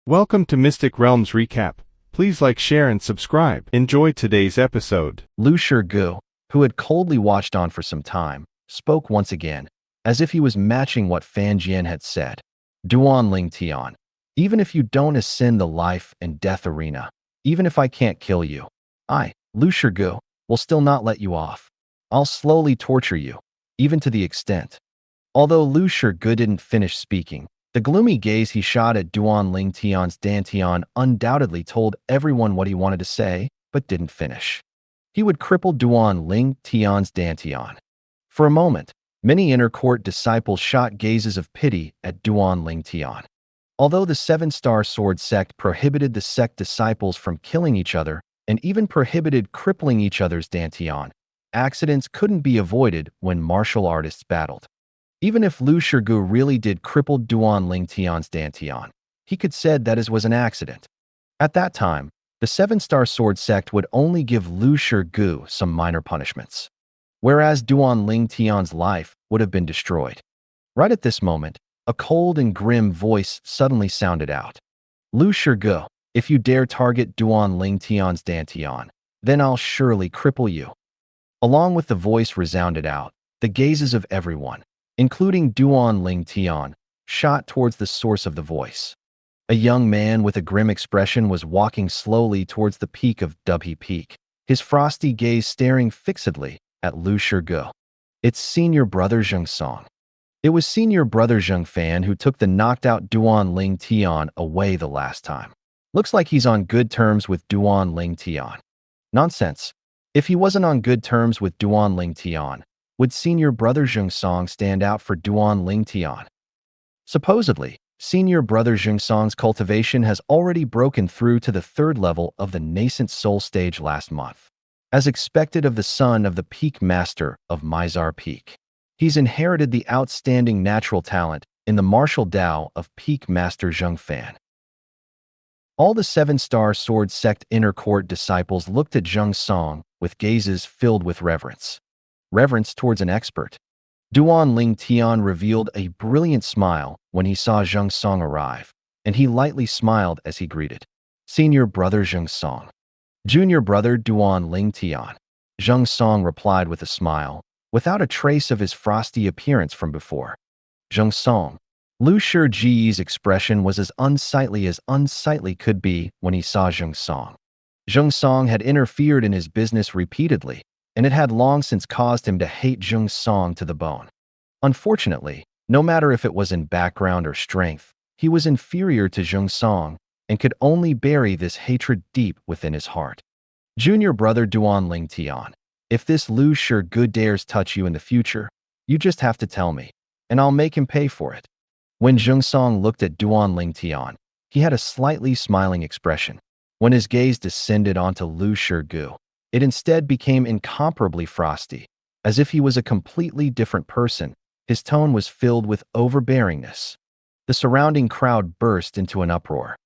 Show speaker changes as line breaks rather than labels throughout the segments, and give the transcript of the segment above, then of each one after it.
Welcome to Mystic Realms Recap. Please like, share, and subscribe. Enjoy today's episode.
Lu Shigu, who had coldly watched on for some time, spoke once again, as if he was matching what Fan Jian had said. Duan Ling Tian, even if you don't ascend the life and death arena, even if I can't kill you, I, Lu Shigu, will still not let you off. I'll slowly torture you, even to the extent. Although Lu Shigu didn't finish speaking, the gloomy gaze he shot at Duan Ling Tian's Dantian undoubtedly told everyone what he wanted to say, but didn't finish. He would cripple Duan Ling Tian's Dantian. For a moment, many inner court disciples shot gazes of pity at Duan Ling Tian. Although the Seven-Star Sword sect prohibited the sect disciples from killing each other and even prohibited crippling each other's Dantian, accidents couldn't be avoided when martial artists battled. Even if Lu Shigu really did cripple Duan Ling Tian's Dantian, he could said that it was an accident. At that time, the Seven-Star Sword sect would only give Lu Shigu some minor punishments, whereas Duan Ling Tian's life would have been destroyed. Right at this moment, a cold and grim voice suddenly sounded out. Lu Shigu, if you dare target Duan Ling Tian's Dantian, then I'll surely cripple you. Along with the voice resounded out, the gazes of everyone, including Duan Ling Tian, shot towards the source of the voice. A young man with a grim expression was walking slowly towards the peak of Dubhe Peak, his frosty gaze staring fixedly at Lu Shigu. It's senior brother Zheng Song. It was senior brother Zheng Fan who took the knocked-out Duan Ling Tian away the last time. Looks like he's on good terms with Duan Ling Tian. Nonsense. If he wasn't on good terms with Duan Ling Tian, would senior brother Zheng Song stand out for Duan Ling Tian? Supposedly, senior brother Zheng Song's cultivation has already broken through to the 3rd level of the nascent soul stage last month. As expected of the son of the peak master of Mizar Peak, he's inherited the outstanding natural talent in the martial Tao of peak master Zheng Fan. All the Seven-Star Sword sect inner court disciples looked at Zheng Song with gazes filled with reverence. Reverence towards an expert. Duan Ling Tian revealed a brilliant smile when he saw Zheng Song arrive, and he lightly smiled as he greeted. Senior brother Zheng Song. Junior brother Duan Ling Tian. Zheng Song replied with a smile, without a trace of his frosty appearance from before. Zheng Song. Lu Shiji's expression was as unsightly could be when he saw Zheng Song. Zheng Song had interfered in his business repeatedly, and it had long since caused him to hate Zheng Song to the bone. Unfortunately, no matter if it was in background or strength, he was inferior to Zheng Song and could only bury this hatred deep within his heart. Junior brother Duan Ling Tian, if this Lu Shigu dares touch you in the future, you just have to tell me, and I'll make him pay for it. When Zheng Song looked at Duan Ling Tian, he had a slightly smiling expression. When his gaze descended onto Lu Shigu, it instead became incomparably frosty, as if he was a completely different person. His tone was filled with overbearingness. The surrounding crowd burst into an uproar.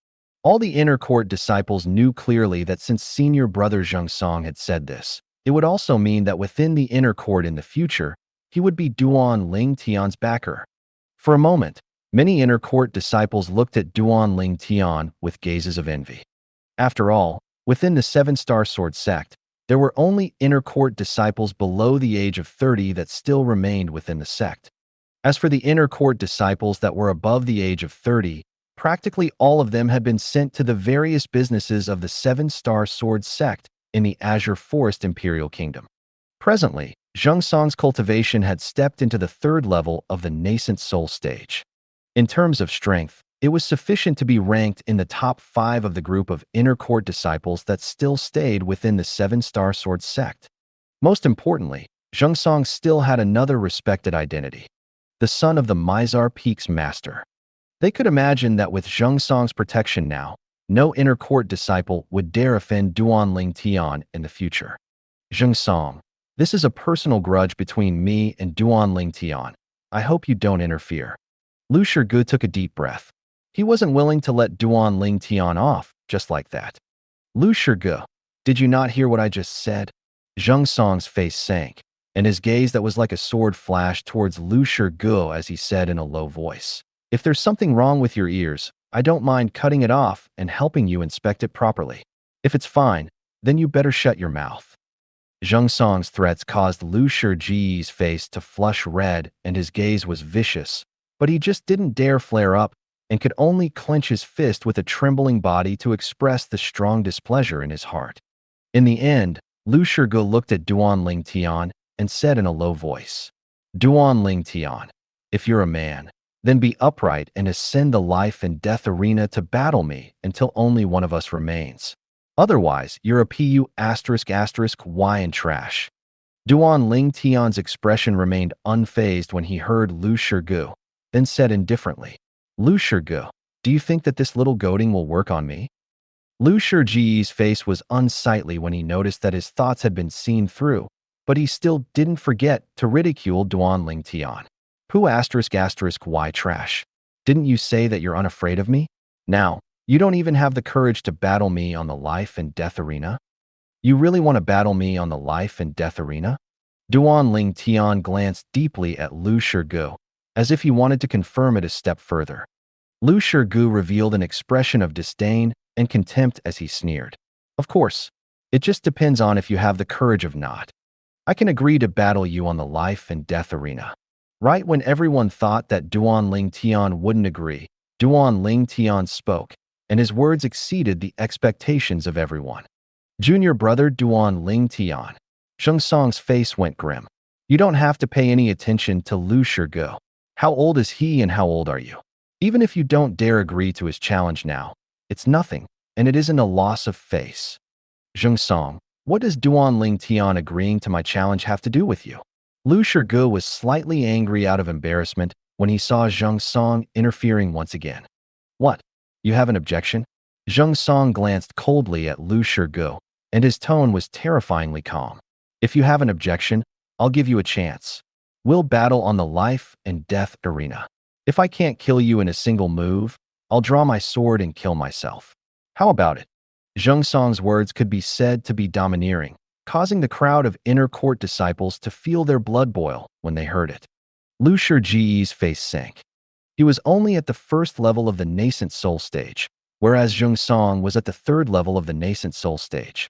All the inner court disciples knew clearly that since senior brother Zheng Song had said this, it would also mean that within the inner court in the future, he would be Duan Ling Tian's backer. For a moment, many inner court disciples looked at Duan Ling Tian with gazes of envy. After all, within the Seven-Star Sword sect, there were only inner court disciples below the age of 30 that still remained within the sect. As for the inner court disciples that were above the age of 30, practically all of them had been sent to the various businesses of the Seven-Star Sword sect in the Azure Forest Imperial Kingdom. Presently, Zheng Song's cultivation had stepped into the 3rd level of the nascent soul stage. In terms of strength, it was sufficient to be ranked in the top 5 of the group of inner court disciples that still stayed within the Seven-Star Sword sect. Most importantly, Zheng Song still had another respected identity, the son of the Mizar Peak's master. They could imagine that with Zheng Song's protection now, no inner court disciple would dare offend Duan Ling Tian in the future. Zheng Song, this is a personal grudge between me and Duan Ling Tian. I hope you don't interfere. Lu Shigu took a deep breath. He wasn't willing to let Duan Ling Tian off just like that. Lu Shigu, did you not hear what I just said? Zheng Song's face sank, and his gaze that was like a sword flashed towards Lu Shigu as he said in a low voice. If there's something wrong with your ears, I don't mind cutting it off and helping you inspect it properly. If it's fine, then you better shut your mouth. Zheng Song's threats caused Lu Shiji's face to flush red and his gaze was vicious, but he just didn't dare flare up and could only clench his fist with a trembling body to express the strong displeasure in his heart. In the end, Lu Shigu looked at Duan Ling Tian and said in a low voice, Duan Ling Tian, if you're a man, then be upright and ascend the life and death arena to battle me until only one of us remains. Otherwise, you're a pu***y and trash. Duan Ling Tian's expression remained unfazed when he heard Lu Shigu, then said indifferently, Lu Shigu, do you think that this little goading will work on me? Lu Shiji's face was unsightly when he noticed that his thoughts had been seen through, but he still didn't forget to ridicule Duan Ling Tian. Why trash? Didn't you say that you're unafraid of me? Now, you don't even have the courage to battle me on the life and death arena? You really want to battle me on the life and death arena? Duan Ling Tian glanced deeply at Lu Shigu, as if he wanted to confirm it a step further. Lu Shigu revealed an expression of disdain and contempt as he sneered. Of course, it just depends on if you have the courage of not. I can agree to battle you on the life and death arena. Right when everyone thought that Duan Ling Tian wouldn't agree, Duan Ling Tian spoke, and his words exceeded the expectations of everyone. Junior brother Duan Ling Tian. Zheng Song's face went grim. You don't have to pay any attention to Lu Shigu. How old is he and how old are you? Even if you don't dare agree to his challenge now, it's nothing, and it isn't a loss of face. Zheng Song, what does Duan Ling Tian agreeing to my challenge have to do with you? Lu Shigu was slightly angry out of embarrassment when he saw Zheng Song interfering once again. What? You have an objection? Zheng Song glanced coldly at Lu Shigu, and his tone was terrifyingly calm. If you have an objection, I'll give you a chance. We'll battle on the life and death arena. If I can't kill you in a single move, I'll draw my sword and kill myself. How about it? Zheng Song's words could be said to be domineering, causing the crowd of inner court disciples to feel their blood boil when they heard it. Lu Shiji's face sank. He was only at the first level of the nascent soul stage, whereas Zheng Song was at the third level of the nascent soul stage.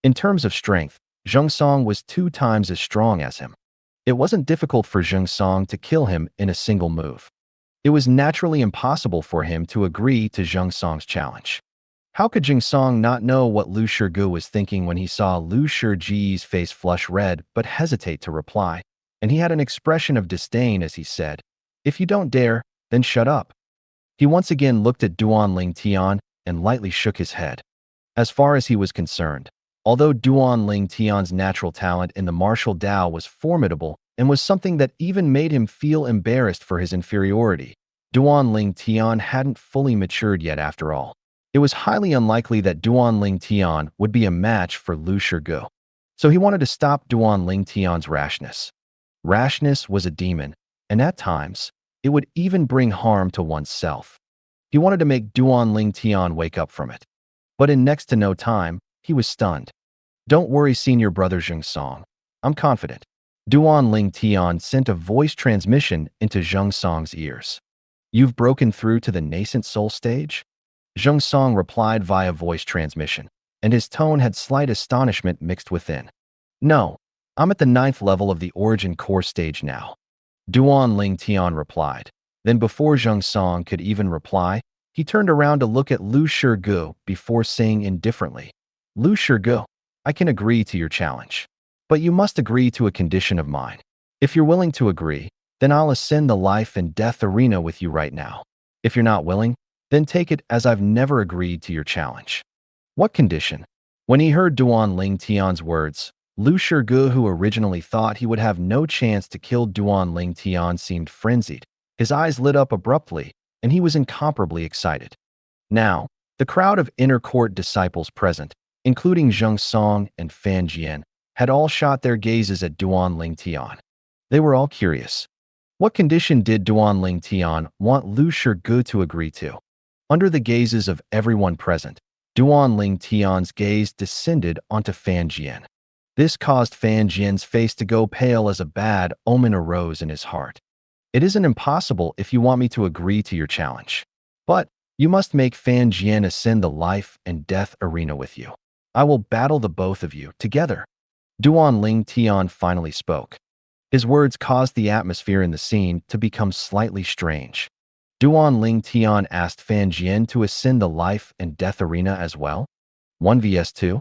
In terms of strength, Zheng Song was 2 times as strong as him. It wasn't difficult for Zheng Song to kill him in a single move. It was naturally impossible for him to agree to Zheng Song's challenge. How could Zheng Song not know what Lu Shigu was thinking when he saw Lu Shiji's face flush red but hesitate to reply, and he had an expression of disdain as he said, If you don't dare, then shut up. He once again looked at Duan Ling Tian and lightly shook his head. As far as he was concerned, although Duan Ling Tian's natural talent in the martial Tao was formidable and was something that even made him feel embarrassed for his inferiority, Duan Ling Tian hadn't fully matured yet after all. It was highly unlikely that Duan Ling Tian would be a match for Lu Shigu. So he wanted to stop Duan Ling Tian's rashness. Rashness was a demon, and at times, it would even bring harm to oneself. He wanted to make Duan Ling Tian wake up from it. But in next to no time, he was stunned. Don't worry, senior brother Zheng Song. I'm confident. Duan Ling Tian sent a voice transmission into Zheng Song's ears. You've broken through to the nascent soul stage? Zheng Song replied via voice transmission, and his tone had slight astonishment mixed within. No, I'm at the 9th level of the origin core stage now. Duan Ling Tian replied. Then before Zheng Song could even reply, he turned around to look at Lu Shigu before saying indifferently, Lu Shigu, I can agree to your challenge. But you must agree to a condition of mine. If you're willing to agree, then I'll ascend the life and death arena with you right now. If you're not willing, then take it as I've never agreed to your challenge. What condition? When he heard Duan Ling Tian's words, Lu Shigu, who originally thought he would have no chance to kill Duan Ling Tian, seemed frenzied. His eyes lit up abruptly, and he was incomparably excited. Now, the crowd of inner court disciples present, including Zheng Song and Fan Jian, had all shot their gazes at Duan Ling Tian. They were all curious. What condition did Duan Ling Tian want Lu Shigu to agree to? Under the gazes of everyone present, Duan Ling Tian's gaze descended onto Fan Jian. This caused Fan Jian's face to go pale as a bad omen arose in his heart. It isn't impossible if you want me to agree to your challenge. But You must make Fan Jian ascend the life and death arena with you. I will battle the both of you together. Duan Ling Tian finally spoke. His words caused the atmosphere in the scene to become slightly strange. Duan Ling Tian asked Fan Jian to ascend the life and death arena as well? 1 vs 2?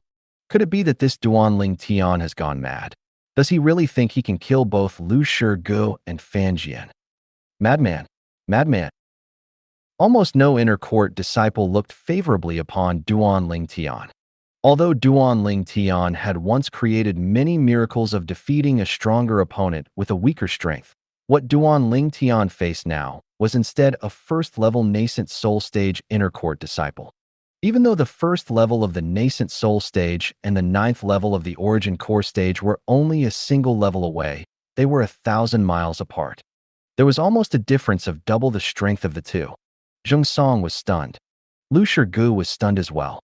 Could it be that this Duan Ling Tian has gone mad? Does he really think he can kill both Lu Shige and Fan Jian? Madman! Madman! Almost no inner court disciple looked favorably upon Duan Ling Tian. Although Duan Ling Tian had once created many miracles of defeating a stronger opponent with a weaker strength, what Duan Ling Tian faced now was instead a first-level nascent soul stage inner court disciple. Even though the first level of the nascent soul stage and the ninth level of the origin core stage were only a single level away, they were 1,000 miles apart. There was almost a difference of double the strength of the two. Zheng Song was stunned. Lu Shige was stunned as well.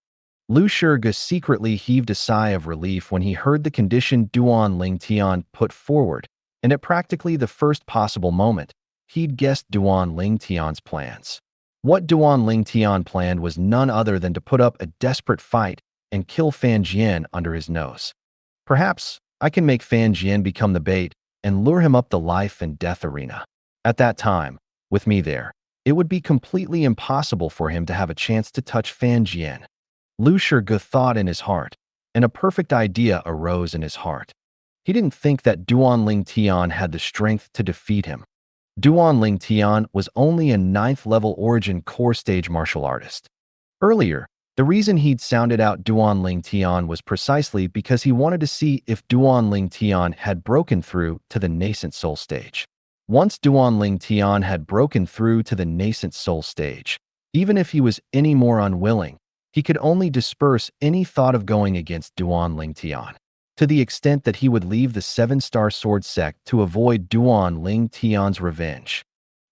Lu Shige secretly heaved a sigh of relief when he heard the condition Duan Ling Tian put forward, and at practically the first possible moment, he'd guessed Duan Ling Tian's plans. What Duan Ling Tian planned was none other than to put up a desperate fight and kill Fan Jian under his nose. Perhaps I can make Fan Jian become the bait and lure him up the life and death arena. At that time, with me there, it would be completely impossible for him to have a chance to touch Fan Jian. Lu Shige thought in his heart, and a perfect idea arose in his heart. He didn't think that Duan Ling Tian had the strength to defeat him. Duan Ling Tian was only a 9th level origin core stage martial artist. Earlier, the reason he'd sounded out Duan Ling Tian was precisely because he wanted to see if Duan Ling Tian had broken through to the nascent soul stage. Once Duan Ling Tian had broken through to the nascent soul stage, even if he was any more unwilling, he could only disperse any thought of going against Duan Ling Tian, to the extent that he would leave the 7-star sword sect to avoid Duan Ling Tian's revenge.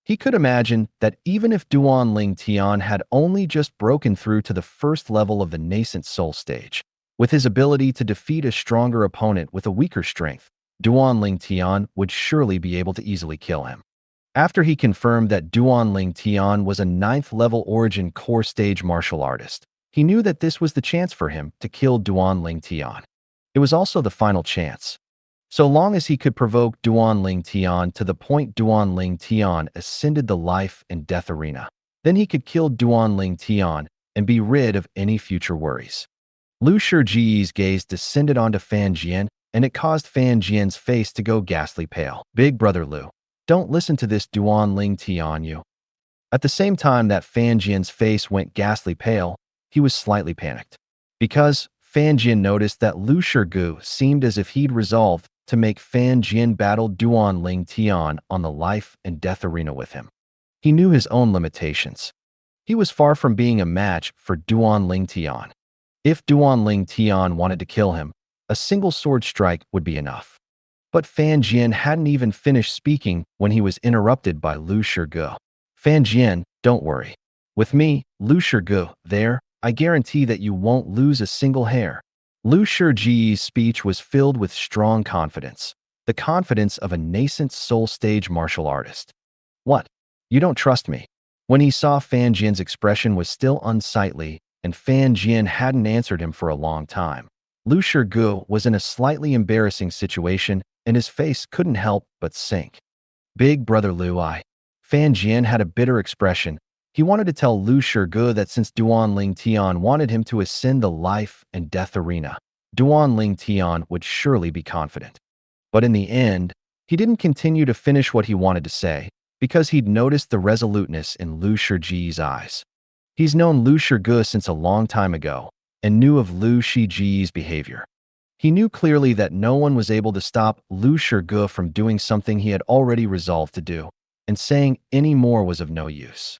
He could imagine that even if Duan Ling Tian had only just broken through to the first level of the nascent soul stage, with his ability to defeat a stronger opponent with a weaker strength, Duan Ling Tian would surely be able to easily kill him. After he confirmed that Duan Ling Tian was a 9th level origin core stage martial artist, he knew that this was the chance for him to kill Duan Ling Tian. It was also the final chance. So long as he could provoke Duan Ling Tian to the point Duan Ling Tian ascended the life and death arena, then he could kill Duan Ling Tian and be rid of any future worries. Lu Shige's gaze descended onto Fan Jian, and it caused Fan Jian's face to go ghastly pale. Big brother Lu, don't listen to this Duan Ling Tian you. At the same time that Fan Jian's face went ghastly pale, he was slightly panicked. Because Fan Jian noticed that Lu Shige seemed as if he'd resolved to make Fan Jian battle Duan Ling Tian on the life and death arena with him. He knew his own limitations. He was far from being a match for Duan Ling Tian. If Duan Ling Tian wanted to kill him, a single sword strike would be enough. But Fan Jian hadn't even finished speaking when he was interrupted by Lu Shige. Fan Jian, don't worry. With me, Lu Shige, there, I guarantee that you won't lose a single hair. Lu Shige's speech was filled with strong confidence, the confidence of a nascent soul stage martial artist. What? You don't trust me? When he saw Fan Jian's expression was still unsightly, and Fan Jian hadn't answered him for a long time, Lu Shige was in a slightly embarrassing situation, and his face couldn't help but sink. Big brother Lu Fan Jian had a bitter expression. He wanted to tell Lu Shige that since Duan Ling Tian wanted him to ascend the life and death arena, Duan Ling Tian would surely be confident. But in the end, he didn't continue to finish what he wanted to say, because he'd noticed the resoluteness in Lu Shige's eyes. He's known Lu Shige since a long time ago, and knew of Lu Shige's behavior. He knew clearly that no one was able to stop Lu Shige from doing something he had already resolved to do, and saying any more was of no use.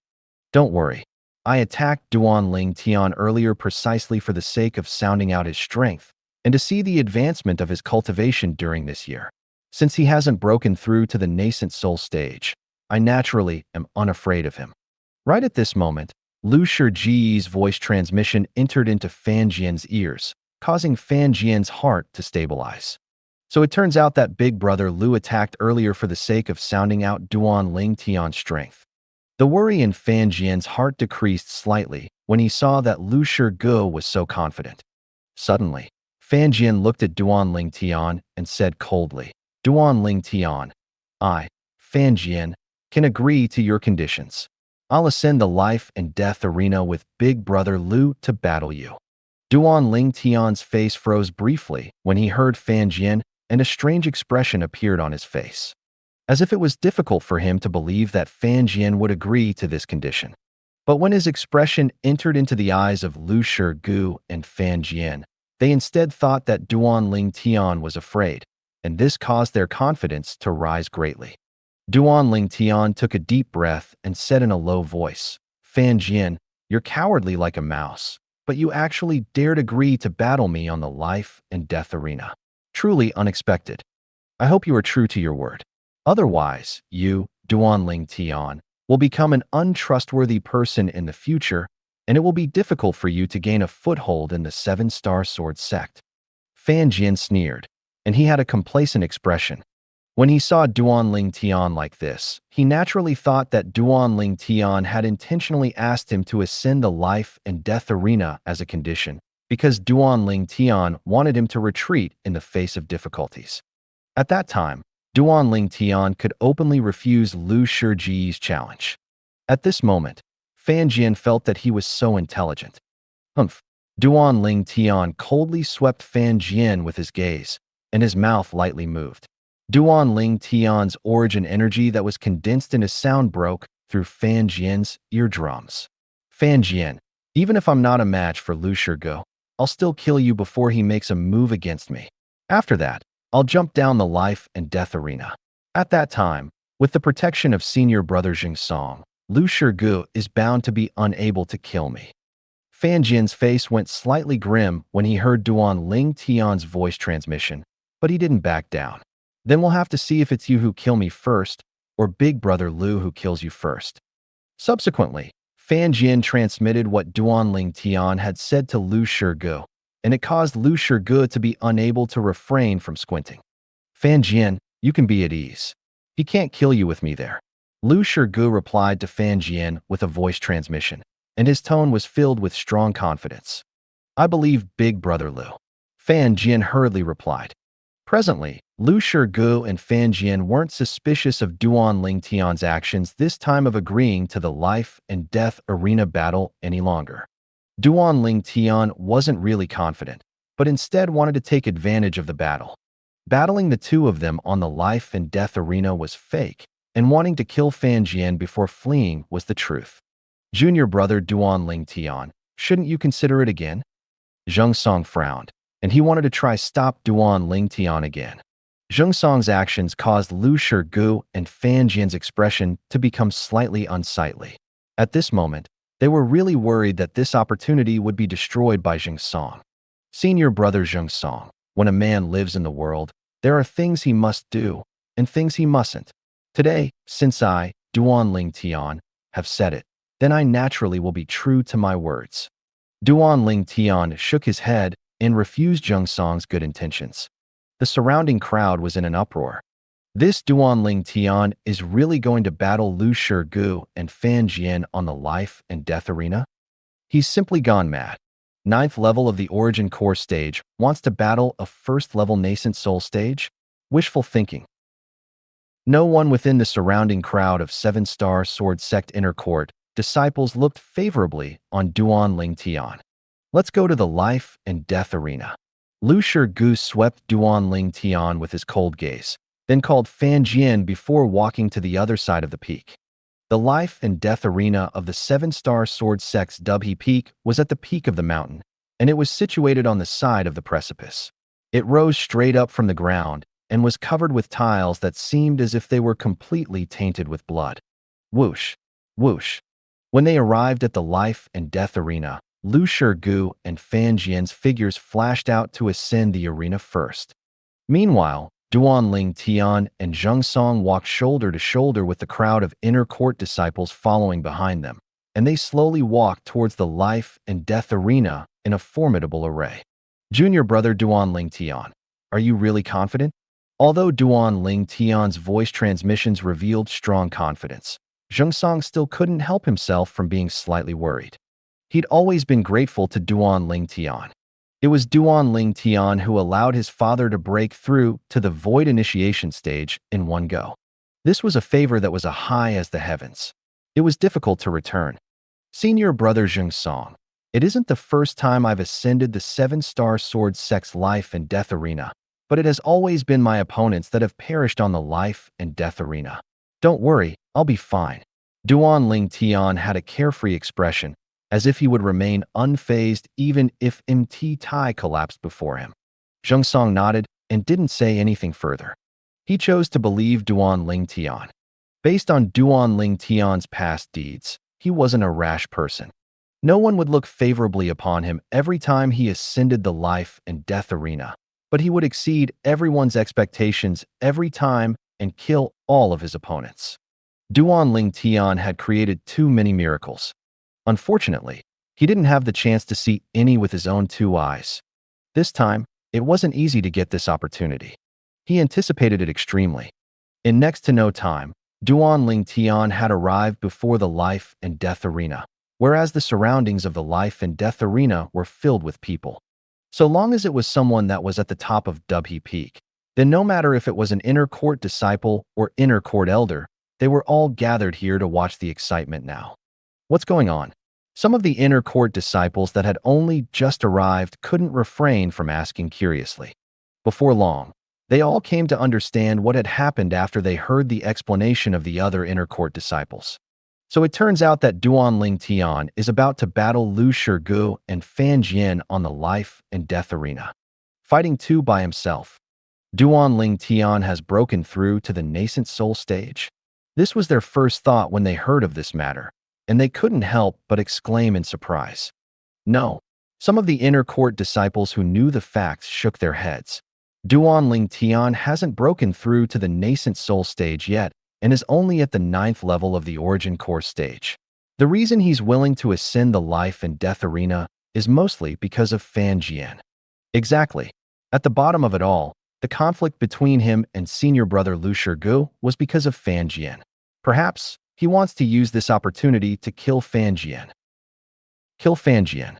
Don't worry. I attacked Duan Ling Tian earlier precisely for the sake of sounding out his strength, and to see the advancement of his cultivation during this year. Since he hasn't broken through to the nascent soul stage, I naturally am unafraid of him. Right at this moment, Lu Shige's voice transmission entered into Fan Jian's ears, causing Fan Jian's heart to stabilize. So it turns out that big brother Lu attacked earlier for the sake of sounding out Duan Ling Tian's strength. The worry in Fan Jian's heart decreased slightly when he saw that Lu Shige was so confident. Suddenly, Fan Jian looked at Duan Ling Tian and said coldly, Duan Ling Tian, I, Fan Jian, can agree to your conditions. I'll ascend the life and death arena with Big Brother Lu to battle you. Duan Ling Tian's face froze briefly when he heard Fan Jian, and a strange expression appeared on his face, as if it was difficult for him to believe that Fan Jian would agree to this condition. But when his expression entered into the eyes of Lu Shige and Fan Jian, they instead thought that Duan Ling Tian was afraid, and this caused their confidence to rise greatly. Duan Ling Tian took a deep breath and said in a low voice, Fan Jian, you're cowardly like a mouse, but you actually dared agree to battle me on the life and death arena. Truly unexpected. I hope you are true to your word. Otherwise, you, Duan Ling Tian, will become an untrustworthy person in the future, and it will be difficult for you to gain a foothold in the Seven-Star Sword sect. Fan Jian sneered, and he had a complacent expression. When he saw Duan Ling Tian like this, he naturally thought that Duan Ling Tian had intentionally asked him to ascend the life and death arena as a condition, because Duan Ling Tian wanted him to retreat in the face of difficulties. At that time, Duan Ling Tian could openly refuse Lu Shige's challenge. At this moment, Fan Jian felt that he was so intelligent. Duan Ling Tian coldly swept Fan Jian with his gaze, and his mouth lightly moved. Duan Ling Tian's origin energy that was condensed into sound broke through Fan Jian's eardrums. Fan Jian, even if I'm not a match for Lu Shige, I'll still kill you before he makes a move against me. After that, I'll jump down the life and death arena. At that time, with the protection of senior brother Jingsong, Lu Shige is bound to be unable to kill me. Fan Jian's face went slightly grim when he heard Duan Ling Tian's voice transmission, but he didn't back down. Then we'll have to see if it's you who kill me first, or Big Brother Lu who kills you first. Subsequently, Fan Jian transmitted what Duan Ling Tian had said to Lu Shige, and it caused Lu Shige to be unable to refrain from squinting. Fan Jian, you can be at ease. He can't kill you with me there. Lu Shige replied to Fan Jian with a voice transmission, and his tone was filled with strong confidence. I believe Big Brother Lu. Fan Jian hurriedly replied. Presently, Lu Shige and Fan Jian weren't suspicious of Duan Ling Tian's actions this time of agreeing to the life and death arena battle any longer. Duan Ling Tian wasn't really confident, but instead wanted to take advantage of the battle. Battling the two of them on the life and death arena was fake, and wanting to kill Fan Jian before fleeing was the truth. Junior brother Duan Ling Tian, shouldn't you consider it again? Zheng Song frowned, and he wanted to try stop Duan Ling Tian again. Zheng Song's actions caused Lu Shige and Fan Jian's expression to become slightly unsightly. At this moment, they were really worried that this opportunity would be destroyed by Zheng Song. Senior brother Zheng Song, when a man lives in the world, there are things he must do and things he mustn't. Today, since I, Duan Ling Tian, have said it, then I naturally will be true to my words. Duan Ling Tian shook his head and refused Zheng Song's good intentions. The surrounding crowd was in an uproar. This Duan Ling Tian is really going to battle Lu Shige and Fan Jian on the life and death arena? He's simply gone mad. 9th level of the Origin Core stage wants to battle a 1st level Nascent Soul stage? Wishful thinking. No one within the surrounding crowd of 7-star Sword Sect Inner Court disciples looked favorably on Duan Ling Tian. Let's go to the life and death arena. Lu Shige swept Duan Ling Tian with his cold gaze, then called Fan Jian before walking to the other side of the peak. The life and death arena of the 7-star Sword Sect's Dubhe Peak was at the peak of the mountain, and it was situated on the side of the precipice. It rose straight up from the ground and was covered with tiles that seemed as if they were completely tainted with blood. Whoosh, whoosh. When they arrived at the life and death arena, Lu Shige and Fan Jian's figures flashed out to ascend the arena first. Meanwhile, Duan Ling Tian and Zheng Song walked shoulder to shoulder with the crowd of inner court disciples following behind them, and they slowly walked towards the life and death arena in a formidable array. Junior brother Duan Ling Tian, are you really confident? Although Duan Ling Tian's voice transmissions revealed strong confidence, Zhengsong still couldn't help himself from being slightly worried. He'd always been grateful to Duan Ling Tian. It was Duan Ling Tian who allowed his father to break through to the void initiation stage in one go. This was a favor that was as high as the heavens. It was difficult to return. Senior brother Zhengsong, it isn't the first time I've ascended the 7-star sword sex life and death arena, but it has always been my opponents that have perished on the life and death arena. Don't worry, I'll be fine. Duan Ling Tian had a carefree expression, as if he would remain unfazed even if MT Tai collapsed before him. Zhengsong nodded and didn't say anything further. He chose to believe Duan Ling Tian. Based on Duan Ling Tian's past deeds, he wasn't a rash person. No one would look favorably upon him every time he ascended the life and death arena, but he would exceed everyone's expectations every time and kill all of his opponents. Duan Ling Tian had created too many miracles. Unfortunately, he didn't have the chance to see any with his own 2 eyes. This time, it wasn't easy to get this opportunity. He anticipated it extremely. In next to no time, Duan Ling Tian had arrived before the life and death arena, whereas the surroundings of the life and death arena were filled with people. So long as it was someone that was at the top of Dubhe Peak, then no matter if it was an inner court disciple or inner court elder, they were all gathered here to watch the excitement now. What's going on? Some of the inner court disciples that had only just arrived couldn't refrain from asking curiously. Before long, they all came to understand what had happened after they heard the explanation of the other inner court disciples. So it turns out that Duan Ling Tian is about to battle Lu Shirgu and Fan Jian on the life and death arena, fighting 2 by himself. Duan Ling Tian has broken through to the nascent soul stage. This was their first thought when they heard of this matter, and they couldn't help but exclaim in surprise. No, some of the inner court disciples who knew the facts shook their heads. Duan Ling Tian hasn't broken through to the nascent soul stage yet and is only at the 9th level of the origin core stage. The reason he's willing to ascend the life and death arena is mostly because of Fan Jian. Exactly. At the bottom of it all, the conflict between him and senior brother Lu Shirgu was because of Fan Jian. Perhaps he wants to use this opportunity to kill Fan Jian. Kill Fan Jian.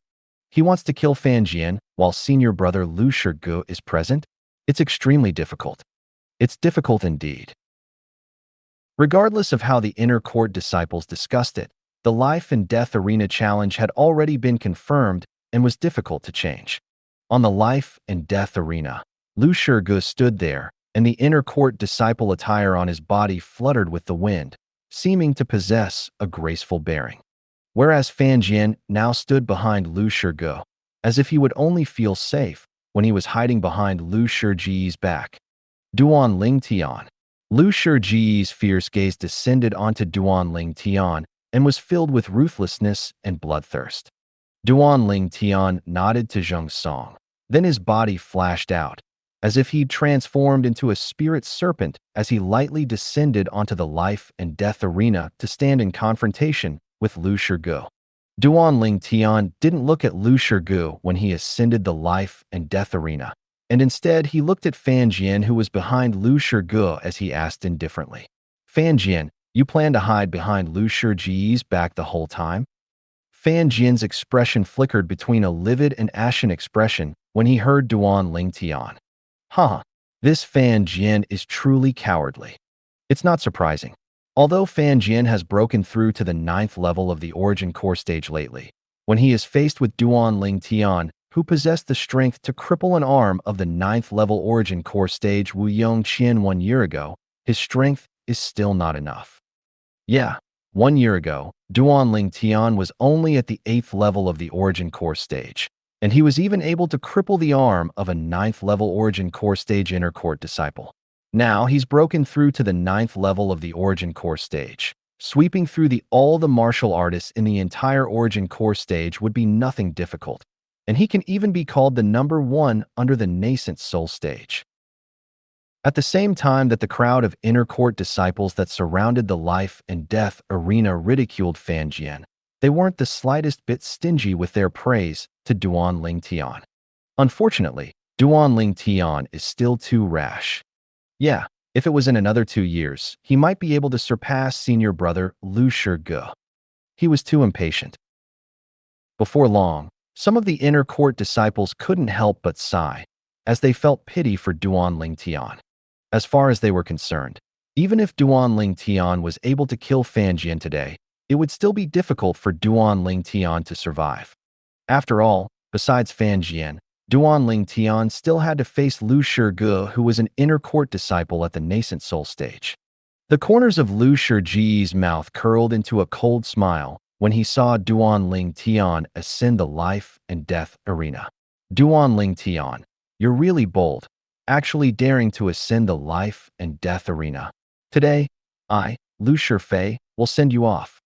He wants to kill Fan Jian while senior brother Lu Shirgu is present? It's extremely difficult. It's difficult indeed. Regardless of how the inner court disciples discussed it, the life and death arena challenge had already been confirmed and was difficult to change. On the life and death arena, Lu Shirgu stood there, and the inner court disciple attire on his body fluttered with the wind, seeming to possess a graceful bearing. Whereas Fan Jian now stood behind Lu Shirgu, as if he would only feel safe when he was hiding behind Lu Shirji's back. Duan Ling Tian. Lu Shirji's fierce gaze descended onto Duan Ling Tian and was filled with ruthlessness and bloodthirst. Duan Ling Tian nodded to Zhengsong. Then his body flashed out, as if he'd transformed into a spirit serpent as he lightly descended onto the life and death arena to stand in confrontation with Lu Shirgu. Duan Ling Tian didn't look at Lu Shirgu when he ascended the life and death arena, and instead he looked at Fan Jian, who was behind Lu Shirgu, as he asked indifferently, "Fan Jian, you plan to hide behind Lu Shirji's back the whole time?" Fan Jian's expression flickered between a livid and ashen expression when he heard Duan Ling Tian. This Fan Jian is truly cowardly. It's not surprising. Although Fan Jian has broken through to the 9th level of the origin core stage lately, when he is faced with Duan Ling Tian, who possessed the strength to cripple an arm of the 9th level origin core stage Wu Yongqian 1 year ago, his strength is still not enough. Yeah, 1 year ago, Duan Ling Tian was only at the 8th level of the origin core stage, and he was even able to cripple the arm of a 9th level origin core stage inner court disciple. Now he's broken through to the 9th level of the origin core stage. Sweeping through all the martial artists in the entire origin core stage would be nothing difficult, and he can even be called the number 1 under the nascent soul stage. At the same time that the crowd of inner court disciples that surrounded the life and death arena ridiculed Fan Jian, they weren't the slightest bit stingy with their praise to Duan Ling Tian. Unfortunately, Duan Ling Tian is still too rash. Yeah, If it was in another 2 years, he might be able to surpass senior brother Lu Shige. He was too impatient. Before long, some of the inner court disciples couldn't help but sigh, as they felt pity for Duan Ling Tian. As far as they were concerned, even if Duan Ling Tian was able to kill Fan Jian today, it would still be difficult for Duan Ling Tian to survive. After all, besides Fan Jian, Duan Ling Tian still had to face Lu Shige, who was an inner court disciple at the nascent soul stage. The corners of Lu Shige's mouth curled into a cold smile when he saw Duan Ling Tian ascend the life and death arena. Duan Ling Tian, you're really bold, actually daring to ascend the life and death arena. Today, I, Lu Shifei, will send you off.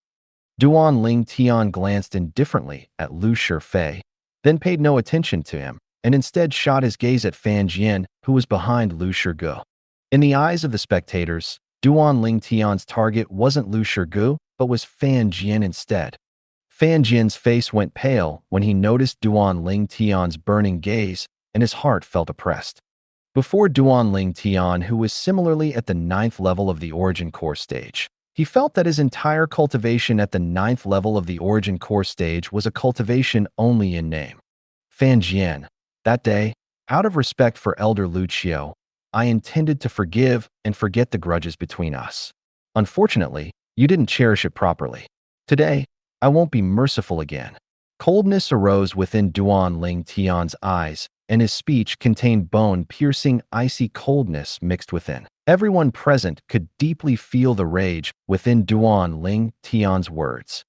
Duan Ling Tian glanced indifferently at Lu Shifei, then paid no attention to him, and instead shot his gaze at Fan Jian, who was behind Lu Shige. In the eyes of the spectators, Duan Ling Tian's target wasn't Lu Shige, but was Fan Jian instead. Fan Jian's face went pale when he noticed Duan Ling Tian's burning gaze, and his heart felt oppressed. Before Duan Ling Tian, who was similarly at the 9th level of the Origin Core stage, he felt that his entire cultivation at the 9th level of the Origin Core stage was a cultivation only in name. Fan Jian, that day, out of respect for Elder Lu Qiu, I intended to forgive and forget the grudges between us. Unfortunately, you didn't cherish it properly. Today, I won't be merciful again. Coldness arose within Duan Ling Tian's eyes, and his speech contained bone-piercing, icy coldness mixed within. Everyone present could deeply feel the rage within Duan Ling Tian's words.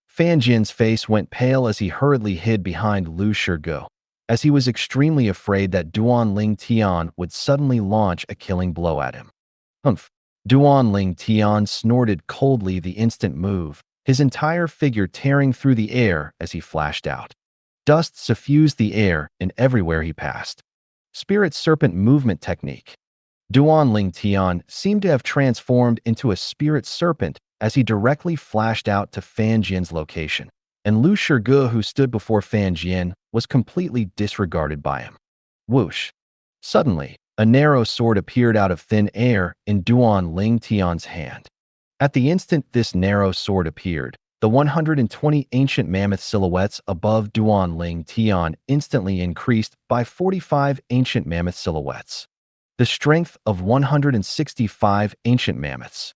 Fan Jian's face went pale as he hurriedly hid behind Lu Shige, as he was extremely afraid that Duan Ling Tian would suddenly launch a killing blow at him. Humph! Duan Ling Tian snorted coldly the instant move, his entire figure tearing through the air as he flashed out. Dust suffused the air and everywhere he passed. Spirit Serpent Movement Technique. Duan Ling Tian seemed to have transformed into a spirit serpent as he directly flashed out to Fan Jian's location, and Lu Shige, who stood before Fan Jian, was completely disregarded by him. Whoosh! Suddenly, a narrow sword appeared out of thin air in Duan Ling Tian's hand. At the instant this narrow sword appeared, the 120 ancient mammoth silhouettes above Duan Ling Tian instantly increased by 45 ancient mammoth silhouettes. The strength of 165 ancient mammoths.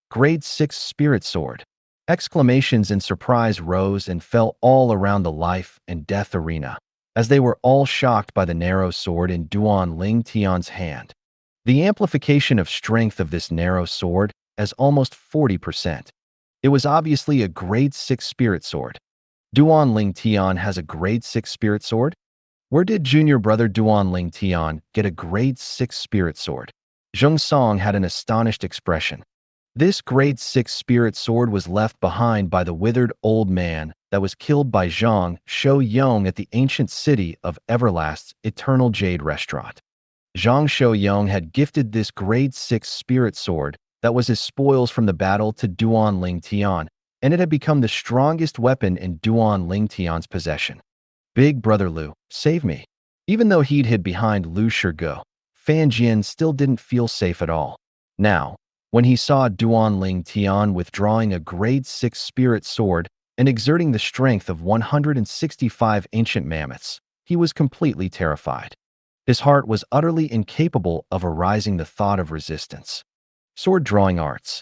Grade 6 Spirit Sword. Exclamations in surprise rose and fell all around the life and death arena, as they were all shocked by the narrow sword in Duan Ling Tian's hand. The amplification of strength of this narrow sword as almost 40%. It was obviously a grade 6 spirit sword. Duan Ling Tian has a grade 6 spirit sword? Where did junior brother Duan Ling Tian get a grade 6 spirit sword? Zheng Song had an astonished expression. This grade 6 spirit sword was left behind by the withered old man that was killed by Zhang Shouyong at the ancient city of Everlast's Eternal Jade Restaurant. Zhang Shouyong had gifted this grade 6 spirit sword that was his spoils from the battle to Duan Ling Tian, and it had become the strongest weapon in Duan Ling Tian's possession. Big brother Lu, save me. Even though he'd hid behind Lu Shige, Fan Jian still didn't feel safe at all. Now, when he saw Duan Ling Tian withdrawing a grade 6 spirit sword and exerting the strength of 165 ancient mammoths, he was completely terrified. His heart was utterly incapable of arising the thought of resistance. Sword drawing arts.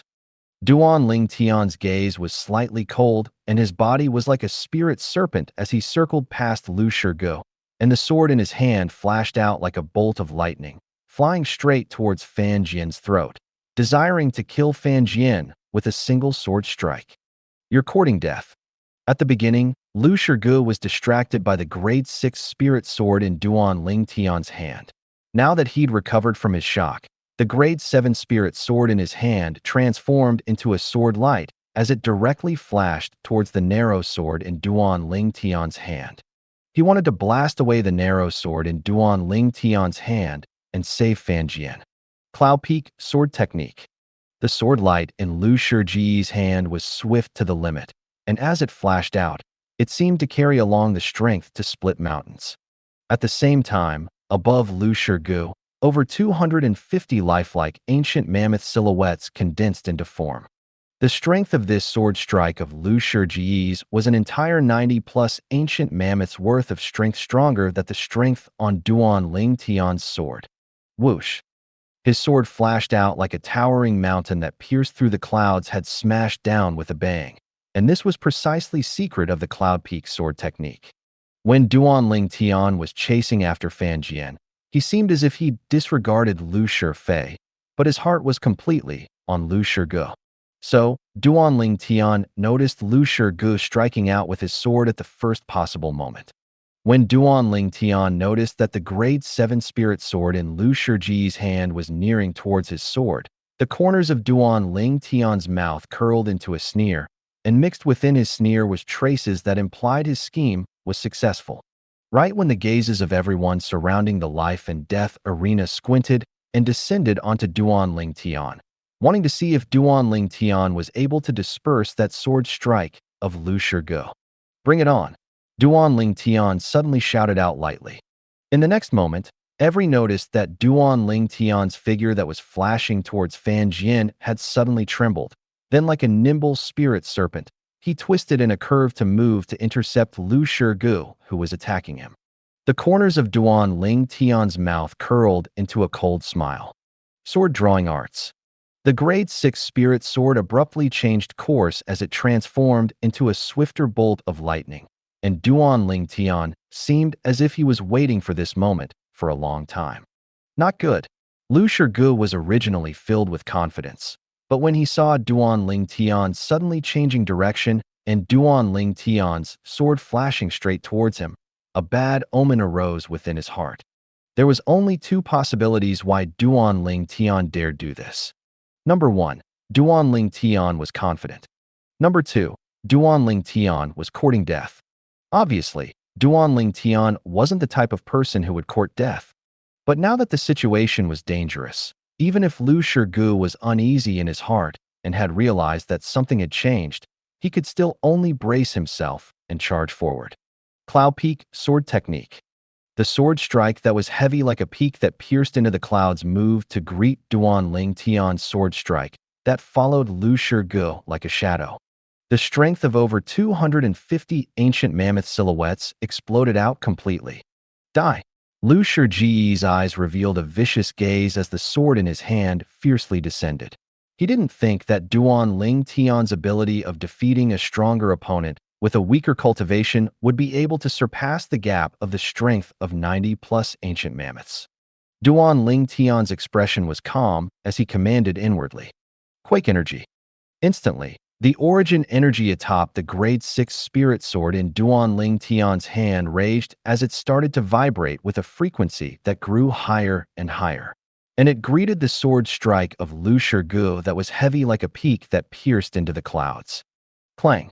Duan Ling Tian's gaze was slightly cold, and his body was like a spirit serpent as he circled past Lu Shige, and the sword in his hand flashed out like a bolt of lightning, flying straight towards Fan Jian's throat, desiring to kill Fan Jian with a single sword strike. You're courting death. At the beginning, Lu Shige was distracted by the grade 6 spirit sword in Duan Ling Tian's hand. Now that he'd recovered from his shock, the grade 7 spirit sword in his hand transformed into a sword light as it directly flashed towards the narrow sword in Duan Ling Tian's hand. He wanted to blast away the narrow sword in Duan Ling Tian's hand and save Fan Jian. Cloud Peak Sword Technique. The sword light in Lu Shige's hand was swift to the limit, and as it flashed out, it seemed to carry along the strength to split mountains. At the same time, above Lu Shige, over 250 lifelike ancient mammoth silhouettes condensed into form. The strength of this sword strike of Lu Shiji's was an entire 90-plus ancient mammoths worth of strength, stronger than the strength on Duan Ling Tian's sword. Whoosh! His sword flashed out like a towering mountain that pierced through the clouds had smashed down with a bang. And this was precisely secret of the Cloud Peak sword technique. When Duan Ling Tian was chasing after Fan Jian, he seemed as if he disregarded Lu Shifei, but his heart was completely on Lu Shigu. So, Duan Ling Tian noticed Lu Shigu striking out with his sword at the first possible moment. When Duan Ling Tian noticed that the grade 7 spirit sword in Lu Shiji's hand was nearing towards his sword, the corners of Duan Ling Tian's mouth curled into a sneer, and mixed within his sneer was traces that implied his scheme was successful. Right when the gazes of everyone surrounding the life and death arena squinted and descended onto Duan Ling Tian, wanting to see if Duan Ling Tian was able to disperse that sword strike of Lu Shigu. "Bring it on," Duan Ling Tian suddenly shouted out lightly. In the next moment, everyone noticed that Duan Ling Tian's figure that was flashing towards Fan Jian had suddenly trembled. Then, like a nimble spirit serpent, he twisted in a curve to move to intercept Lu Shigu, who was attacking him. The corners of Duan Ling Tian's mouth curled into a cold smile. Sword drawing arts. The grade 6 spirit sword abruptly changed course as it transformed into a swifter bolt of lightning, and Duan Ling Tian seemed as if he was waiting for this moment for a long time. Not good. Lu Shigu was originally filled with confidence, but when he saw Duan Ling Tian suddenly changing direction and Duan Ling Tian's sword flashing straight towards him, a bad omen arose within his heart. There was only two possibilities why Duan Ling Tian dared do this. Number 1, Duan Ling Tian was confident. Number 2, Duan Ling Tian was courting death. Obviously, Duan Ling Tian wasn't the type of person who would court death. But now that the situation was dangerous, even if Lu Shigu was uneasy in his heart and had realized that something had changed, he could still only brace himself and charge forward. Cloud Peak sword technique. The sword strike that was heavy like a peak that pierced into the clouds moved to greet Duan Ling Tian's sword strike that followed Lu Shigu like a shadow. The strength of over 250 ancient mammoth silhouettes exploded out completely. Die! Lu Shiji's eyes revealed a vicious gaze as the sword in his hand fiercely descended. He didn't think that Duan Ling Tian's ability of defeating a stronger opponent with a weaker cultivation would be able to surpass the gap of the strength of 90-plus ancient mammoths. Duan Ling Tian's expression was calm as he commanded inwardly. Quake energy. Instantly, the origin energy atop the grade 6 spirit sword in Duan Ling Tian's hand raged as it started to vibrate with a frequency that grew higher and higher. And it greeted the sword strike of Lu Shigu that was heavy like a peak that pierced into the clouds. Clang.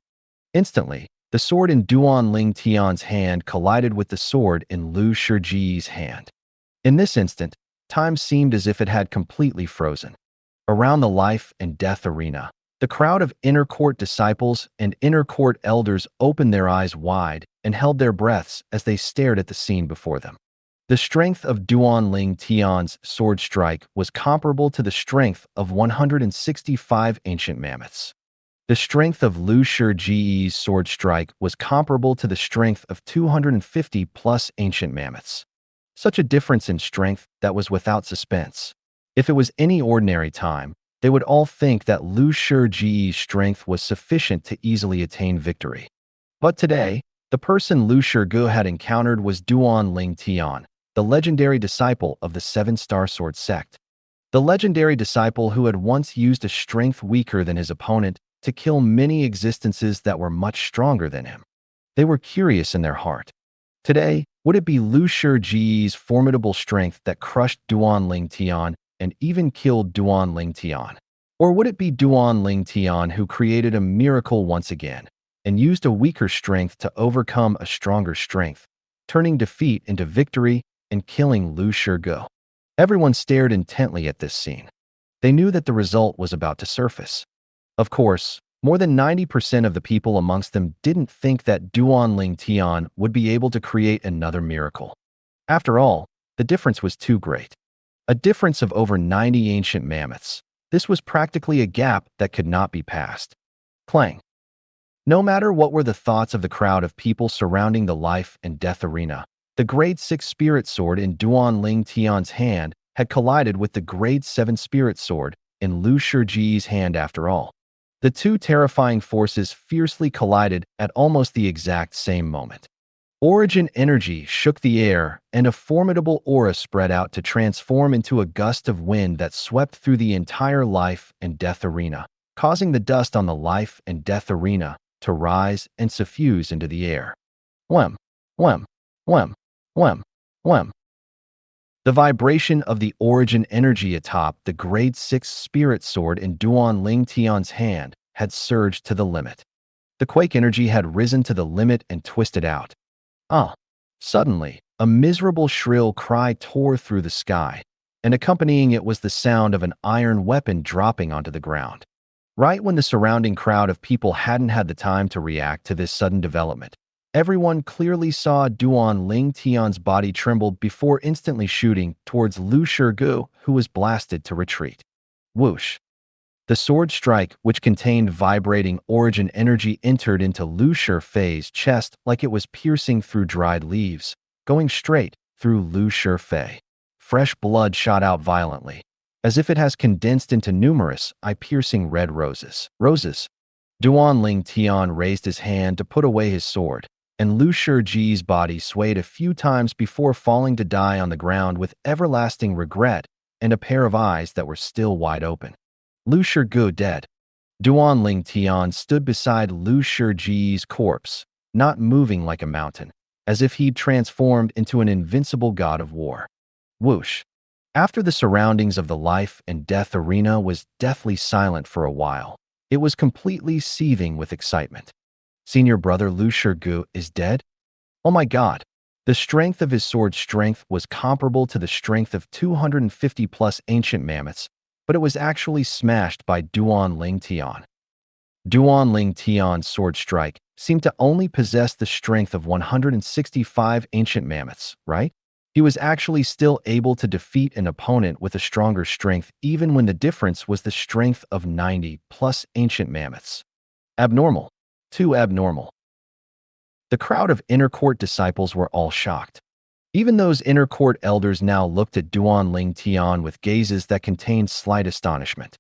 Instantly, the sword in Duan Ling Tian's hand collided with the sword in Lu Shiji's hand. In this instant, time seemed as if it had completely frozen. Around the life and death arena, the crowd of inner court disciples and inner court elders opened their eyes wide and held their breaths as they stared at the scene before them. The strength of Duan Ling Tian's sword strike was comparable to the strength of 165 ancient mammoths. The strength of Lu Shiji's sword strike was comparable to the strength of 250-plus ancient mammoths. Such a difference in strength that was without suspense. If it was any ordinary time, they would all think that Lu Shiji's strength was sufficient to easily attain victory. But today, the person Lu Shigu had encountered was Duan Ling Tian, the legendary disciple of the Seven-Star Sword sect. The legendary disciple who had once used a strength weaker than his opponent to kill many existences that were much stronger than him. They were curious in their heart. Today, would it be Lu Shiji's formidable strength that crushed Duan Ling Tian and even killed Duan Ling Tian? Or would it be Duan Ling Tian who created a miracle once again and used a weaker strength to overcome a stronger strength, turning defeat into victory and killing Lu Shigu? Everyone stared intently at this scene. They knew that the result was about to surface. Of course, more than 90% of the people amongst them didn't think that Duan Ling Tian would be able to create another miracle. After all, the difference was too great. a difference of over 90 ancient mammoths. This was practically a gap that could not be passed. Clang. No matter what were the thoughts of the crowd of people surrounding the life and death arena, the Grade 6 Spirit Sword in Duan Ling Tian's hand had collided with the Grade 7 Spirit Sword in Lu Shiji's hand after all. The two terrifying forces fiercely collided at almost the exact same moment. Origin energy shook the air, and a formidable aura spread out to transform into a gust of wind that swept through the entire life and death arena, causing the dust on the life and death arena to rise and suffuse into the air. Whem, whem, whem, whem, whem. The vibration of the origin energy atop the Grade 6 Spirit Sword in Duan Ling Tian's hand had surged to the limit. The quake energy had risen to the limit and twisted out. Suddenly, a miserable shrill cry tore through the sky, and accompanying it was the sound of an iron weapon dropping onto the ground. Right when the surrounding crowd of people hadn't had the time to react to this sudden development, everyone clearly saw Duan Ling Tian's body tremble before instantly shooting towards Lu Shigu, who was blasted to retreat. Whoosh! The sword strike, which contained vibrating origin energy, entered into Lu Shifei's chest like it was piercing through dried leaves, going straight through Lu Shifei. Fresh blood shot out violently, as if it has condensed into numerous eye-piercing red roses. Duan Ling Tian raised his hand to put away his sword, and Lu Shiji's body swayed a few times before falling to die on the ground with everlasting regret and a pair of eyes that were still wide open. Lu Shigu dead. Duan Ling Tian stood beside Lu Shiji's corpse, not moving like a mountain, as if he'd transformed into an invincible god of war. Whoosh! After the surroundings of the life and death arena was deathly silent for a while, it was completely seething with excitement. Senior brother Lu Shigu is dead? Oh my god! The strength of his sword's strength was comparable to the strength of 250 plus ancient mammoths, but it was actually smashed by Duan Ling Tian. Duan Ling Tian's sword strike seemed to only possess the strength of 165 ancient mammoths, right? He was actually still able to defeat an opponent with a stronger strength even when the difference was the strength of 90 plus ancient mammoths. Abnormal. Too abnormal. The crowd of inner court disciples were all shocked. Even those inner court elders now looked at Duan Ling Tian with gazes that contained slight astonishment.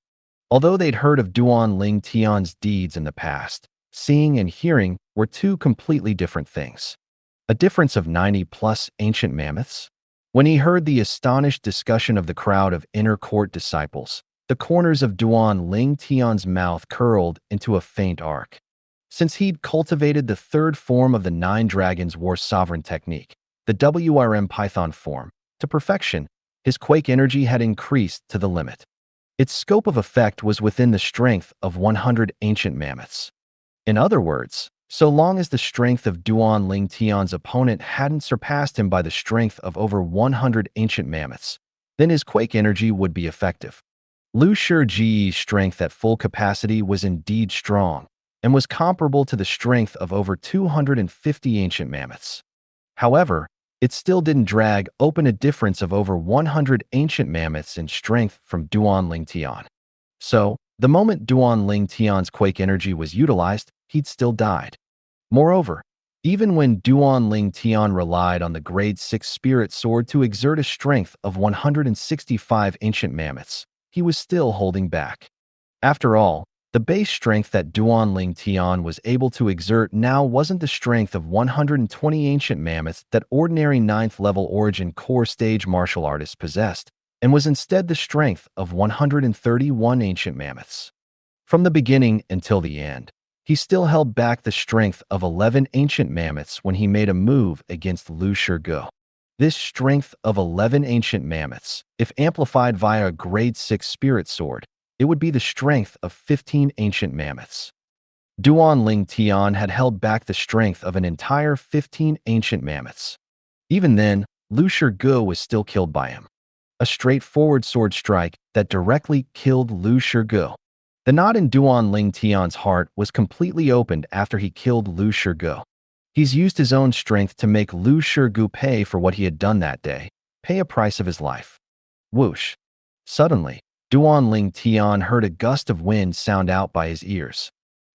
Although they'd heard of Duan Ling Tian's deeds in the past, seeing and hearing were two completely different things. A difference of 90 plus ancient mammoths? When he heard the astonished discussion of the crowd of inner court disciples, the corners of Duan Ling Tian's mouth curled into a faint arc. Since he'd cultivated the third form of the Nine Dragons War Sovereign technique, the WRM Python form, to perfection, his quake energy had increased to the limit. Its scope of effect was within the strength of 100 ancient mammoths. In other words, so long as the strength of Duan Ling Tian's opponent hadn't surpassed him by the strength of over 100 ancient mammoths, then his quake energy would be effective. Lu Shiji's strength at full capacity was indeed strong, and was comparable to the strength of over 250 ancient mammoths. However, it still didn't drag open a difference of over 100 ancient mammoths in strength from Duan Ling Tian. So, the moment Duan Ling Tian's quake energy was utilized, he'd still died. Moreover, even when Duan Ling Tian relied on the Grade 6 Spirit Sword to exert a strength of 165 ancient mammoths, he was still holding back. After all, the base strength that Duan Ling Tian was able to exert now wasn't the strength of 120 ancient mammoths that ordinary 9th-level origin core stage martial artists possessed, and was instead the strength of 131 ancient mammoths. From the beginning until the end, he still held back the strength of 11 ancient mammoths when he made a move against Lu Shigu. This strength of 11 ancient mammoths, if amplified via a Grade 6 Spirit Sword, it would be the strength of 15 ancient mammoths. Duan Ling Tian had held back the strength of an entire 15 ancient mammoths. Even then, Lu Shigu was still killed by him. A straightforward sword strike that directly killed Lu Shigu. The knot in Duan Ling Tian's heart was completely opened after he killed Lu Shigu. He's used his own strength to make Lu Shigu pay for what he had done that day, pay a price of his life. Whoosh! Suddenly, Duan Ling Tian heard a gust of wind sound out by his ears.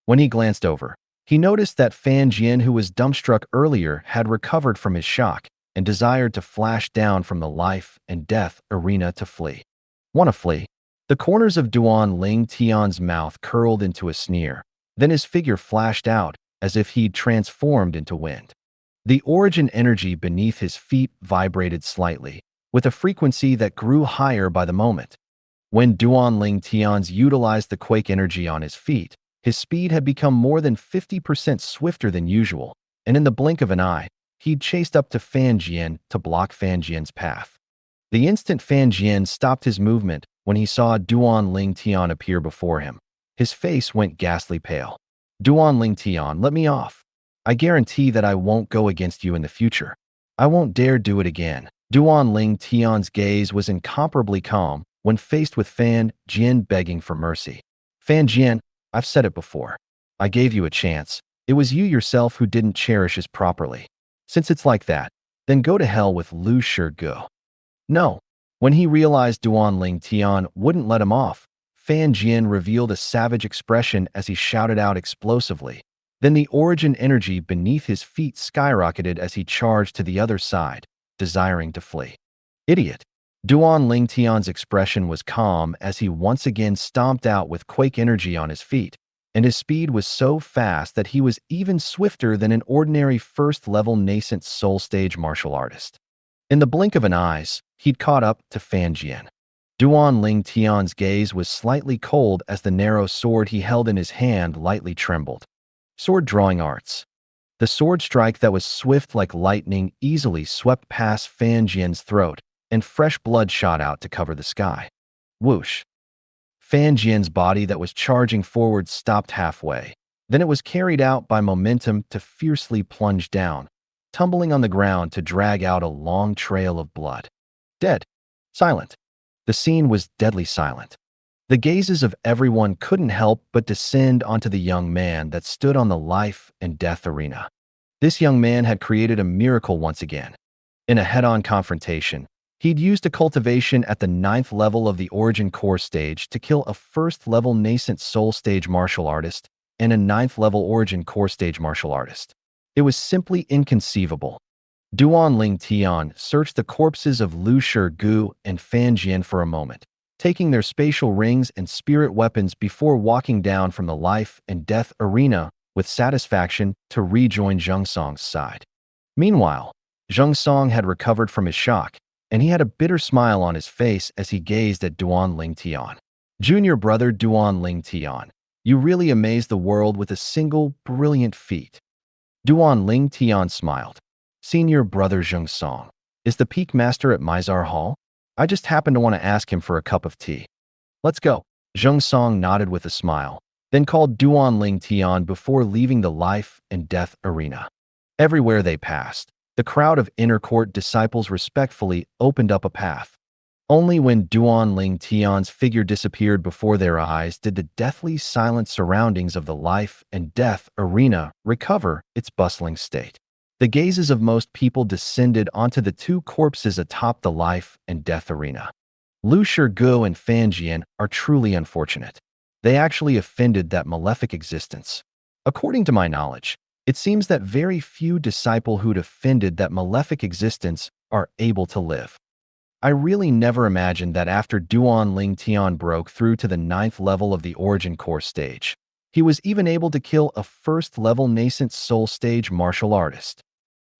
When he glanced over, he noticed that Fan Jian, who was dumbstruck earlier, had recovered from his shock and desired to flash down from the life and death arena to flee. Want to flee? The corners of Duan Ling Tian's mouth curled into a sneer. Then his figure flashed out as if he'd transformed into wind. The origin energy beneath his feet vibrated slightly, with a frequency that grew higher by the moment. When Duan Ling Tian's utilized the quake energy on his feet, his speed had become more than 50% swifter than usual, and in the blink of an eye, he'd chased up to Fan Jian to block Fan Jian's path. The instant Fan Jian stopped his movement when he saw Duan Ling Tian appear before him, his face went ghastly pale. Duan Ling Tian, let me off. I guarantee that I won't go against you in the future. I won't dare do it again. Duan Ling Tian's gaze was incomparably calm when faced with Fan Jian begging for mercy. Fan Jian, I've said it before. I gave you a chance. It was you yourself who didn't cherish us properly. Since it's like that, then go to hell with Lu Shigu. No. When he realized Duan Ling Tian wouldn't let him off, Fan Jian revealed a savage expression as he shouted out explosively. Then the origin energy beneath his feet skyrocketed as he charged to the other side, desiring to flee. Idiot! Duan Ling Tian's expression was calm as he once again stomped out with quake energy on his feet, and his speed was so fast that he was even swifter than an ordinary first-level nascent soul stage martial artist. In the blink of an eye, he'd caught up to Fan Jian. Duan Ling Tian's gaze was slightly cold as the narrow sword he held in his hand lightly trembled. Sword drawing arts. The sword strike that was swift like lightning easily swept past Fan Jian's throat, and fresh blood shot out to cover the sky. Whoosh! Fan Jian's body that was charging forward stopped halfway. Then it was carried out by momentum to fiercely plunge down, tumbling on the ground to drag out a long trail of blood. Dead. Silent. The scene was deadly silent. The gazes of everyone couldn't help but descend onto the young man that stood on the life and death arena. This young man had created a miracle once again. In a head-on confrontation, he'd used a cultivation at the 9th level of the Origin Core stage to kill a 1st level nascent soul stage martial artist and a 9th level Origin Core stage martial artist. It was simply inconceivable. Duan Ling Tian searched the corpses of Lu Shigu and Fan Jian for a moment, taking their spatial rings and spirit weapons before walking down from the life and death arena with satisfaction to rejoin Zheng Song's side. Meanwhile, Zheng Song had recovered from his shock, and he had a bitter smile on his face as he gazed at Duan Ling Tian. Junior brother Duan Ling Tian, you really amazed the world with a single brilliant feat. Duan Ling Tian smiled. Senior brother Zheng Song, is the peak master at Mizar Hall? I just happen to want to ask him for a cup of tea. Let's go. Zheng Song nodded with a smile, then called Duan Ling Tian before leaving the life and death arena. Everywhere they passed, the crowd of inner court disciples respectfully opened up a path. Only when Duan Ling Tian's figure disappeared before their eyes did the deathly silent surroundings of the life and death arena recover its bustling state. The gazes of most people descended onto the two corpses atop the life and death arena. Lu Shigu and Fan Jian are truly unfortunate. They actually offended that malefic existence. According to my knowledge, it seems that very few disciples who'd offended that malefic existence are able to live. I really never imagined that after Duan Ling Tian broke through to the 9th level of the Origin Core stage, he was even able to kill a 1st level nascent soul stage martial artist.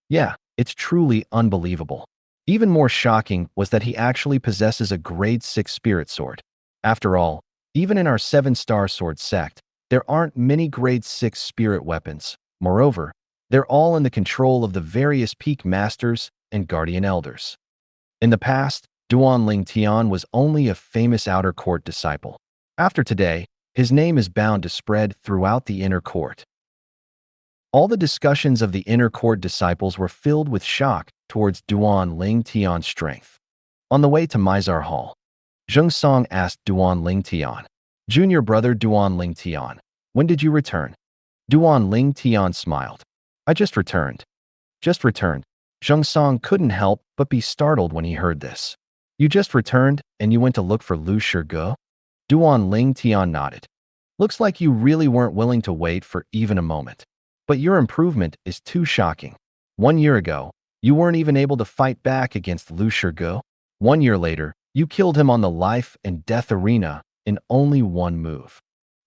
Yeah, it's truly unbelievable. Even more shocking was that he actually possesses a grade 6 spirit sword. After all, even in our 7-star sword sect, there aren't many grade 6 spirit weapons. Moreover, they're all in the control of the various peak masters and guardian elders. In the past, Duan Ling Tian was only a famous outer court disciple. After today, his name is bound to spread throughout the inner court. All the discussions of the inner court disciples were filled with shock towards Duan Ling Tian's strength. On the way to Mizar Hall, Zheng Song asked Duan Ling Tian, Junior brother Duan Ling Tian, when did you return? Duan Ling Tian smiled. I just returned. Just returned. Zheng Song couldn't help but be startled when he heard this. You just returned and you went to look for Lu Shige? Duan Ling Tian nodded. Looks like you really weren't willing to wait for even a moment. But your improvement is too shocking. 1 year ago, you weren't even able to fight back against Lu Shige. 1 year later, you killed him on the life and death arena in only one move.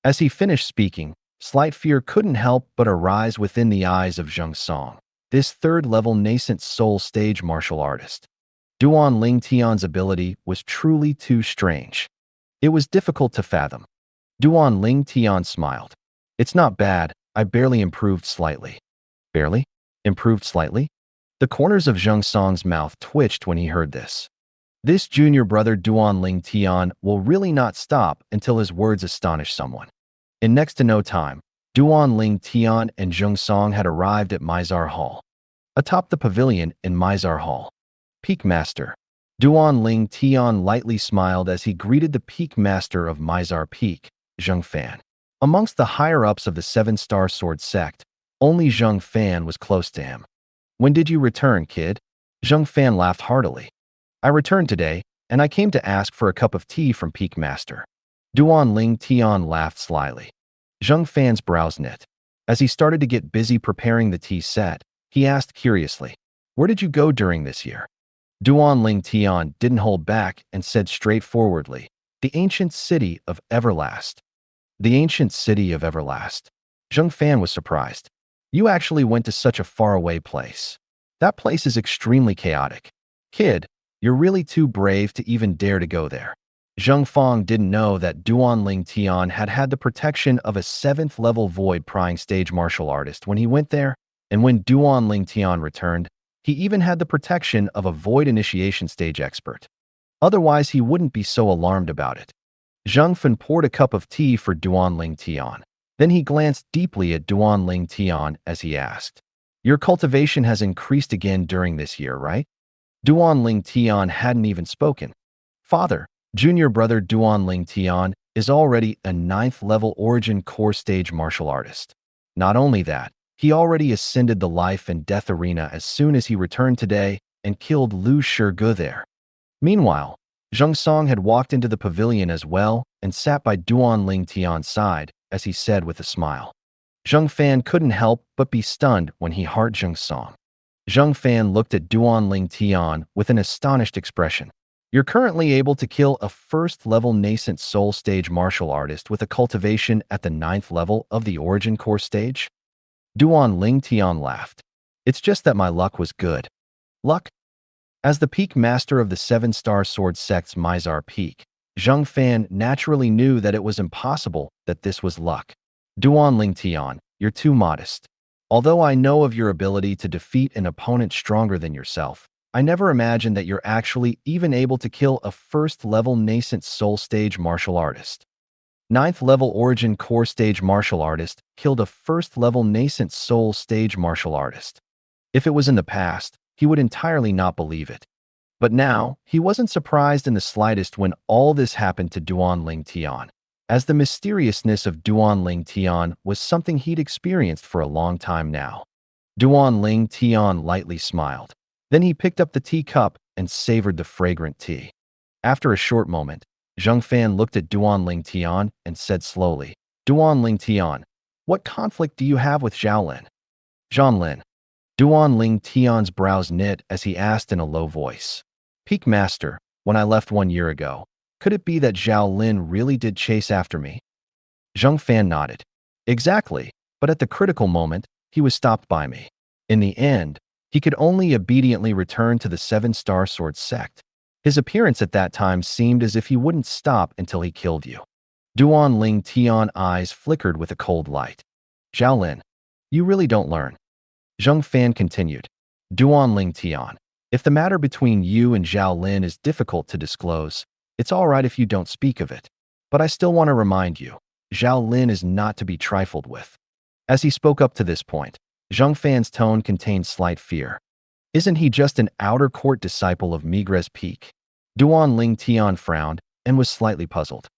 As he finished speaking, slight fear couldn't help but arise within the eyes of Zheng Song, this third-level nascent soul stage martial artist. Duan Ling Tian's ability was truly too strange. It was difficult to fathom. Duan Ling Tian smiled. It's not bad, I barely improved slightly. Barely? Improved slightly? The corners of Zheng Song's mouth twitched when he heard this. This junior brother Duan Ling Tian will really not stop until his words astonish someone. In next to no time, Duan Ling Tian and Zheng Song had arrived at Mizar Hall. Atop the pavilion in Mizar Hall, Peak Master. Duan Ling Tian lightly smiled as he greeted the Peak Master of Mizar Peak, Zheng Fan. Amongst the higher-ups of the Seven-Star Sword sect, only Zheng Fan was close to him. When did you return, kid? Zheng Fan laughed heartily. I returned today, and I came to ask for a cup of tea from Peak Master. Duan Ling Tian laughed slyly. Zheng Fan's brows knit. As he started to get busy preparing the tea set, he asked curiously, where did you go during this year? Duan Ling Tian didn't hold back and said straightforwardly, the ancient city of Everlast. The ancient city of Everlast. Zheng Fan was surprised. You actually went to such a faraway place. That place is extremely chaotic. Kid, you're really too brave to even dare to go there. Zheng Fang didn't know that Duan Ling Tian had had the protection of a 7th-level void prying stage martial artist when he went there, and when Duan Ling Tian returned, he even had the protection of a void initiation stage expert. Otherwise, he wouldn't be so alarmed about it. Zheng Fan poured a cup of tea for Duan Ling Tian. Then he glanced deeply at Duan Ling Tian as he asked, your cultivation has increased again during this year, right? Duan Ling Tian hadn't even spoken. Father, junior brother Duan Ling Tian is already a 9th-level origin core stage martial artist. Not only that, he already ascended the life and death arena as soon as he returned today and killed Lu Shige there. Meanwhile, Zheng Song had walked into the pavilion as well and sat by Duan Ling Tian's side as he said with a smile. Zheng Fan couldn't help but be stunned when he heard Zheng Song. Zheng Fan looked at Duan Ling Tian with an astonished expression. You're currently able to kill a 1st-level nascent soul stage martial artist with a cultivation at the 9th level of the origin core stage? Duan Ling Tian laughed. It's just that my luck was good. Luck? As the peak master of the 7-star sword sect's Mizar Peak, Zheng Fan naturally knew that it was impossible that this was luck. Duan Ling Tian, you're too modest. Although I know of your ability to defeat an opponent stronger than yourself, I never imagined that you're actually even able to kill a 1st-level nascent soul stage martial artist. 9th-level origin core stage martial artist killed a 1st-level nascent soul stage martial artist. If it was in the past, he would entirely not believe it. But now, he wasn't surprised in the slightest when all this happened to Duan Ling Tian, as the mysteriousness of Duan Ling Tian was something he'd experienced for a long time now. Duan Ling Tian lightly smiled. Then he picked up the teacup and savored the fragrant tea. After a short moment, Zheng Fan looked at Duan Ling Tian and said slowly, Duan Ling Tian, what conflict do you have with Zhao Lin? Zhao Lin. Duan Ling Tian's brows knit as he asked in a low voice. Peak Master, when I left 1 year ago, could it be that Zhao Lin really did chase after me? Zheng Fan nodded. Exactly, but at the critical moment, he was stopped by me. In the end, he could only obediently return to the 7-star sword sect. His appearance at that time seemed as if he wouldn't stop until he killed you. Duan Ling Tian's eyes flickered with a cold light. Zhao Lin, you really don't learn. Zheng Fan continued. Duan Ling Tian, if the matter between you and Zhao Lin is difficult to disclose, it's all right if you don't speak of it. But I still want to remind you, Zhao Lin is not to be trifled with. As he spoke up to this point, Zheng Fan's tone contained slight fear. Isn't he just an outer court disciple of Migres Peak? Duan Ling Tian frowned and was slightly puzzled.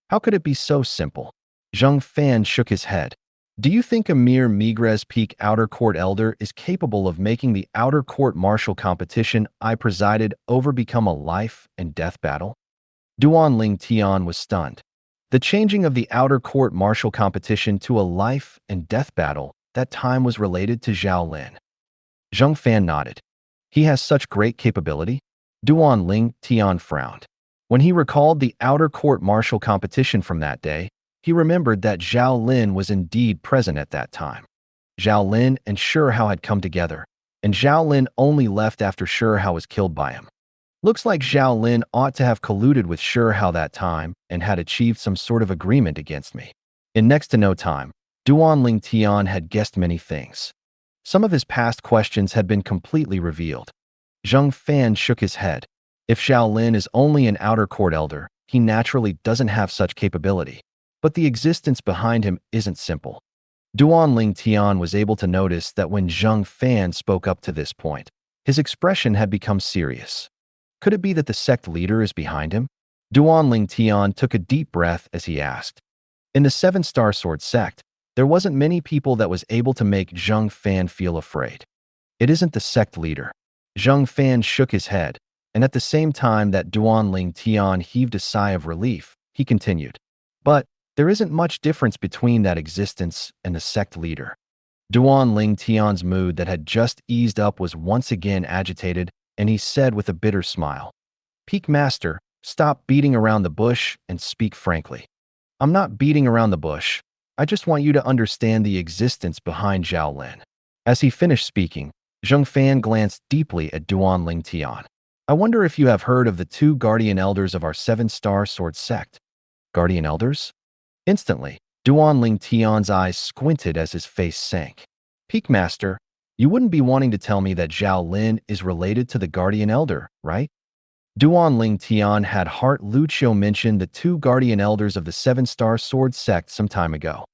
How could it be so simple? Zheng Fan shook his head. Do you think a mere Migres Peak Outer Court Elder is capable of making the Outer Court Martial competition I presided over become a life and death battle? Duan Ling Tian was stunned. The changing of the Outer Court Martial competition to a life and death battle that time was related to Zhao Lin. Zheng Fan nodded. He has such great capability? Duan Ling Tian frowned. When he recalled the Outer Court Martial competition from that day, he remembered that Zhao Lin was indeed present at that time. Zhao Lin and Shihao had come together, and Zhao Lin only left after Shihao was killed by him. Looks like Zhao Lin ought to have colluded with Shihao that time and had achieved some sort of agreement against me. In next to no time, Duan Ling Tian had guessed many things. Some of his past questions had been completely revealed. Zheng Fan shook his head. If Zhao Lin is only an outer court elder, he naturally doesn't have such capability. But the existence behind him isn't simple. Duan Ling Tian was able to notice that when Zheng Fan spoke up to this point, his expression had become serious. Could it be that the sect leader is behind him? Duan Ling Tian took a deep breath as he asked. In the Seven-Star Sword sect, there wasn't many people that was able to make Zheng Fan feel afraid. It isn't the sect leader. Zheng Fan shook his head, and at the same time that Duan Ling Tian heaved a sigh of relief, he continued. But there isn't much difference between that existence and the sect leader. Duan Ling Tian's mood that had just eased up was once again agitated, and he said with a bitter smile, "Peak Master, stop beating around the bush and speak frankly." "I'm not beating around the bush. I just want you to understand the existence behind Zhao Lin." As he finished speaking, Zheng Fan glanced deeply at Duan Ling Tian. "I wonder if you have heard of the two guardian elders of our Seven-Star Sword sect." "Guardian elders?" Instantly, Duan Ling Tian's eyes squinted as his face sank. "Peak Master, you wouldn't be wanting to tell me that Zhao Lin is related to the Guardian Elder, right?" Duan Ling Tian had Heart Lucio mention the two Guardian Elders of the Seven-Star Sword sect some time ago.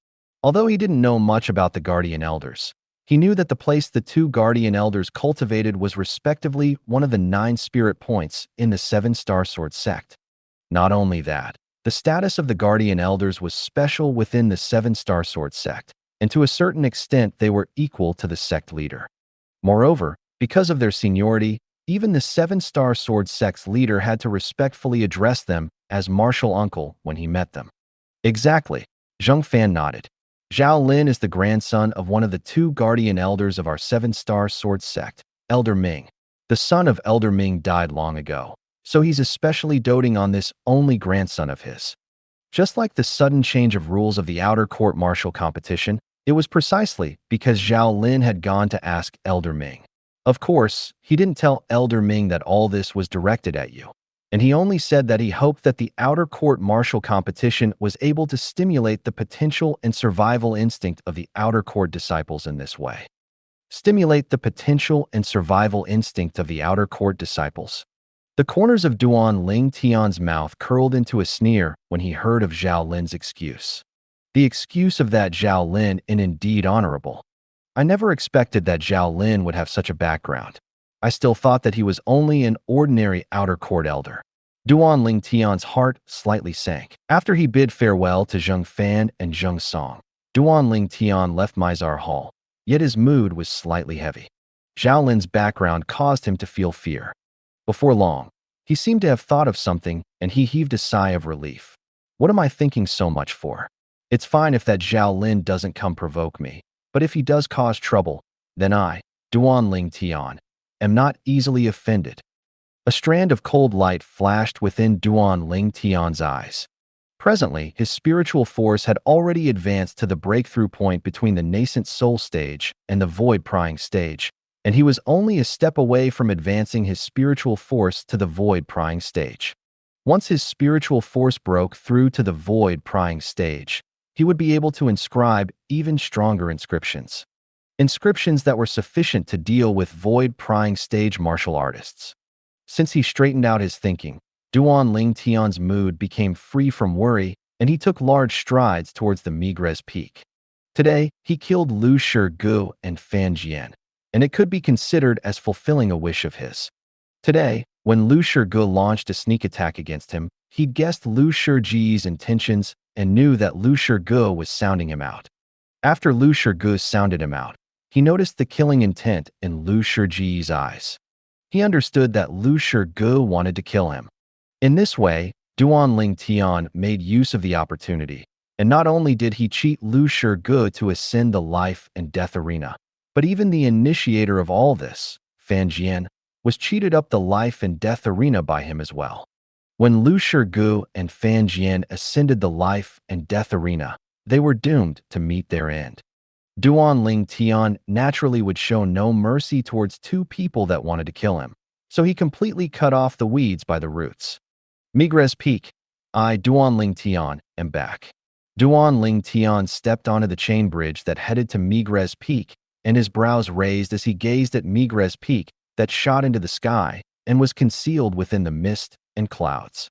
Although he didn't know much about the Guardian Elders, he knew that the place the two Guardian Elders cultivated was respectively one of the 9 spirit points in the Seven-Star Sword sect. Not only that, the status of the Guardian Elders was special within the Seven-Star Sword sect, and to a certain extent they were equal to the sect leader. Moreover, because of their seniority, even the Seven-Star Sword sect's leader had to respectfully address them as martial uncle when he met them. "Exactly," Zheng Fan nodded. "Zhao Lin is the grandson of one of the two Guardian Elders of our Seven-Star Sword sect, Elder Ming. The son of Elder Ming died long ago, so he's especially doting on this only grandson of his." Just like the sudden change of rules of the Outer Court Martial competition, it was precisely because Zhao Lin had gone to ask Elder Ming. Of course, he didn't tell Elder Ming that all this was directed at you, and he only said that he hoped that the Outer Court Martial competition was able to stimulate the potential and survival instinct of the Outer Court disciples in this way. Stimulate the potential and survival instinct of the Outer Court disciples. The corners of Duan Ling Tian's mouth curled into a sneer when he heard of Zhao Lin's excuse. The excuse of that Zhao Lin is indeed honorable. I never expected that Zhao Lin would have such a background. I still thought that he was only an ordinary outer court elder. Duan Ling Tian's heart slightly sank. After he bid farewell to Zheng Fan and Zheng Song, Duan Ling Tian left Mizar Hall, yet his mood was slightly heavy. Zhao Lin's background caused him to feel fear. Before long, he seemed to have thought of something, and he heaved a sigh of relief. "What am I thinking so much for? It's fine if that Zhao Lin doesn't come provoke me, but if he does cause trouble, then I, Duan Ling Tian, am not easily offended." A strand of cold light flashed within Duan Ling Tian's eyes. Presently, his spiritual force had already advanced to the breakthrough point between the nascent soul stage and the void prying stage, and he was only a step away from advancing his spiritual force to the void prying stage. Once his spiritual force broke through to the void prying stage, he would be able to inscribe even stronger inscriptions. Inscriptions that were sufficient to deal with void prying stage martial artists. Since he straightened out his thinking, Duan Ling Tian's mood became free from worry, and he took large strides towards the Migres Peak. Today, he killed Lu Shirgu and Fan Jian, and it could be considered as fulfilling a wish of his. Today, when Lu Shirgu launched a sneak attack against him, he guessed Lu Shirji's intentions and knew that Lu Shirgu was sounding him out. After Lu Shirgu sounded him out, he noticed the killing intent in Lu Shirji's eyes. He understood that Lu Shirgu wanted to kill him. In this way, Duan Ling Tian made use of the opportunity, and not only did he cheat Lu Shirgu to ascend the life and death arena, but even the initiator of all this, Fan Jian, was cheated up the life and death arena by him as well. When Lu Shirgu and Fan Jian ascended the life and death arena, they were doomed to meet their end. Duan Ling Tian naturally would show no mercy towards two people that wanted to kill him, so he completely cut off the weeds by the roots. Migres Peak. I, Duan Ling Tian, am back. Duan Ling Tian stepped onto the chain bridge that headed to Migres Peak, and his brows raised as he gazed at Migres Peak that shot into the sky and was concealed within the mist and clouds.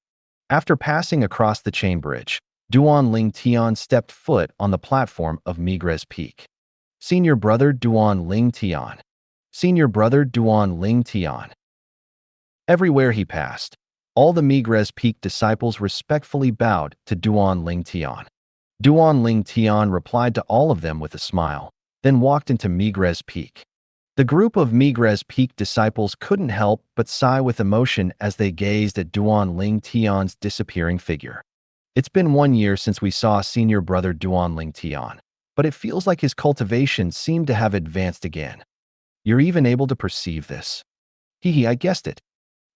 After passing across the chain bridge, Duan Ling Tian stepped foot on the platform of Migres Peak. Senior brother Duan Ling Tian. Senior brother Duan Ling Tian. Everywhere he passed, all the Migres Peak disciples respectfully bowed to Duan Ling Tian. Duan Ling Tian replied to all of them with a smile, then walked into Migres Peak. The group of Migres Peak disciples couldn't help but sigh with emotion as they gazed at Duan Ling Tian's disappearing figure. It's been 1 year since we saw senior brother Duan Ling Tian, but it feels like his cultivation seemed to have advanced again. You're even able to perceive this. Hee, I guessed it.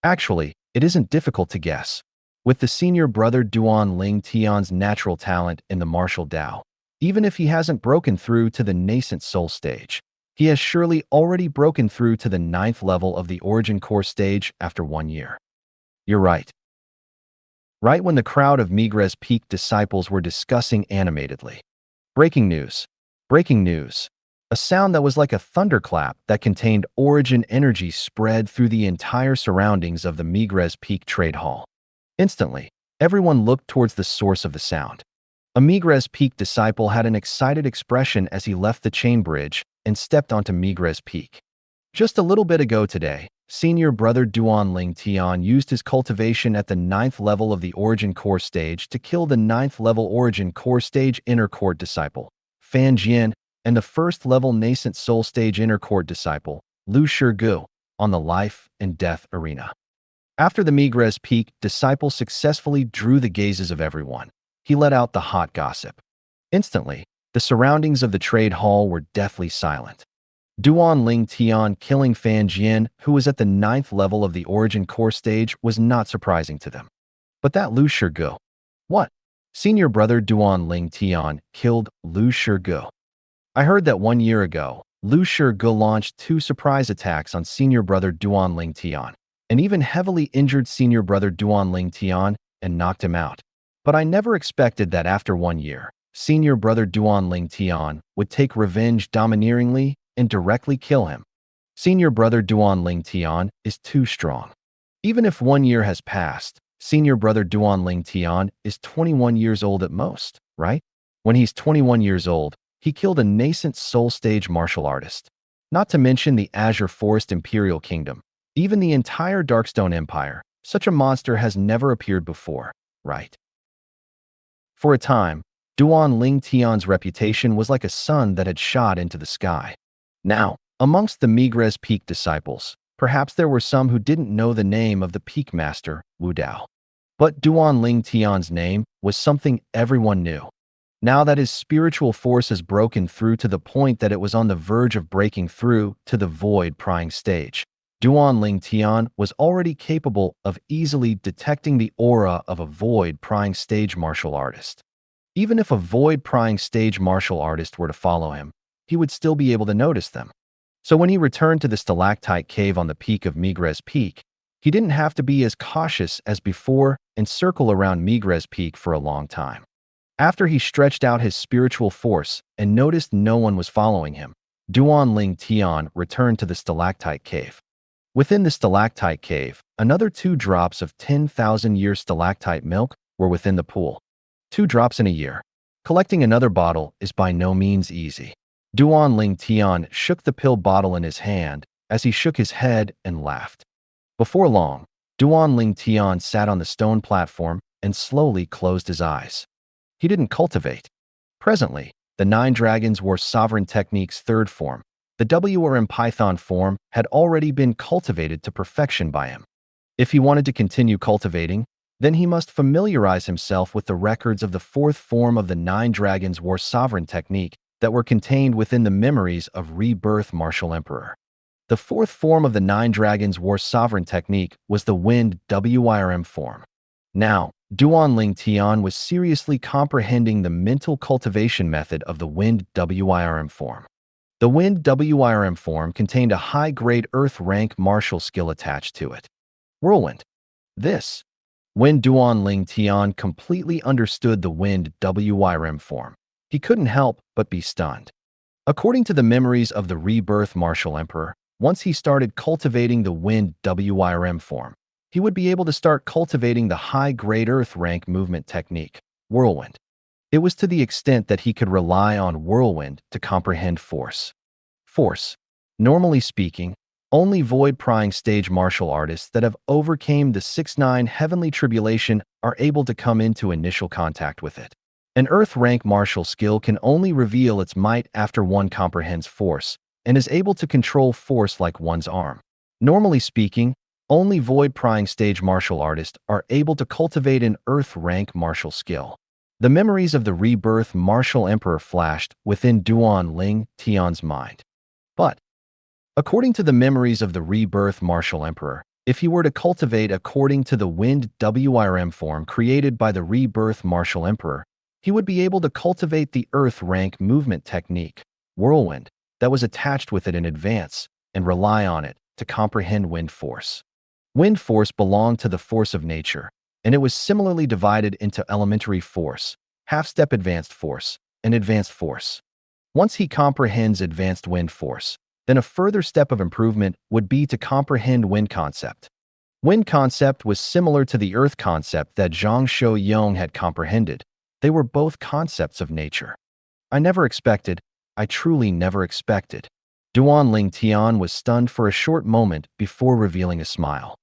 Actually, it isn't difficult to guess. With the senior brother Duan Ling Tian's natural talent in the martial Tao, even if he hasn't broken through to the nascent soul stage, he has surely already broken through to the 9th level of the origin core stage after 1 year. You're right. Right when the crowd of Migres Peak disciples were discussing animatedly. Breaking news. Breaking news. A sound that was like a thunderclap that contained origin energy spread through the entire surroundings of the Migres Peak Trade Hall. Instantly, everyone looked towards the source of the sound. A Migres Peak disciple had an excited expression as he left the chain bridge and stepped onto Migres Peak. Just a little bit ago today, senior brother Duan Ling Tian used his cultivation at the 9th level of the origin core stage to kill the 9th level origin core stage inner court disciple, Fan Jian, and the 1st level nascent soul stage inner court disciple, Lu Shirgu, on the life and death arena. After the Migres Peak disciple successfully drew the gazes of everyone, he let out the hot gossip. Instantly, the surroundings of the trade hall were deathly silent. Duan Ling Tian killing Fan Jian, who was at the 9th level of the origin core stage, was not surprising to them. But that Lu Shirgu. What? Senior brother Duan Ling Tian killed Lu Shirgu. I heard that 1 year ago, Lu Shirgu launched 2 surprise attacks on senior brother Duan Ling Tian, and even heavily injured senior brother Duan Ling Tian and knocked him out. But I never expected that after 1 year, senior brother Duan Ling Tian would take revenge domineeringly and directly kill him. Senior brother Duan Ling Tian is too strong. Even if 1 year has passed, senior brother Duan Ling Tian is 21 years old at most, right? When he's 21 years old, he killed a nascent soul stage martial artist. Not to mention the Azure Forest Imperial Kingdom, even the entire Darkstone Empire. Such a monster has never appeared before, right? For a time, Duan Ling Tian's reputation was like a sun that had shot into the sky. Now, amongst the Migres Peak disciples, perhaps there were some who didn't know the name of the Peak Master, Wu Dao. But Duan Ling Tian's name was something everyone knew. Now that his spiritual force has broken through to the point that it was on the verge of breaking through to the void prying stage, Duan Ling Tian was already capable of easily detecting the aura of a void prying stage martial artist. Even if a void prying stage martial artist were to follow him, he would still be able to notice them. So when he returned to the stalactite cave on the peak of Migres Peak, he didn't have to be as cautious as before and circle around Migres Peak for a long time. After he stretched out his spiritual force and noticed no one was following him, Duan Ling Tian returned to the stalactite cave. Within the stalactite cave, another 2 drops of 10,000-year stalactite milk were within the pool. 2 drops in a year. Collecting another bottle is by no means easy. Duan Ling Tian shook the pill bottle in his hand as he shook his head and laughed. Before long, Duan Ling Tian sat on the stone platform and slowly closed his eyes. He didn't cultivate. Presently, the Nine Dragons War Sovereign Technique's third form, the WRM Python form, had already been cultivated to perfection by him. If he wanted to continue cultivating, then he must familiarize himself with the records of the fourth form of the Nine Dragons War Sovereign Technique that were contained within the memories of Rebirth Martial Emperor. The fourth form of the Nine Dragons War Sovereign Technique was the Wind WIRM form. Now, Duanling Tian was seriously comprehending the mental cultivation method of the Wind WIRM form. The Wind WIRM form contained a high-grade Earth rank martial skill attached to it. Whirlwind. This. When Duanling Tian completely understood the Wind WIRM form, he couldn't help but be stunned. According to the memories of the Rebirth Martial Emperor, once he started cultivating the Wind WIRM form, he would be able to start cultivating the high-grade Earth rank movement technique, Whirlwind. It was to the extent that he could rely on Whirlwind to comprehend force. Force. Normally speaking, only void-prying stage martial artists that have overcame the 6-9 heavenly tribulation are able to come into initial contact with it. An Earth rank martial skill can only reveal its might after one comprehends force and is able to control force like one's arm. Normally speaking, only void-prying stage martial artists are able to cultivate an Earth rank martial skill. The memories of the Rebirth Martial Emperor flashed within Duanling Tian's mind. But, according to the memories of the Rebirth Martial Emperor, if he were to cultivate according to the Wind WIRM form created by the Rebirth Martial Emperor, he would be able to cultivate the Earth rank movement technique, Whirlwind, that was attached with it in advance, and rely on it to comprehend wind force. Wind force belonged to the force of nature, and it was similarly divided into elementary force, half-step advanced force, and advanced force. Once he comprehends advanced wind force, then a further step of improvement would be to comprehend wind concept. Wind concept was similar to the earth concept that Zhang Shouyong had comprehended. They were both concepts of nature. I truly never expected. Duanling Tian was stunned for a short moment before revealing a smile.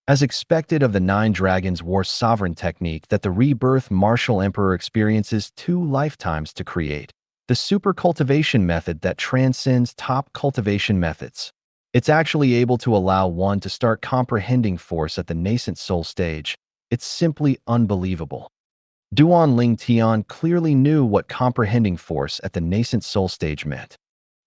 As expected of the Nine Dragons War Sovereign Technique that the Rebirth Martial Emperor experiences 2 lifetimes to create, the super cultivation method that transcends top cultivation methods. It's actually able to allow one to start comprehending force at the nascent soul stage. It's simply unbelievable. Duanling Tian clearly knew what comprehending force at the nascent soul stage meant.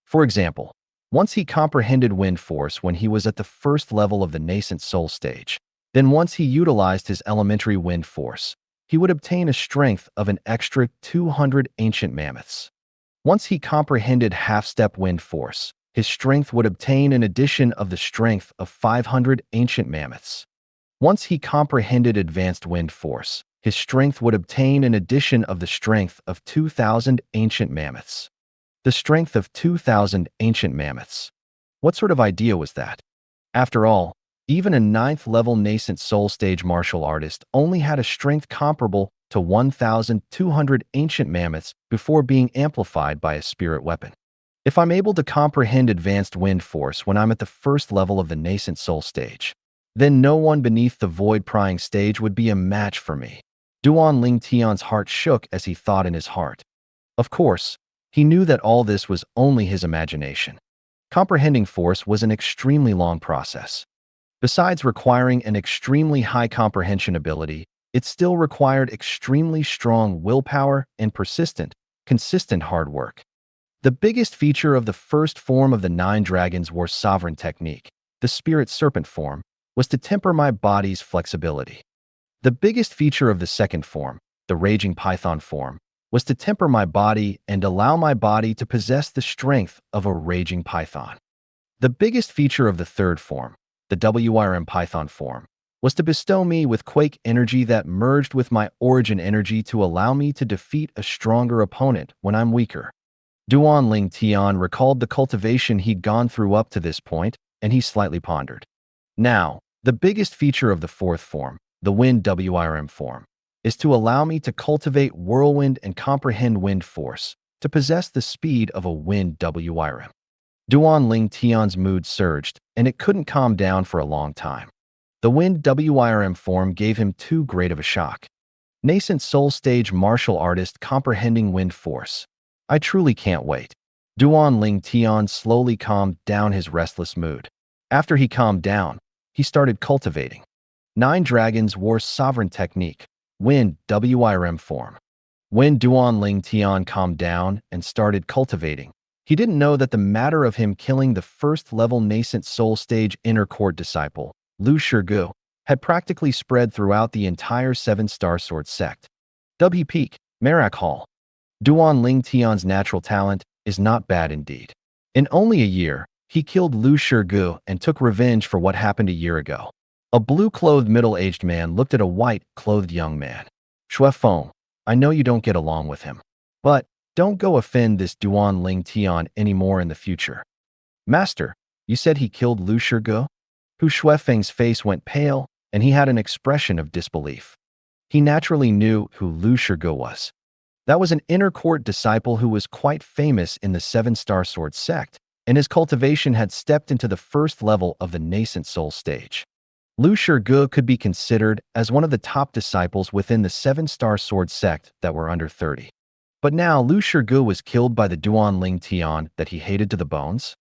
For example, once he comprehended wind force when he was at the first level of the nascent soul stage, then once he utilized his elementary wind force, he would obtain a strength of an extra 200 ancient mammoths. Once he comprehended half-step wind force, his strength would obtain an addition of the strength of 500 ancient mammoths. Once he comprehended advanced wind force, his strength would obtain an addition of the strength of 2,000 ancient mammoths. The strength of 2,000 ancient mammoths. What sort of idea was that? After all, even a 9th-level nascent soul stage martial artist only had a strength comparable to 1,200 ancient mammoths before being amplified by a spirit weapon. If I'm able to comprehend advanced wind force when I'm at the first level of the nascent soul stage, then no one beneath the void-prying stage would be a match for me. Duanling Tian's heart shook as he thought in his heart. Of course, he knew that all this was only his imagination. Comprehending force was an extremely long process. Besides requiring an extremely high comprehension ability, it still required extremely strong willpower and consistent hard work. The biggest feature of the first form of the Nine Dragons War Sovereign Technique, the Spirit Serpent form, was to temper my body's flexibility. The biggest feature of the second form, the Raging Python form, was to temper my body and allow my body to possess the strength of a raging python. The biggest feature of the third form, the WRM Python form, was to bestow me with quake energy that merged with my origin energy to allow me to defeat a stronger opponent when I'm weaker. Duanling Tian recalled the cultivation he'd gone through up to this point, and he slightly pondered. Now, the biggest feature of the fourth form, the Wind WRM form, is to allow me to cultivate whirlwind and comprehend wind force, to possess the speed of a Wind WRM. Duanling Tian's mood surged, and it couldn't calm down for a long time. The Wind WRM form gave him too great of a shock. Nascent soul stage martial artist comprehending wind force. I truly can't wait. Duan Ling Tian slowly calmed down his restless mood. After he calmed down, he started cultivating. 9 dragons wore sovereign technique, Wind WIRM form. When Duan Ling Tian calmed down and started cultivating, he didn't know that the matter of him killing the first-level nascent soul stage inner court disciple, Lu Shirgu, had practically spread throughout the entire 7-star sword sect. W Peak, Marak Hall. Duan Ling Tian's natural talent is not bad indeed. In only a year, he killed Lu Shirgu and took revenge for what happened a year ago. A blue-clothed middle-aged man looked at a white-clothed young man. Shuefeng, I know you don't get along with him, but don't go offend this Duan Ling Tian anymore in the future. Master, you said he killed Lu Shirgu? Hu Shuefeng's face went pale, and he had an expression of disbelief. He naturally knew who Lu Shirgu was. That was an inner court disciple who was quite famous in the 7-star sword sect, and his cultivation had stepped into the first level of the nascent soul stage. Lu Shirgu could be considered as one of the top disciples within the 7-star sword sect that were under 30. But now Lu Shirgu was killed by the Duan Ling Tian that he hated to the bones?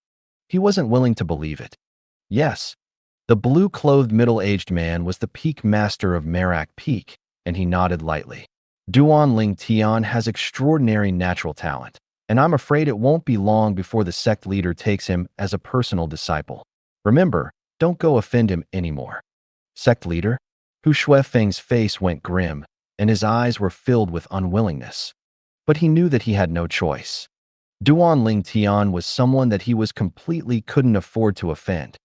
He wasn't willing to believe it. Yes, the blue-clothed middle-aged man was the peak master of Marak Peak, and he nodded lightly. Duan Ling Tian has extraordinary natural talent, and I'm afraid it won't be long before the sect leader takes him as a personal disciple. Remember, don't go offend him anymore. Sect leader? Hu Shuefeng's face went grim, and his eyes were filled with unwillingness. But he knew that he had no choice. Duan Ling Tian was someone that he was completely couldn't afford to offend.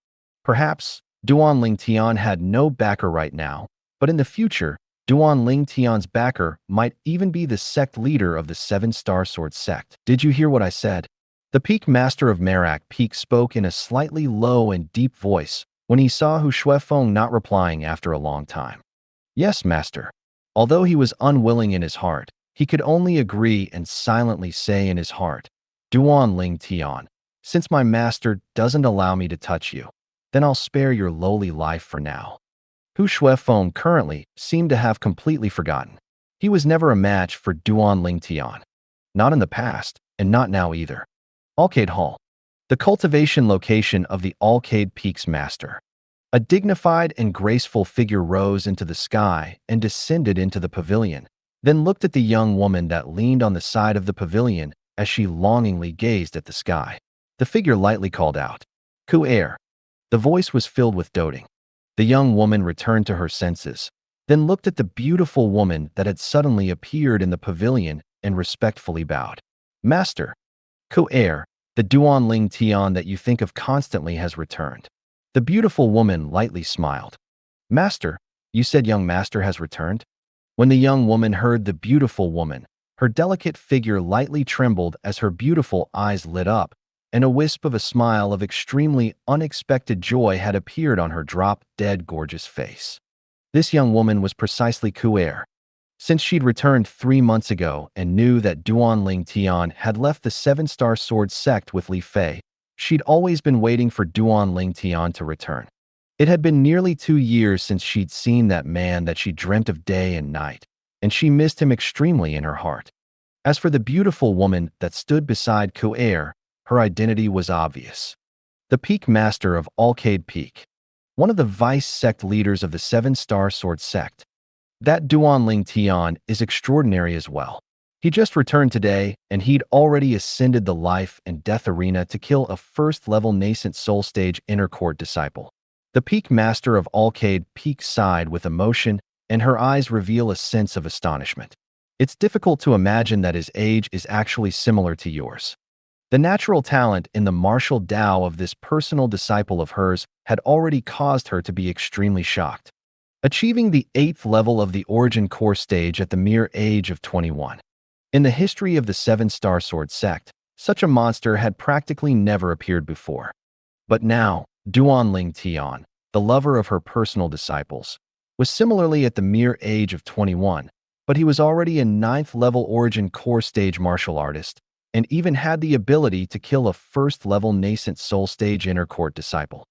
Perhaps Duan Ling Tian had no backer right now, but in the future, Duan Ling Tian's backer might even be the sect leader of the 7-star sword sect. Did you hear what I said? The peak master of Marak Peak spoke in a slightly low and deep voice when he saw Hu Shuefeng not replying after a long time. Yes, master. Although he was unwilling in his heart, he could only agree and silently say in his heart, Duan Ling Tian, since my master doesn't allow me to touch you, then I'll spare your lowly life for now. Hu Shuefeng currently seemed to have completely forgotten. He was never a match for Duan Ling Tian. Not in the past, and not now either. Alcade Hall, the cultivation location of the Alcade Peaks master. A dignified and graceful figure rose into the sky and descended into the pavilion, then looked at the young woman that leaned on the side of the pavilion as she longingly gazed at the sky. The figure lightly called out, "Ku air." The voice was filled with doting. The young woman returned to her senses, then looked at the beautiful woman that had suddenly appeared in the pavilion and respectfully bowed. Master, Ku air, the Duan Ling Tian that you think of constantly has returned. The beautiful woman lightly smiled. Master, you said young master has returned? When the young woman heard the beautiful woman, her delicate figure lightly trembled as her beautiful eyes lit up, and a wisp of a smile of extremely unexpected joy had appeared on her drop-dead gorgeous face. This young woman was precisely Ku air. Since she'd returned 3 months ago and knew that Duan Ling Tian had left the 7-star sword sect with Li Fei, she'd always been waiting for Duan Ling Tian to return. It had been nearly 2 years since she'd seen that man that she dreamt of day and night, and she missed him extremely in her heart. As for the beautiful woman that stood beside Ku air, her identity was obvious. The Peak Master of Alcade Peak, one of the vice sect leaders of the 7-star sword sect. That Duan Ling Tian is extraordinary as well. He just returned today, and he'd already ascended the life and death arena to kill a first-level nascent soul stage inner court disciple. The Peak Master of Alcade Peak sighed with emotion, and her eyes reveal a sense of astonishment. It's difficult to imagine that his age is actually similar to yours. The natural talent in the martial Tao of this personal disciple of hers had already caused her to be extremely shocked. Achieving the 8th level of the Origin Core stage at the mere age of 21. In the history of the 7-star sword sect, such a monster had practically never appeared before. But now, Duan Ling Tian, the lover of her personal disciples, was similarly at the mere age of 21, but he was already a 9th level Origin Core stage martial artist, and even had the ability to kill a first-level nascent soul stage inner court disciple.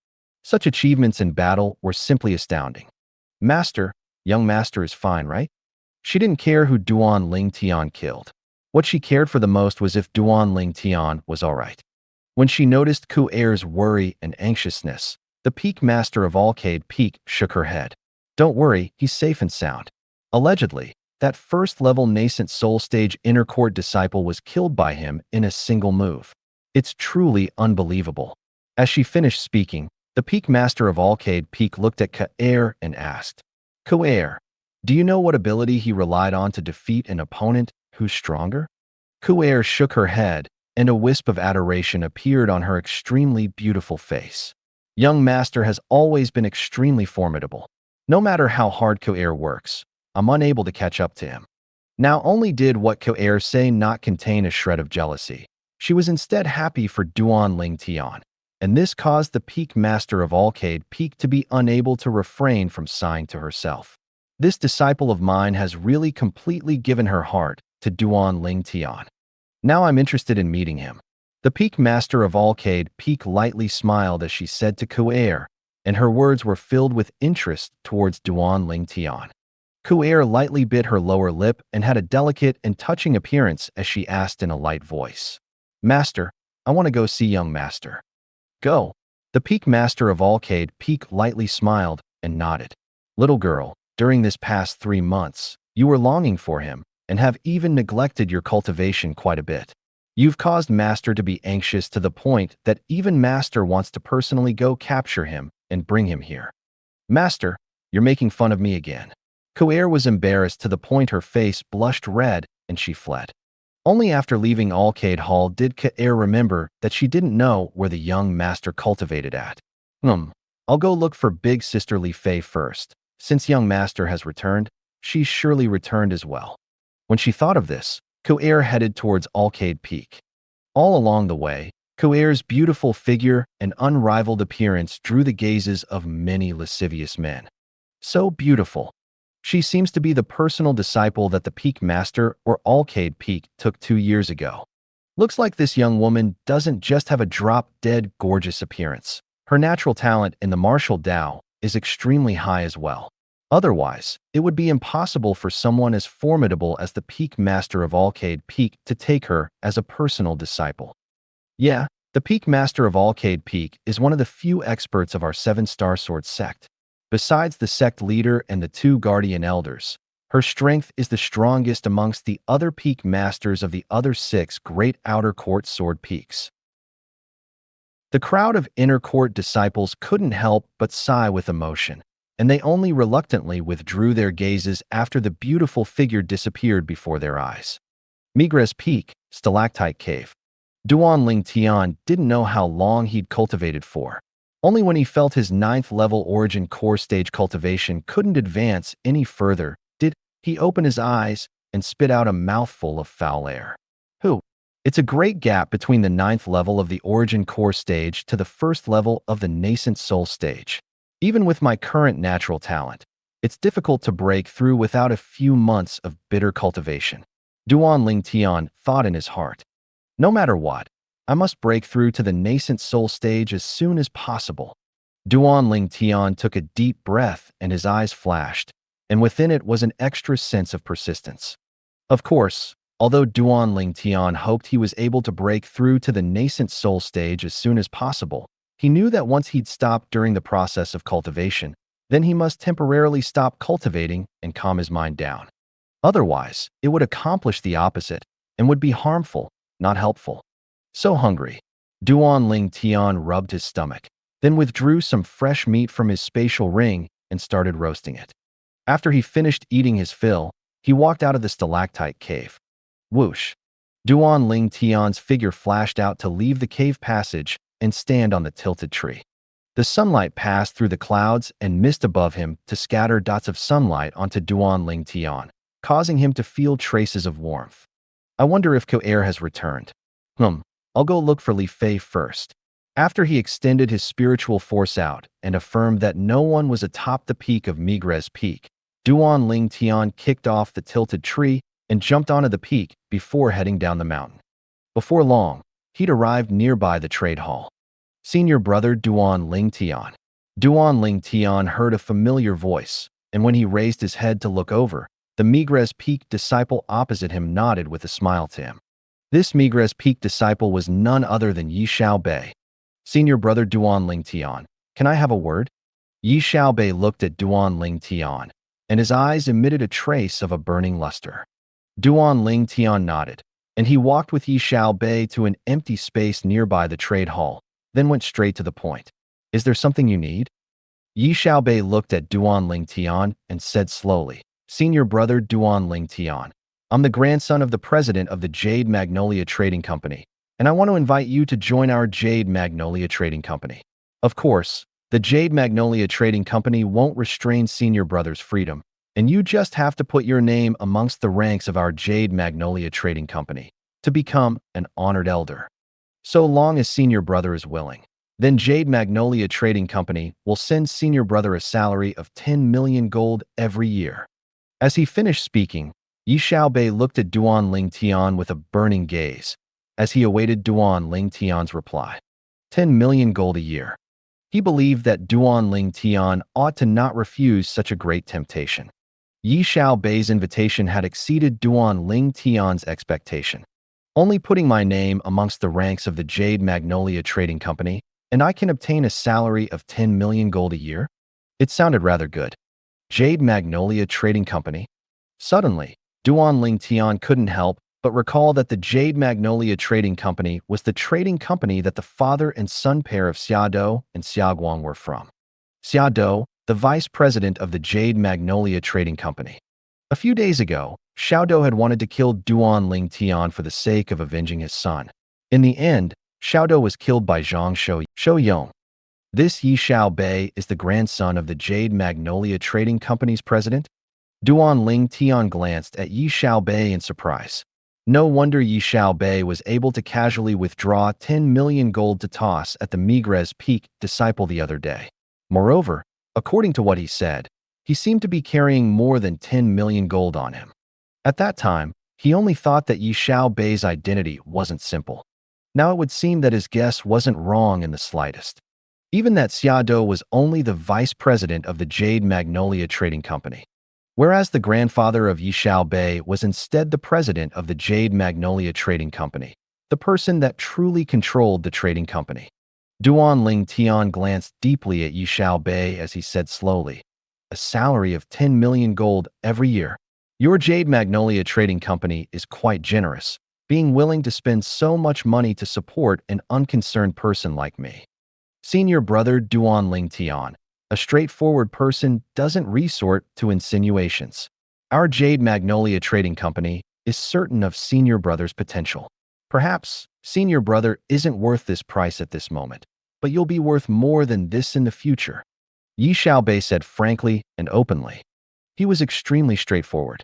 Such achievements in battle were simply astounding. Master, young master is fine, right? She didn't care who Duan Ling Tian killed. What she cared for the most was if Duan Ling Tian was all right. When she noticed Ku Er's worry and anxiousness, the Peak Master of Alcade Peak shook her head. Don't worry, he's safe and sound. Allegedly, that first-level nascent soul stage inner court disciple was killed by him in a single move. It's truly unbelievable. As she finished speaking, the Peak Master of Alcade Peak looked at Ku Er and asked, Ku Er, do you know what ability he relied on to defeat an opponent who's stronger? Ku Er shook her head, and a wisp of adoration appeared on her extremely beautiful face. Young Master has always been extremely formidable. No matter how hard Ku Er works, I'm unable to catch up to him. Now only did what Ku Er say not contain a shred of jealousy. She was instead happy for Duan Ling Tian, and this caused the Peak Master of Alcade Peak to be unable to refrain from sighing to herself. This disciple of mine has really completely given her heart to Duan Ling Tian. Now I'm interested in meeting him. The Peak Master of Alcade Peak lightly smiled as she said to Ku Er, and her words were filled with interest towards Duan Ling Tian. Ku Er lightly bit her lower lip and had a delicate and touching appearance as she asked in a light voice, Master, I want to go see young Master. Go. The Peak Master of Alcade Peak lightly smiled and nodded. Little girl, during this past 3 months, you were longing for him and have even neglected your cultivation quite a bit. You've caused Master to be anxious to the point that even Master wants to personally go capture him and bring him here. Master, you're making fun of me again. Ku Er was embarrassed to the point her face blushed red and she fled. Only after leaving Alcade Hall did Ku Er remember that she didn't know where the young Master cultivated at. I'll go look for big sister Li Fei first. Since young Master has returned, she's surely returned as well. When she thought of this, Ku Er headed towards Alcade Peak. All along the way, Ku Er's beautiful figure and unrivaled appearance drew the gazes of many lascivious men. So beautiful. She seems to be the personal disciple that the Peak Master or Alcade Peak took 2 years ago. Looks like this young woman doesn't just have a drop-dead gorgeous appearance. Her natural talent in the martial Dao is extremely high as well. Otherwise, it would be impossible for someone as formidable as the Peak Master of Alcade Peak to take her as a personal disciple. Yeah, the Peak Master of Alcade Peak is one of the few experts of our 7-star sword sect. Besides the sect leader and the 2 guardian elders, her strength is the strongest amongst the other Peak Masters of the other 6 great outer court sword peaks. The crowd of inner court disciples couldn't help but sigh with emotion, and they only reluctantly withdrew their gazes after the beautiful figure disappeared before their eyes. Migres Peak, Stalactite Cave. Duan Ling Tian didn't know how long he'd cultivated for. Only when he felt his 9th level origin core stage cultivation couldn't advance any further did he open his eyes and spit out a mouthful of foul air. It's a great gap between the 9th level of the origin core stage to the 1st level of the nascent soul stage. Even with my current natural talent, it's difficult to break through without a few months of bitter cultivation. Duan Ling Tian thought in his heart. No matter what, I must break through to the nascent soul stage as soon as possible. Duan Ling Tian took a deep breath and his eyes flashed, and within it was an extra sense of persistence. Of course, although Duan Ling Tian hoped he was able to break through to the nascent soul stage as soon as possible, he knew that once he'd stopped during the process of cultivation, then he must temporarily stop cultivating and calm his mind down. Otherwise, it would accomplish the opposite and would be harmful, not helpful. So hungry, Duan Ling Tian rubbed his stomach, then withdrew some fresh meat from his spatial ring and started roasting it. After he finished eating his fill, he walked out of the stalactite cave. Whoosh! Duan Ling Tian's figure flashed out to leave the cave passage and stand on the tilted tree. The sunlight passed through the clouds and mist above him to scatter dots of sunlight onto Duan Ling Tian, causing him to feel traces of warmth. I wonder if Ku Er has returned. I'll go look for Li Fei first. After he extended his spiritual force out and affirmed that no one was atop the peak of Migres Peak, Duan Ling Tian kicked off the tilted tree and jumped onto the peak before heading down the mountain. Before long, he'd arrived nearby the trade hall. Senior brother Duan Ling Tian. Duan Ling Tian heard a familiar voice, and when he raised his head to look over, The Migres Peak disciple opposite him nodded with a smile to him. This Migres Peak disciple was none other than Yi Xiaobei. Senior brother Duan Ling Tian, can I have a word? Yi Xiaobei looked at Duan Ling Tian, and his eyes emitted a trace of a burning luster. Duan Ling Tian nodded, and he walked with Yi Xiaobei to an empty space nearby the trade hall, then went straight to the point. Is there something you need? Yi Xiaobei looked at Duan Ling Tian and said slowly, Senior brother Duan Ling Tian, I'm the grandson of the president of the Jade Magnolia Trading Company, and I want to invite you to join our Jade Magnolia Trading Company. Of course, the Jade Magnolia Trading Company won't restrain senior brother's freedom, and you just have to put your name amongst the ranks of our Jade Magnolia Trading Company to become an honored elder. So long as senior brother is willing, then Jade Magnolia Trading Company will send senior brother a salary of 10 million gold every year. As he finished speaking, Yi Xiaobei looked at Duan Ling Tian with a burning gaze as he awaited Duan Ling Tian's reply. 10 million gold a year. He believed that Duan Ling Tian ought to not refuse such a great temptation. Yi Xiaobei's invitation had exceeded Duan Ling Tian's expectation. Only putting my name amongst the ranks of the Jade Magnolia Trading Company, and I can obtain a salary of 10 million gold a year? It sounded rather good. Jade Magnolia Trading Company? Suddenly, Duan Ling Tian couldn't help but recall that the Jade Magnolia Trading Company was the trading company that the father and son pair of Xiaodou and Xiaoguang were from. Xiaodou, the vice president of the Jade Magnolia Trading Company. A few days ago, Xiaodou had wanted to kill Duan Ling Tian for the sake of avenging his son. In the end, Xiaodou was killed by Zhang Shouyong. This Yi Xiaobei is the grandson of the Jade Magnolia Trading Company's president? Duan Ling Tian glanced at Yi Xiaobei in surprise. No wonder Yi Xiaobei was able to casually withdraw 10 million gold to toss at the Migres Peak disciple the other day. Moreover, according to what he said, he seemed to be carrying more than 10 million gold on him. At that time, he only thought that Yi Xiaobei's identity wasn't simple. Now it would seem that his guess wasn't wrong in the slightest. Even that Xiaodou was only the vice president of the Jade Magnolia Trading Company, whereas the grandfather of Yi Xiaobei was instead the president of the Jade Magnolia Trading Company, the person that truly controlled the trading company. Duan Ling Tian glanced deeply at Yi Xiaobei as he said slowly, a salary of 10 million gold every year. Your Jade Magnolia Trading Company is quite generous, being willing to spend so much money to support an unconcerned person like me. Senior brother Duan Ling Tian, a straightforward person, doesn't resort to insinuations. Our Jade Magnolia Trading Company is certain of senior brother's potential. Perhaps senior brother isn't worth this price at this moment, but you'll be worth more than this in the future. Yi Xiaobei said frankly and openly. He was extremely straightforward.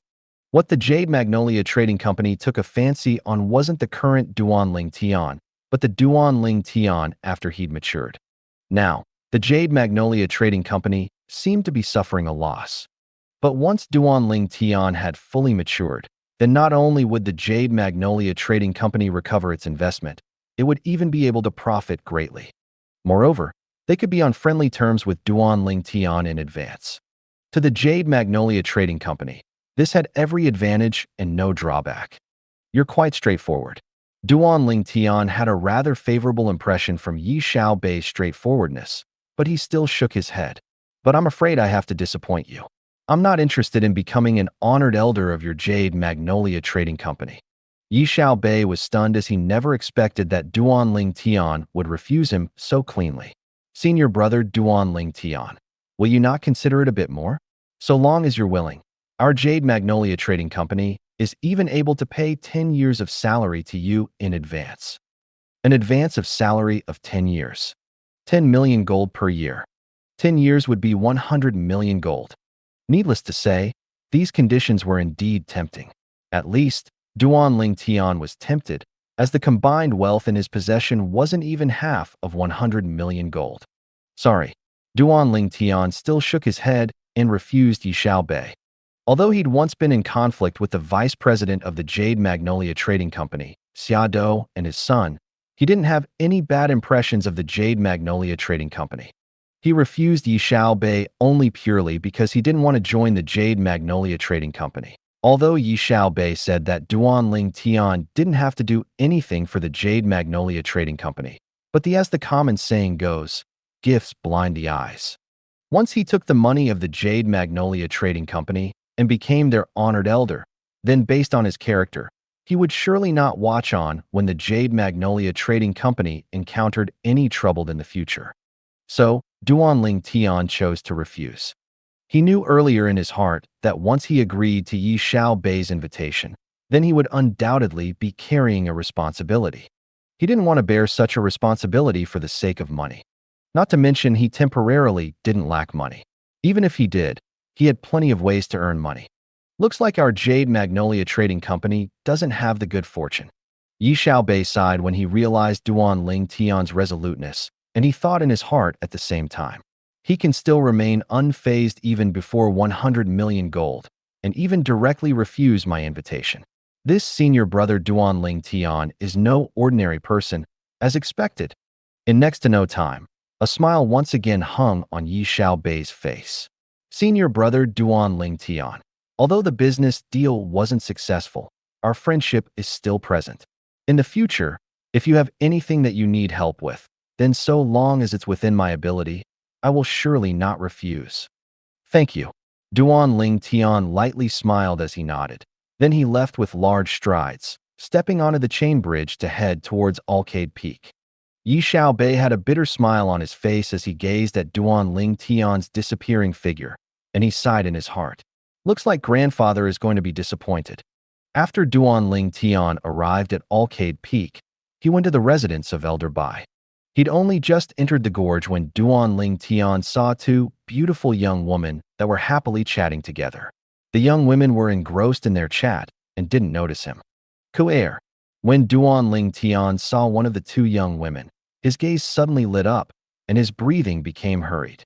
What the Jade Magnolia Trading Company took a fancy on wasn't the current Duan Ling Tian, but the Duan Ling Tian after he'd matured. Now, the Jade Magnolia Trading Company seemed to be suffering a loss. But once Duan Ling Tian had fully matured, then not only would the Jade Magnolia Trading Company recover its investment, it would even be able to profit greatly. Moreover, they could be on friendly terms with Duan Ling Tian in advance. To the Jade Magnolia Trading Company, this had every advantage and no drawback. You're quite straightforward. Duan Ling Tian had a rather favorable impression from Yi Xiaobei's straightforwardness, but he still shook his head. But I'm afraid I have to disappoint you. I'm not interested in becoming an honored elder of your Jade Magnolia Trading Company. Yi Xiaobei was stunned as he never expected that Duan Ling Tian would refuse him so cleanly. Senior brother Duan Ling Tian, will you not consider it a bit more? So long as you're willing. Our Jade Magnolia Trading Company is even able to pay 10 years of salary to you in advance. An advance of salary of 10 years. 10 million gold per year. 10 years would be 100 million gold. Needless to say, these conditions were indeed tempting. At least, Duan Ling Tian was tempted, as the combined wealth in his possession wasn't even half of 100 million gold. Sorry, Duan Ling Tian still shook his head and refused Yi Xiaobei. Although he'd once been in conflict with the vice president of the Jade Magnolia Trading Company, Xiaodou, and his son, he didn't have any bad impressions of the Jade Magnolia Trading Company. He refused Yi Xiaobei only purely because he didn't want to join the Jade Magnolia Trading Company. Although Yi Xiaobei said that Duanling Tian didn't have to do anything for the Jade Magnolia Trading Company, but as the common saying goes, gifts blind the eyes. Once he took the money of the Jade Magnolia Trading Company and became their honored elder, then based on his character, he would surely not watch on when the Jade Magnolia Trading Company encountered any trouble in the future. So, Duanling Tian chose to refuse. He knew earlier in his heart that once he agreed to Yi Xiaobei's invitation, then he would undoubtedly be carrying a responsibility. He didn't want to bear such a responsibility for the sake of money. Not to mention he temporarily didn't lack money. Even if he did, he had plenty of ways to earn money. Looks like our Jade Magnolia Trading Company doesn't have the good fortune. Yi Xiaobei sighed when he realized Duanling Tian's resoluteness, and he thought in his heart at the same time. He can still remain unfazed even before 100 million gold, and even directly refuse my invitation. This senior brother Duanling Tian is no ordinary person, as expected. In next to no time, a smile once again hung on Yi Xiaobei's face. Senior brother Duanling Tian, although the business deal wasn't successful, our friendship is still present. In the future, if you have anything that you need help with, then so long as it's within my ability, I will surely not refuse. Thank you. Duanling Tian lightly smiled as he nodded. Then he left with large strides, stepping onto the chain bridge to head towards Arcade Peak. Yi Xiaobei had a bitter smile on his face as he gazed at Duanling Tian's disappearing figure, and he sighed in his heart. Looks like grandfather is going to be disappointed. After Duanling Tian arrived at Arcade Peak, he went to the residence of Elder Bai. He'd only just entered the gorge when Duanling Tian saw two beautiful young women that were happily chatting together. The young women were engrossed in their chat and didn't notice him. Ku'er. When Duanling Tian saw one of the two young women, his gaze suddenly lit up, and his breathing became hurried.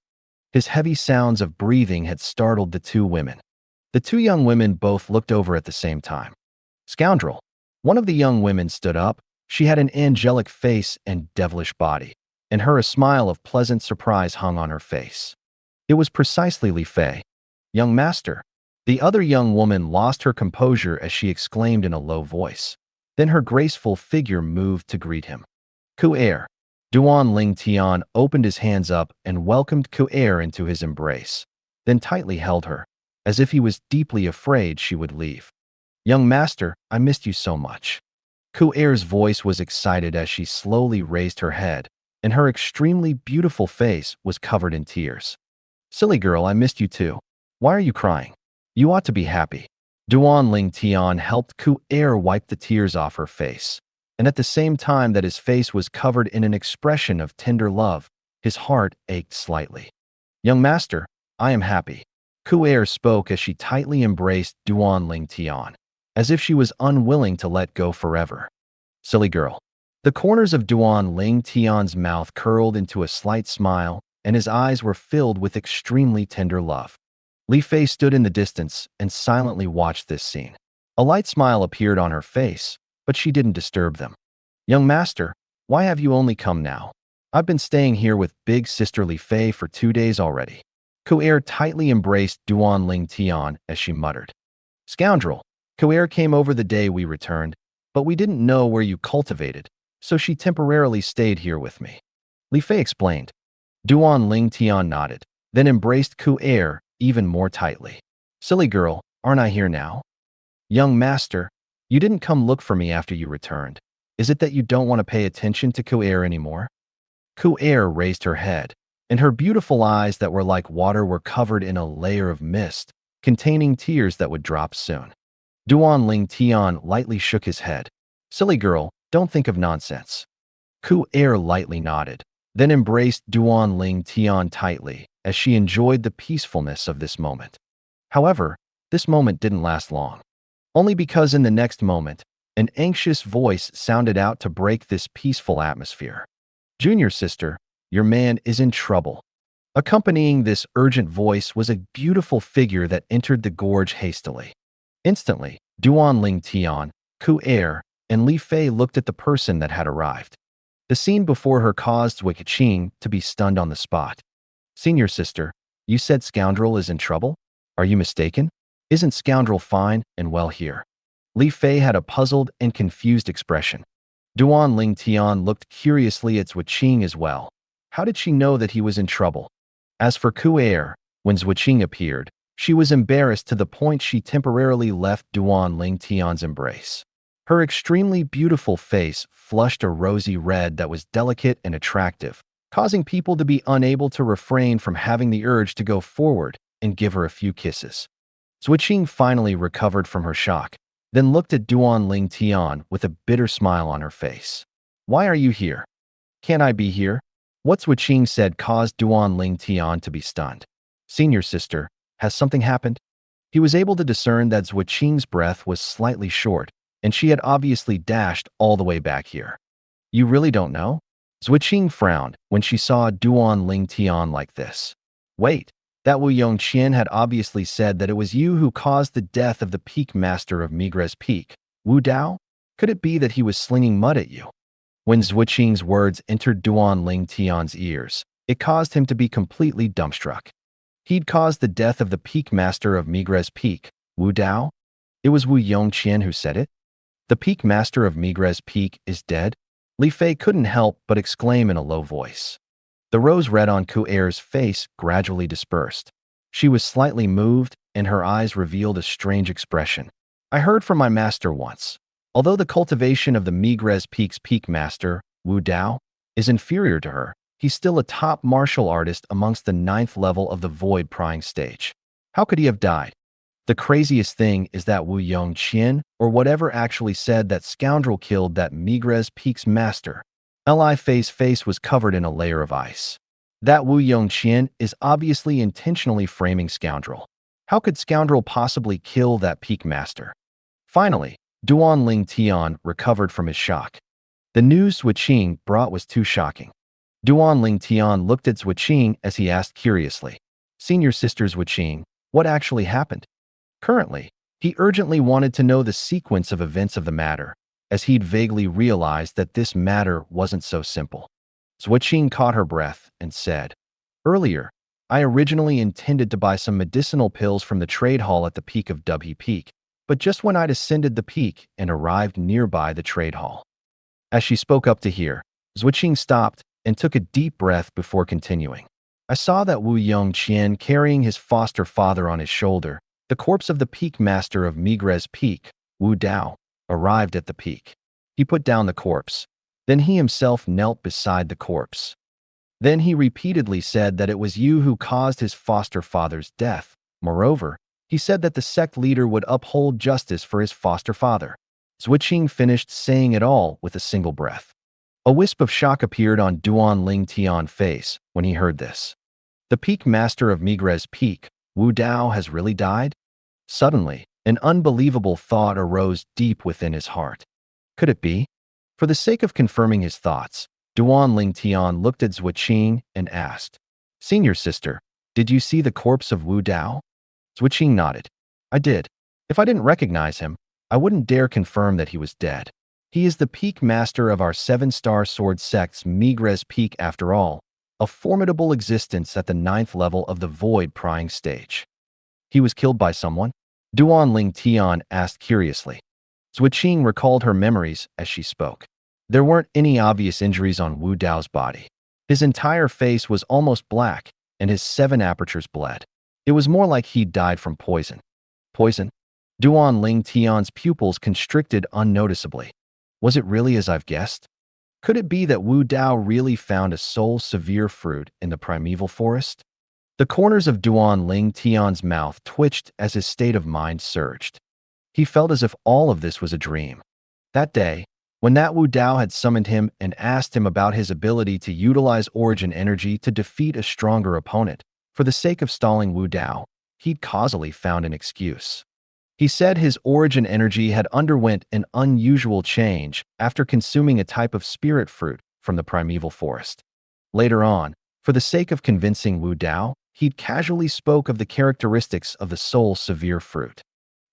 His heavy sounds of breathing had startled the two women. The two young women both looked over at the same time. Scoundrel. One of the young women stood up. She had an angelic face and devilish body, and a smile of pleasant surprise hung on her face. It was precisely Li Fei. Young master. The other young woman lost her composure as she exclaimed in a low voice. Then her graceful figure moved to greet him. Ku'er. Duanling Tian opened his hands up and welcomed Ku'er into his embrace, then tightly held her, as if he was deeply afraid she would leave. Young master, I missed you so much. Ku'er's voice was excited as she slowly raised her head, and her extremely beautiful face was covered in tears. Silly girl, I missed you too. Why are you crying? You ought to be happy. Duanling Tian helped Ku'er wipe the tears off her face, and at the same time that his face was covered in an expression of tender love, his heart ached slightly. Young master, I am happy. Ku'er spoke as she tightly embraced Duanling Tian, as if she was unwilling to let go forever. Silly girl. The corners of Duanling Tian's mouth curled into a slight smile, and his eyes were filled with extremely tender love. Li Fei stood in the distance and silently watched this scene. A light smile appeared on her face, but she didn't disturb them. Young master, why have you only come now? I've been staying here with big sister Li Fei for 2 days already. Ku'er tightly embraced Duanling Tian as she muttered. Scoundrel. Ku'er came over the day we returned, but we didn't know where you cultivated, so she temporarily stayed here with me. Li Fei explained. Duanling Tian nodded, then embraced Ku'er even more tightly. Silly girl, aren't I here now? Young master, you didn't come look for me after you returned. Is it that you don't want to pay attention to Ku'er anymore? Ku'er raised her head, and her beautiful eyes that were like water were covered in a layer of mist, containing tears that would drop soon. Duanling Tian lightly shook his head. Silly girl, don't think of nonsense. Ku'er lightly nodded, then embraced Duanling Tian tightly as she enjoyed the peacefulness of this moment. However, this moment didn't last long. Only because in the next moment, an anxious voice sounded out to break this peaceful atmosphere. Junior sister, your man is in trouble. Accompanying this urgent voice was a beautiful figure that entered the gorge hastily. Instantly, Duanling Tian, Ku'er, and Li Fei looked at the person that had arrived. The scene before her caused Wei Qing to be stunned on the spot. Senior sister, you said scoundrel is in trouble? Are you mistaken? Isn't scoundrel fine and well here? Li Fei had a puzzled and confused expression. Duan Ling Tian looked curiously at Zhuqing as well. How did she know that he was in trouble? As for Kuaer, when Zhuqing appeared, she was embarrassed to the point she temporarily left Duan Ling Tian's embrace. Her extremely beautiful face flushed a rosy red that was delicate and attractive, causing people to be unable to refrain from having the urge to go forward and give her a few kisses. Zhuqing finally recovered from her shock, then looked at Duan Ling Tian with a bitter smile on her face. Why are you here? Can't I be here? What Zhuqing said caused Duan Ling Tian to be stunned. Senior sister, has something happened? He was able to discern that Zhuqing's breath was slightly short, and she had obviously dashed all the way back here. You really don't know? Zhuqing frowned when she saw Duan Ling Tian like this. Wait, that Wu Yongqian had obviously said that it was you who caused the death of the peak master of Migres Peak, Wu Dao? Could it be that he was slinging mud at you? When Zhuqing's words entered Duan Ling Tian's ears, it caused him to be completely dumbstruck. He'd caused the death of the peak master of Migres Peak, Wu Dao? It was Wu Yongqian who said it? The peak master of Migres Peak is dead? Li Fei couldn't help but exclaim in a low voice. The rose red on Kuaer's face gradually dispersed. She was slightly moved, and her eyes revealed a strange expression. I heard from my master once. Although the cultivation of the Migres Peak's peak master, Wu Dao, is inferior to her, he's still a top martial artist amongst the 9th level of the void prying stage. How could he have died? The craziest thing is that Wu Yongqian, or whatever, actually said that scoundrel killed that Migres Peak's master. Li Fei's face was covered in a layer of ice. That Wu Yongqian is obviously intentionally framing scoundrel. How could scoundrel possibly kill that peak master? Finally, Duan Ling Tian recovered from his shock. The news Zhuqing brought was too shocking. Duan Ling Tian looked at Zhuqing as he asked curiously, Senior sister Zhuqing, what actually happened? Currently, he urgently wanted to know the sequence of events of the matter, as he'd vaguely realized that this matter wasn't so simple. Zhuqing caught her breath and said, Earlier, I originally intended to buy some medicinal pills from the trade hall at the peak of Dubhe Peak, but just when I'd ascended the peak and arrived nearby the trade hall. As she spoke up to hear, Zhuqing stopped and took a deep breath before continuing. I saw that Wu Yongqian carrying his foster father on his shoulder. The corpse of the peak master of Migres Peak, Wu Dao, arrived at the peak. He put down the corpse. Then he himself knelt beside the corpse. Then he repeatedly said that it was you who caused his foster father's death. Moreover, he said that the sect leader would uphold justice for his foster father. Zhuqing finished saying it all with a single breath. A wisp of shock appeared on Duan Ling Tian's face when he heard this. The peak master of Migres Peak, Wu Dao, has really died? Suddenly, an unbelievable thought arose deep within his heart. Could it be? For the sake of confirming his thoughts, Duan Ling Tian looked at Zhuqing and asked, Senior sister, did you see the corpse of Wu Dao? Zhuqing nodded. I did. If I didn't recognize him, I wouldn't dare confirm that he was dead. He is the peak master of our 7-star sword sect's Migres Peak after all, a formidable existence at the 9th level of the void prying stage. He was killed by someone? Duan Ling Tian asked curiously. Zhuqing recalled her memories as she spoke. There weren't any obvious injuries on Wu Dao's body. His entire face was almost black, and his 7 apertures bled. It was more like he'd died from poison. Poison? Duan Ling Tian's pupils constricted unnoticeably. Was it really as I've guessed? Could it be that Wu Dao really found a soul-severe fruit in the primeval forest? The corners of Duan Ling Tian's mouth twitched as his state of mind surged. He felt as if all of this was a dream. That day, when that Wu Dao had summoned him and asked him about his ability to utilize origin energy to defeat a stronger opponent, for the sake of stalling Wu Dao, he'd causally found an excuse. He said his origin energy had underwent an unusual change after consuming a type of spirit fruit from the primeval forest. Later on, for the sake of convincing Wu Dao, he'd casually spoke of the characteristics of the soul-severe fruit.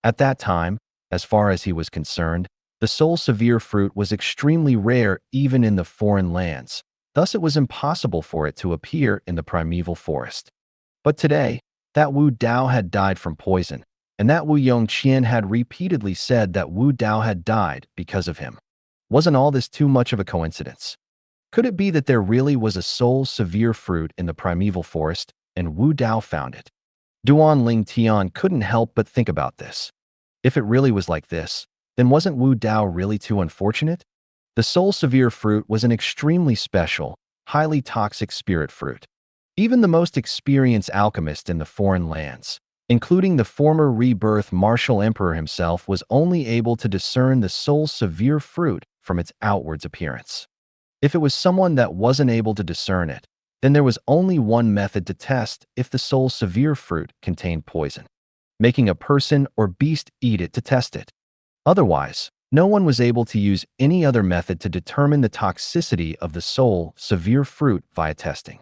At that time, as far as he was concerned, the soul-severe fruit was extremely rare even in the foreign lands, thus it was impossible for it to appear in the primeval forest. But today, that Wu Dao had died from poison, and that Wu Yongqian had repeatedly said that Wu Dao had died because of him. Wasn't all this too much of a coincidence? Could it be that there really was a soul severe fruit in the primeval forest, and Wu Dao found it? Duan Ling Tian couldn't help but think about this. If it really was like this, then wasn't Wu Dao really too unfortunate? The soul severe fruit was an extremely special, highly toxic spirit fruit. Even the most experienced alchemist in the foreign lands, including the former Rebirth Martial Emperor himself, was only able to discern the soul severe fruit from its outwards appearance. If it was someone that wasn't able to discern it, then there was only one method to test if the soul severe fruit contained poison: making a person or beast eat it to test it. Otherwise, no one was able to use any other method to determine the toxicity of the soul severe fruit via testing.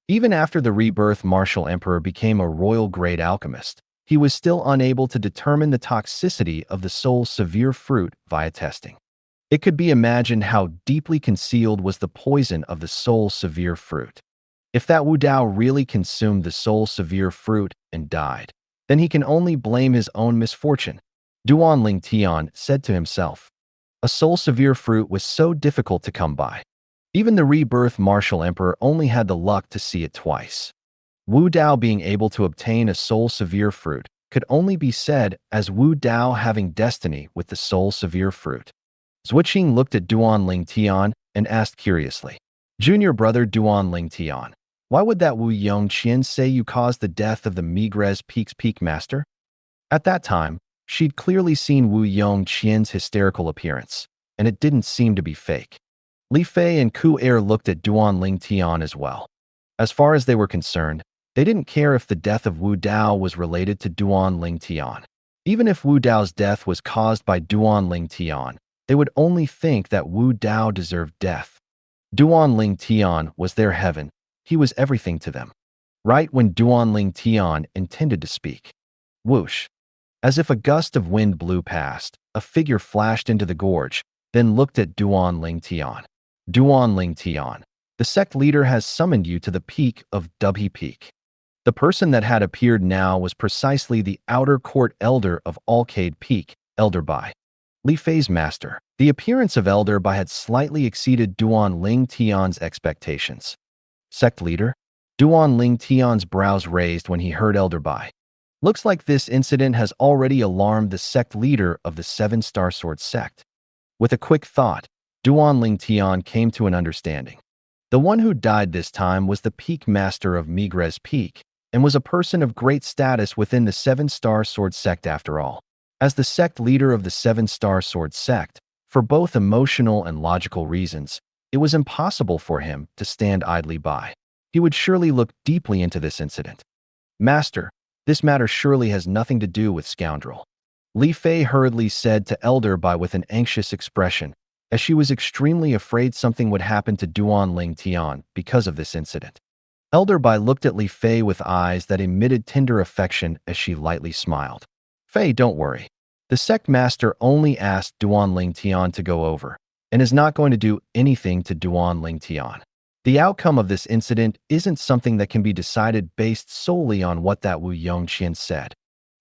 Even after the Rebirth Martial Emperor became a royal-grade alchemist, he was still unable to determine the toxicity of the soul severe fruit via testing. It could be imagined how deeply concealed was the poison of the soul severe fruit. If that Wu Dao really consumed the soul severe fruit and died, then he can only blame his own misfortune. Duan Ling Tian said to himself. A soul severe fruit was so difficult to come by. Even the Rebirth Martial Emperor only had the luck to see it twice. Wu Dao being able to obtain a soul severe fruit could only be said as Wu Dao having destiny with the soul severe fruit. Zhuqing looked at Duan Ling Tian and asked curiously, "Junior brother Duan Ling Tian, why would that Wu Yongqian say you caused the death of the Migres Peak's peak master?" At that time, she'd clearly seen Wu Yongqian's hysterical appearance, and it didn't seem to be fake. Li Fei and Ku Er looked at Duan Ling Tian as well. As far as they were concerned, they didn't care if the death of Wu Dao was related to Duan Ling Tian. Even if Wu Dao's death was caused by Duan Ling Tian, they would only think that Wu Dao deserved death. Duan Ling Tian was their heaven. He was everything to them. Right when Duan Ling Tian intended to speak, whoosh! As if a gust of wind blew past, a figure flashed into the gorge, then looked at Duan Ling Tian. Duan Ling Tian, the sect leader has summoned you to the peak of Dubhe Peak. The person that had appeared now was precisely the outer court elder of Alcade Peak, Elder Bai, Li Fei's master. The appearance of Elder Bai had slightly exceeded Duan Ling Tian's expectations. Sect leader? Duan Ling Tian's brows raised when he heard Elder Bai. Looks like this incident has already alarmed the sect leader of the Seven Star Sword sect. With a quick thought, Duan Ling Tian came to an understanding. The one who died this time was the peak master of Migres Peak, and was a person of great status within the Seven Star Sword sect after all. As the sect leader of the Seven Star Sword sect, for both emotional and logical reasons, it was impossible for him to stand idly by. He would surely look deeply into this incident. Master, this matter surely has nothing to do with scoundrel. Li Fei hurriedly said to Elder Bai with an anxious expression, as she was extremely afraid something would happen to Duan Ling Tian because of this incident. Elder Bai looked at Li Fei with eyes that emitted tender affection as she lightly smiled. Fei, don't worry. The sect master only asked Duan Ling Tian to go over, and is not going to do anything to Duan Ling Tian. The outcome of this incident isn't something that can be decided based solely on what that Wu Yongqian said.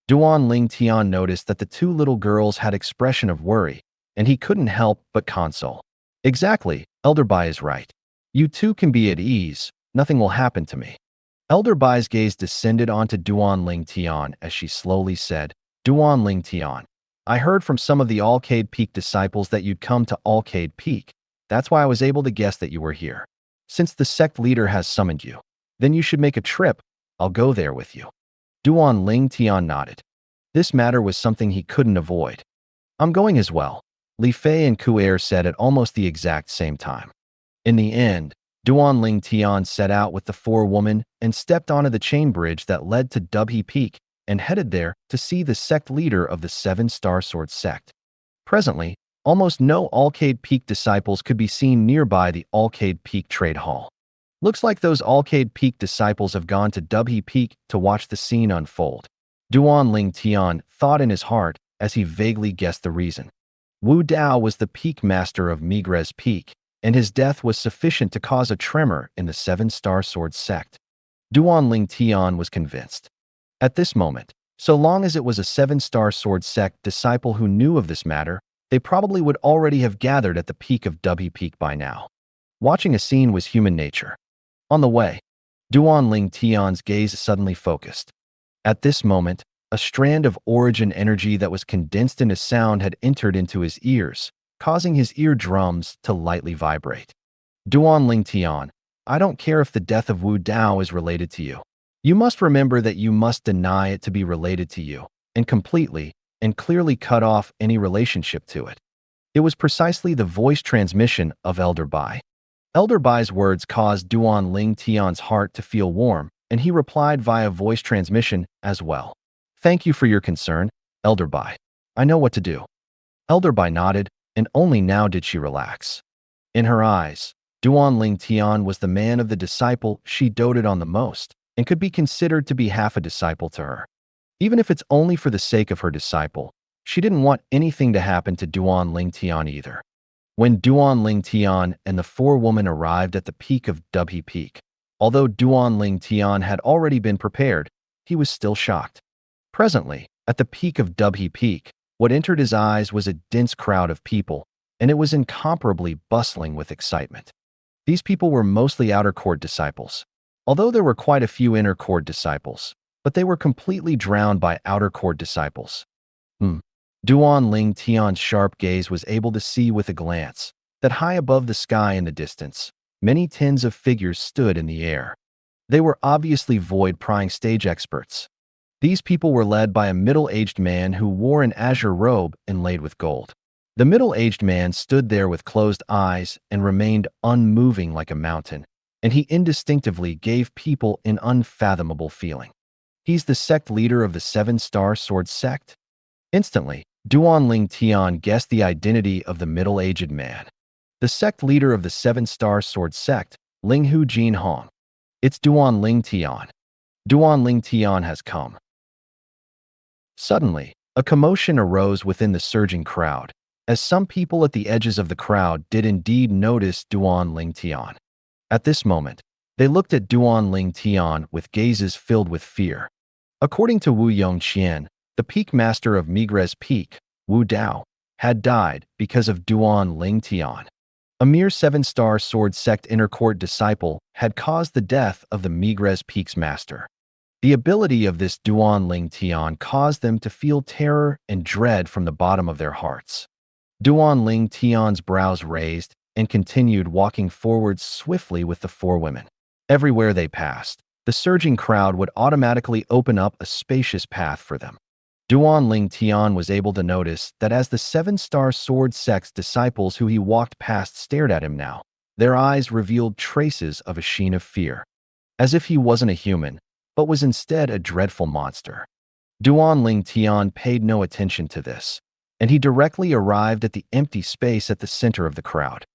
Duan Ling Tian noticed that the two little girls had expression of worry, and he couldn't help but console. Exactly, Elder Bai is right. You two can be at ease, nothing will happen to me. Elder Bai's gaze descended onto Duan Ling Tian as she slowly said, Duan Ling Tian, I heard from some of the Alcade Peak disciples that you'd come to Alcade Peak. That's why I was able to guess that you were here. Since the sect leader has summoned you, then you should make a trip. I'll go there with you. Duan Ling Tian nodded. This matter was something he couldn't avoid. I'm going as well, Li Fei and Ku Er said at almost the exact same time. In the end, Duan Ling Tian set out with the four women and stepped onto the chain bridge that led to Dubhe Peak and headed there to see the sect leader of the Seven Star Sword sect. Presently, almost no Alcade Peak disciples could be seen nearby the Alcade Peak Trade Hall. Looks like those Alcade Peak disciples have gone to Dubhe Peak to watch the scene unfold. Duan Ling Tian thought in his heart as he vaguely guessed the reason. Wu Dao was the peak master of Migres Peak, and his death was sufficient to cause a tremor in the Seven Star Sword sect. Duan Ling Tian was convinced. At this moment, So long as it was a 7-star sword sect disciple who knew of this matter, they probably would already have gathered at the peak of W Peak by now. Watching a scene was human nature. On the way, Duan Ling Tian's gaze suddenly focused. At this moment, a strand of origin energy that was condensed into sound had entered into his ears, causing his eardrums to lightly vibrate. Duan Ling Tian, I don't care if the death of Wu Dao is related to you. You must remember that you must deny it to be related to you, and completely and clearly cut off any relationship to it. It was precisely the voice transmission of Elder Bai. Elder Bai's words caused Duan Ling Tian's heart to feel warm, and he replied via voice transmission as well. Thank you for your concern, Elder Bai. I know what to do. Elder Bai nodded, and only now did she relax. In her eyes, Duan Ling Tian was the man of the disciple she doted on the most, and could be considered to be half a disciple to her. Even if it's only for the sake of her disciple, she didn't want anything to happen to Duan Ling Tian either. When Duan Ling Tian and the 4 women arrived at the peak of W Peak, although Duan Ling Tian had already been prepared, he was still shocked. Presently, at the peak of W Peak, what entered his eyes was a dense crowd of people, and it was incomparably bustling with excitement. These people were mostly outer court disciples, although there were quite a few inner court disciples, but they were completely drowned by outer court disciples. Duan Ling Tian's sharp gaze was able to see with a glance that high above the sky in the distance, many tens of figures stood in the air. They were obviously void-prying stage experts. These people were led by a middle-aged man who wore an azure robe inlaid with gold. The middle-aged man stood there with closed eyes and remained unmoving like a mountain, and he indistinctively gave people an unfathomable feeling. He's the sect leader of the 7-star sword sect? Instantly, Duan Ling Tian guessed the identity of the middle-aged man. The sect leader of the 7-star sword sect, Ling Hu Jin Hong. It's Duan Ling Tian. Duan Ling Tian has come. Suddenly, a commotion arose within the surging crowd, as some people at the edges of the crowd did indeed notice Duan Ling Tian. At this moment, they looked at Duan Ling Tian with gazes filled with fear. According to Wu Yongqian, the peak master of Migres Peak, Wu Dao, had died because of Duan Ling Tian. A mere 7-star sword sect inner court disciple had caused the death of the Migres Peak's master. The ability of this Duan Ling Tian caused them to feel terror and dread from the bottom of their hearts. Duan Ling Tian's brows raised and continued walking forward swiftly with the 4 women. Everywhere they passed, the surging crowd would automatically open up a spacious path for them. Duan Ling Tian was able to notice that as the 7-star sword sect's disciples who he walked past stared at him now, their eyes revealed traces of a sheen of fear, as if he wasn't a human, but was instead a dreadful monster. Duan Ling Tian paid no attention to this, and he directly arrived at the empty space at the center of the crowd.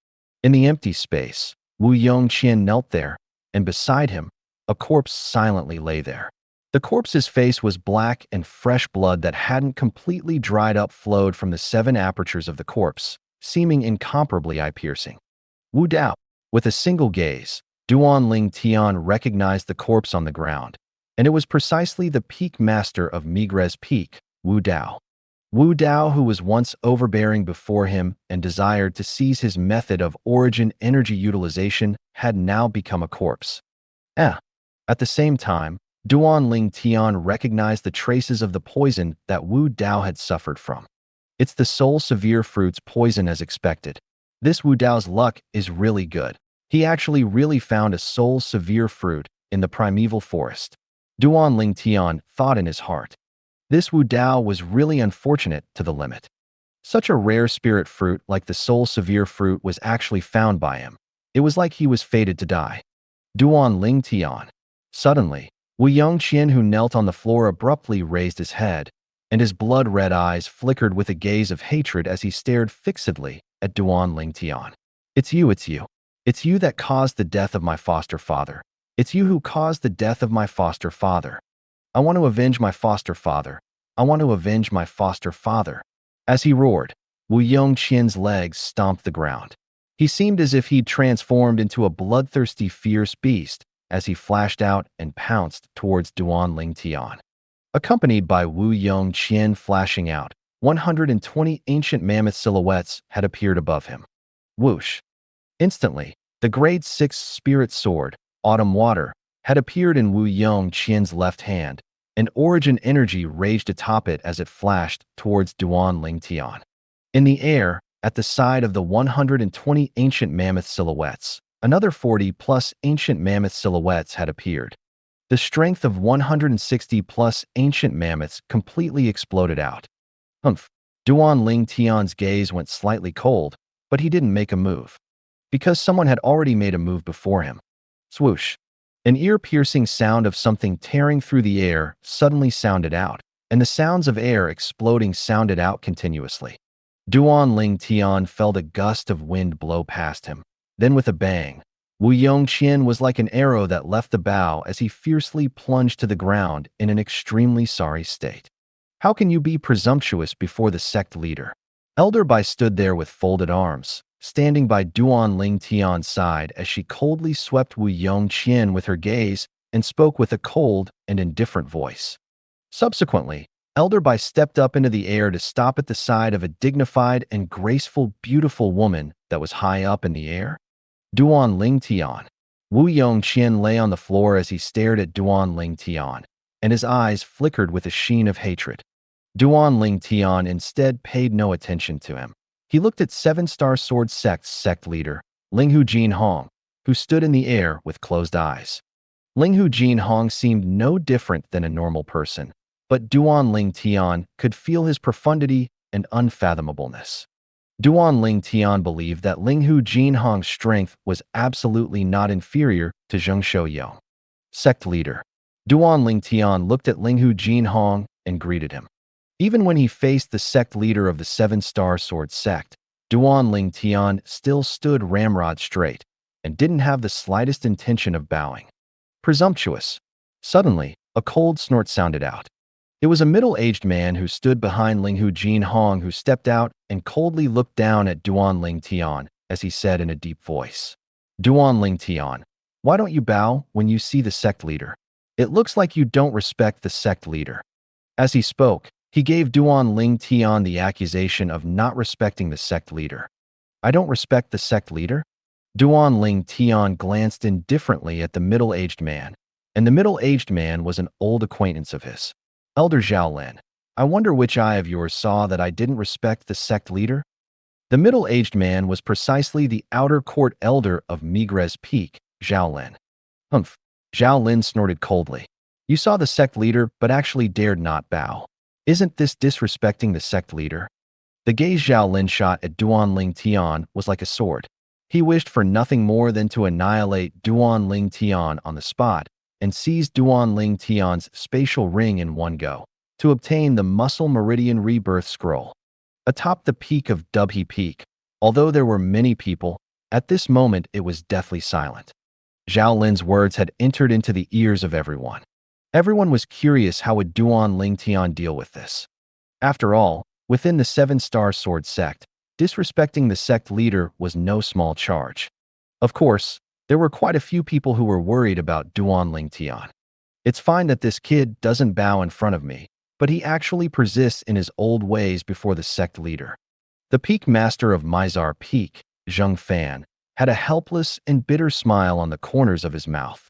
In the empty space, Wu Yongqian knelt there, and beside him, a corpse silently lay there. The corpse's face was black, and fresh blood that hadn't completely dried up flowed from the 7 apertures of the corpse, seeming incomparably eye-piercing. Wu Dao. With a single gaze, Duan Ling Tian recognized the corpse on the ground, and it was precisely the peak master of Migres Peak, Wu Dao. Wu Dao, who was once overbearing before him and desired to seize his method of origin energy utilization, had now become a corpse. At the same time, Duan Ling Tian recognized the traces of the poison that Wu Dao had suffered from. It's the Soul Severe Fruit's poison as expected. This Wu Dao's luck is really good. He actually really found a Soul Severe Fruit in the primeval forest. Duan Ling Tian thought in his heart. This Wu Dao was really unfortunate to the limit. Such a rare spirit fruit like the Soul Severe Fruit was actually found by him. It was like he was fated to die. Duan Ling Tian. Suddenly, Wu Yongqian, who knelt on the floor, abruptly raised his head, and his blood-red eyes flickered with a gaze of hatred as he stared fixedly at Duan Ling Tian. It's you. It's you that caused the death of my foster father. It's you who caused the death of my foster father. I want to avenge my foster father. I want to avenge my foster father. As he roared, Wu Yongqian's legs stomped the ground. He seemed as if he'd transformed into a bloodthirsty, fierce beast as he flashed out and pounced towards Duan Ling Tian. accompanied by Wu Yong Qian flashing out. 120 ancient mammoth silhouettes had appeared above him. Whoosh! Instantly, the grade 6 spirit sword, Autumn Water, had appeared in Wu Yong Qian's left hand, and origin energy raged atop it as it flashed towards Duan Ling Tian. In the air, at the side of the 120 ancient mammoth silhouettes, another 40-plus ancient mammoth silhouettes had appeared. The strength of 160-plus ancient mammoths completely exploded out. Humph! Duan Ling Tian's gaze went slightly cold, but he didn't make a move. Because someone had already made a move before him. Swoosh! An ear-piercing sound of something tearing through the air suddenly sounded out, and the sounds of air exploding sounded out continuously. Duan Ling Tian felt a gust of wind blow past him. Then with a bang, Wu Yongqian was like an arrow that left the bow as he fiercely plunged to the ground in an extremely sorry state. How can you be presumptuous before the sect leader? Elder Bai stood there with folded arms, standing by Duan Ling Tian's side as she coldly swept Wu Yongqian with her gaze and spoke with a cold and indifferent voice. Subsequently, Elder Bai stepped up into the air to stop at the side of a dignified and graceful, beautiful woman that was high up in the air. Duan Ling Tian. Wu Yongqian lay on the floor as he stared at Duan Ling Tian, and his eyes flickered with a sheen of hatred. Duan Ling Tian instead paid no attention to him. He looked at Seven-Star Sword Sect's sect leader, Linghu Jinhong, who stood in the air with closed eyes. Linghu Jinhong seemed no different than a normal person, but Duan Ling Tian could feel his profundity and unfathomableness. Duan Ling Tian believed that Linghu Jinhong's strength was absolutely not inferior to Zheng Shouyong. Sect leader. Duan Ling Tian looked at Linghu Jinhong and greeted him. Even when he faced the sect leader of the Seven-Star Sword sect, Duan Ling Tian still stood ramrod straight and didn't have the slightest intention of bowing. Presumptuous. Suddenly, a cold snort sounded out. It was a middle-aged man who stood behind Linghu Jinhong who stepped out and coldly looked down at Duan Ling Tian as he said in a deep voice, "Duan Ling Tian, why don't you bow when you see the sect leader? It looks like you don't respect the sect leader." As he spoke, he gave Duan Ling Tian the accusation of not respecting the sect leader. "I don't respect the sect leader?" Duan Ling Tian glanced indifferently at the middle-aged man, and the middle-aged man was an old acquaintance of his. "Elder Zhaolin, I wonder which eye of yours saw that I didn't respect the sect leader?" The middle-aged man was precisely the outer court elder of Migres Peak, Zhaolin. "Humph," Zhaolin snorted coldly. "You saw the sect leader but actually dared not bow. Isn't this disrespecting the sect leader?" The gaze Zhaolin shot at Duan Ling Tian was like a sword. He wished for nothing more than to annihilate Duan Ling Tian on the spot and seize Duan Ling Tian's spatial ring in one go to obtain the Muscle Meridian Rebirth Scroll. Atop the peak of Dubhe Peak, although there were many people, at this moment it was deathly silent. Zhaolin's words had entered into the ears of everyone. Everyone was curious how would Duan Ling Tian deal with this. After all, within the Seven-Star Sword sect, disrespecting the sect leader was no small charge. Of course, there were quite a few people who were worried about Duan Ling Tian. "It's fine that this kid doesn't bow in front of me, but he actually persists in his old ways before the sect leader." The peak master of Mizar Peak, Zheng Fan, had a helpless and bitter smile on the corners of his mouth.